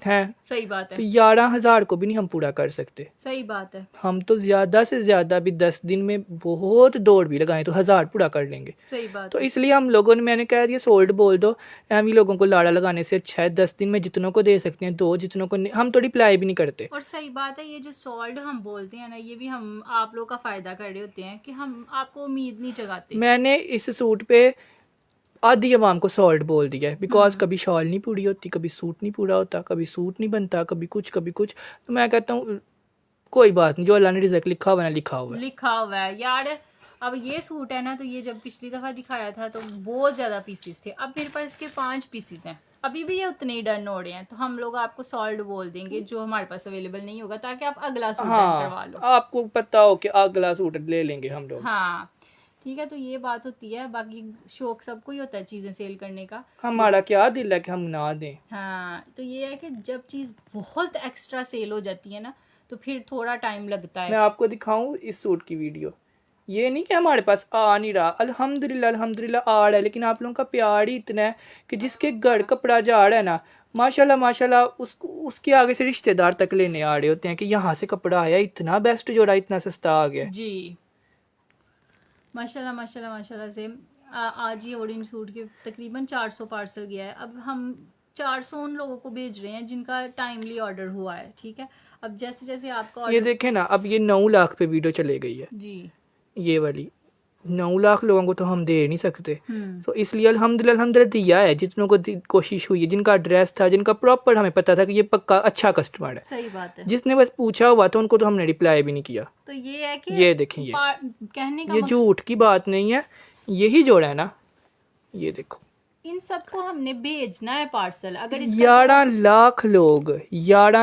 हैं, सही बात है, तो 11,000 को भी नहीं हम पूरा कर सकते। सही बात है, हम तो ज्यादा से ज्यादा भी 10 दिन में बहुत दौड़ भी लगाएं तो 1000 पूरा कर लेंगे। सही बात तो है। इसलिए हम लोगों ने, मैंने कह दिया सोल्ड बोल दो। हम ही लोगों को लाड़ा लगाने से अच्छा है 10 दिन में जितनों को दे सकते हैं दो, जितनों को हम तो रिप्लाई भी नहीं करते। और सही बात है, ये जो सोल्ड हम बोलते हैं ना, ये भी हम आप लोग का फायदा कर रहे होते हैं कि हम आपको उम्मीद नहीं जगाते। मैंने इस सूट पे आधी अवाम को सॉल्ट बोल दिया है, बिकॉज कभी शॉल नहीं पूरी होती, कभी सूट नहीं पूरा होता, कभी सूट नहीं बनता, कभी कुछ। तो मैं कहता हूँ कोई बात नहीं, जो अल्लाह ने रिज़्क लिखा हुआ है ना, लिखा हुआ है यार। अब ये सूट है ना, तो ये जब पिछली दफ़ा दिखाया था तो बहुत ज़्यादा पीसीस थे, अब मेरे पास इसके 5 पीसीस हैं, अभी भी ये उतने ही डन हो रहे हैं। तो हम लोग आपको सॉल्ट बोल देंगे जो हमारे पास अवेलेबल नहीं होगा, ताकि आप अगला सूट डन करवा लो। आपको पता हो कि अगला सूट ले लेंगे हम लोग। हाँ ठीक है, तो ये बात होती है। बाकी शौक सबको ही होता है चीज़ें सेल करने का, हमारा क्या दिल है कि हम ना दें। हाँ, तो ये है कि जब चीज़ बहुत एक्स्ट्रा सेल हो जाती है ना, तो फिर थोड़ा टाइम लगता है। मैं आपको दिखाऊं इस सूट की वीडियो, ये नहीं कि हमारे पास आ नहीं रहा, अल्हम्दुलिल्लाह आ रहा है, लेकिन आप लोगों का प्यार ही इतना है कि जिसके घर कपड़ा जा रहा है ना, माशाल्लाह उसके आगे से रिश्तेदार तक लेने आ रहे होते हैं कि यहाँ से कपड़ा आया, इतना बेस्ट जोड़ा, इतना सस्ता आ गया जी। माशाल्लाह से आज ये ओडिन सूट के तकरीबन 400 पार्सल गया है। अब हम 400 उन लोगों को भेज रहे हैं जिनका टाइमली ऑर्डर हुआ है। ठीक है, अब जैसे जैसे आपका ये देखें ना, अब ये 9 लाख पे वीडियो चले गई है जी, ये वाली 9 लाख लोगों को तो हम दे नहीं सकते। तो इसलिए अल्हम्दुलिल्लाह दिया है जितनों को कोशिश हुई है, जिनका एड्रेस था, जिनका प्रॉपर हमें पता था कि ये पक्का अच्छा कस्टमर है। सही बात है। जिसने बस पूछा हुआ था उनको तो हमने रिप्लाई भी नहीं किया। तो ये है कि ये देखें, कहने का ये झूठ की बात नहीं है, यही जोड़ा है ना, ये देखो, इन सबको हमने भेजना है पार्सल। अगर इसका 11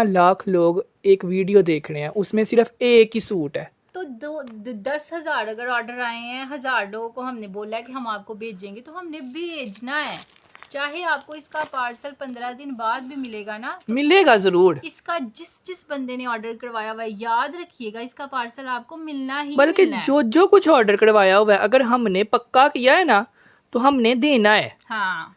लाख लोग एक वीडियो देख रहे हैं, उसमें सिर्फ एक ही सूट है। तो 10,000 अगर ऑर्डर आए हैं, 1000 लोगों को हमने बोला है कि हम आपको भेजेंगे, तो हमने भेजना है। चाहे आपको इसका पार्सल 15 दिन बाद भी मिलेगा ना, मिलेगा जरूर। इसका जिस बंदे ने ऑर्डर करवाया हुआ है, याद रखिएगा इसका पार्सल आपको मिलना ही बल्कि मिलना है। जो कुछ ऑर्डर करवाया हुआ है, अगर हमने पक्का किया है ना तो हमने देना है। हाँ,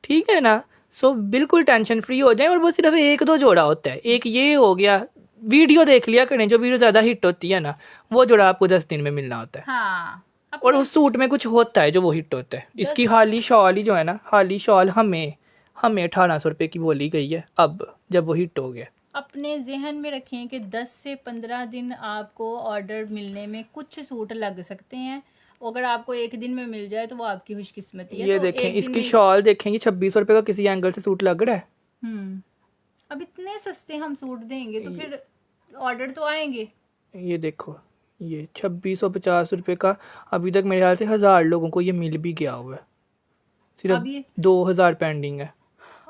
ठीक है ना। सो बिल्कुल टेंशन फ्री हो जाए। और वो सिर्फ एक दो जोड़ा होता है। एक ये हो गया, वीडियो देख लिया करें, जो वीडियो ज़्यादा हिट होती है ना, वो जोड़ा आपको 10 दिन में मिलना होता है। हाँ। और उस सूट में कुछ होता है जो वो हिट होता है। इसकी हाली शॉल ही जो है ना, हाली शॉल हमें 1800 रुपये की बोली गई है अब, जब वो हिट हो गया। अपने जहन में रखें कि 10 से 15 दिन आपको ऑर्डर मिलने में कुछ सूट लग सकते हैं। अगर आपको एक दिन में मिल जाए तो वो आपकी खुशकिस्मती है। ये तो देखें, एक दिन इसकी में- शॉल देखेंगे, 2600 रुपये का किसी एंगल से सूट लग रहा है। अब इतने सस्ते हम सूट देंगे तो फिर ऑर्डर तो आएंगे। ये देखो, ये 2650 रुपये का अभी तक मेरे ख्याल से 1000 लोगों को ये मिल भी गया हुआ है। सिर्फ अब ये 2000 पेंडिंग है।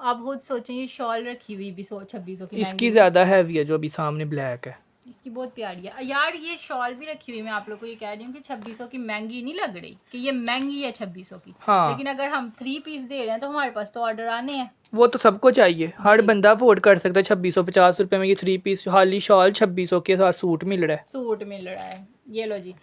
आप खुद सोचें, ये शॉल रखी हुई भी 2600 की इसकी महंगी। ज़्यादा हैवी है जो अभी सामने ब्लैक है। इसकी बहुत प्यारी है यार। ये शॉल भी रखी हुई, मैं आप लोग को ये कह रही हूँ कि 2600 की महंगी नहीं लग रही कि ये महंगी है 2600 की। हाँ। लेकिन अगर हम 3 पीस दे रहे हैं तो हमारे पास तो ऑर्डर आने हैं। वो तो सबको चाहिए, हर बंदा अफोर्ड कर सकता है। 2650 रुपये में ये 3 पीस हाली शॉल 2600 के साथ सूट मिल रहा है। सूट मिल रहा है, ये लो जी।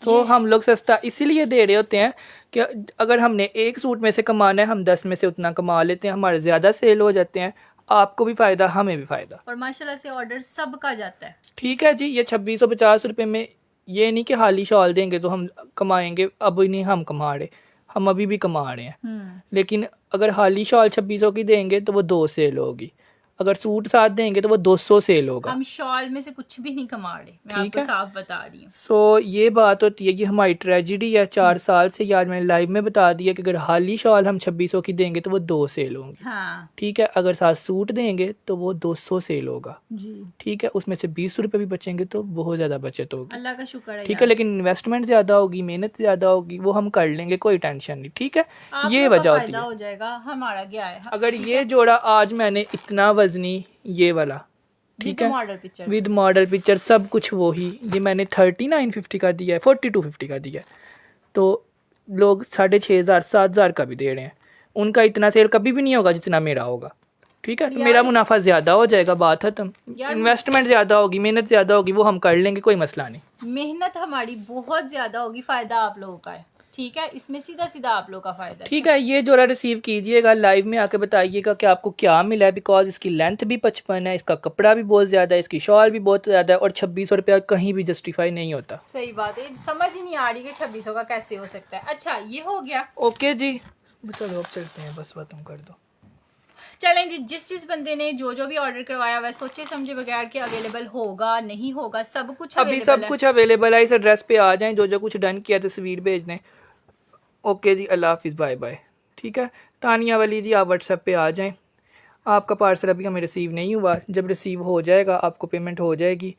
तो हम लोग सस्ता इसीलिए दे रहे होते हैं कि अगर हमने एक सूट में से कमाना है, हम 10 में से उतना कमा लेते हैं, हमारे ज़्यादा सेल हो जाते हैं। आपको भी फ़ायदा, हमें भी फ़ायदा, और माशाल्लाह से ऑर्डर सबका जाता है। ठीक है जी। ये 2650 रुपये में ये नहीं कि हाली शॉल देंगे तो हम कमाएंगे, अब नहीं हम कमा रहे, हम अभी भी कमा रहे हैं। लेकिन अगर हाली शॉल 2600 की देंगे तो वो 2 सेल होगी, अगर सूट साथ देंगे तो वो 200 सेल होगा। हम शॉल में से कुछ भी नहीं कमा रहे, मैं ठीक आपको है। साफ बता रही हूँ। सो ये बात होती है कि हमारी ट्रेजिडी है 4 साल से। यार मैंने लाइव में बता दिया कि अगर हाली शॉल हम 2600 की देंगे तो वो 2 सेल होंगी। हाँ ठीक है। अगर साथ सूट देंगे तो वो 200 सेल होगा। जी, ठीक है। उसमें से 20 रुपये भी बचेंगे तो बहुत ज़्यादा बचत होगी। अल्लाह का शुक्र है ठीक यार। है। लेकिन इन्वेस्टमेंट ज़्यादा होगी, मेहनत ज़्यादा होगी, वो हम कर लेंगे, कोई टेंशन नहीं। ठीक है। आप ये लोग का वजह होती फायदा है। हो जाएगा, हमारा क्या है। अगर ये जोड़ा आज मैंने इतना वजनी ये वाला, ठीक है, model picture with model picture सब कुछ वही, ये मैंने 3950 का दिया है, 4250 का दिया है। तो लोग 6500 7000 का भी दे रहे हैं। उनका इतना सेल कभी भी नहीं होगा जितना मेरा होगा। ठीक है। तो मेरा मुनाफा ज़्यादा हो जाएगा, बात खत्म। इन्वेस्टमेंट ज़्यादा होगी, मेहनत ज़्यादा होगी, वो हम कर लेंगे, कोई मसला नहीं। मेहनत हमारी बहुत ज्यादा होगी, फायदा आप लोगों का है। ठीक है, इसमें सीधा सीधा आप लोगों का फायदा है। ठीक है। ये जोड़ा रिसीव कीजिएगा, लाइव में आके बताइएगा कि आपको क्या मिला है। बिकॉज इसकी लेंथ भी 55 है, इसका कपड़ा भी बहुत ज़्यादा है, इसकी शॉल भी बहुत ज़्यादा है, और 2600 रुपया कहीं भी जस्टिफाई नहीं होता। सही बात है, समझ ही नहीं आ रही कि 2600 का कैसे हो सकता है। अच्छा, ये हो गया। ओके जी, चलो अब चलते हैं, बस तुम कर दो। चलें जी, जिस बंदे ने जो भी ऑर्डर करवाया हुआ है, सोचे समझे बगैर कि अवेलेबल होगा नहीं होगा, सब कुछ अभी सब कुछ अवेलेबल है। इस एड्रेस पे आ जाएं, जो कुछ डन किया तस्वीर भेज दें। ओके जी, अल्लाह हाफिज़, बाय बाय। ठीक है। तानिया वाली जी, आप व्हाट्सएप पे आ जाएं। आपका पार्सल अभी हमें रिसीव नहीं हुआ, जब रिसीव हो जाएगा आपको पेमेंट हो जाएगी।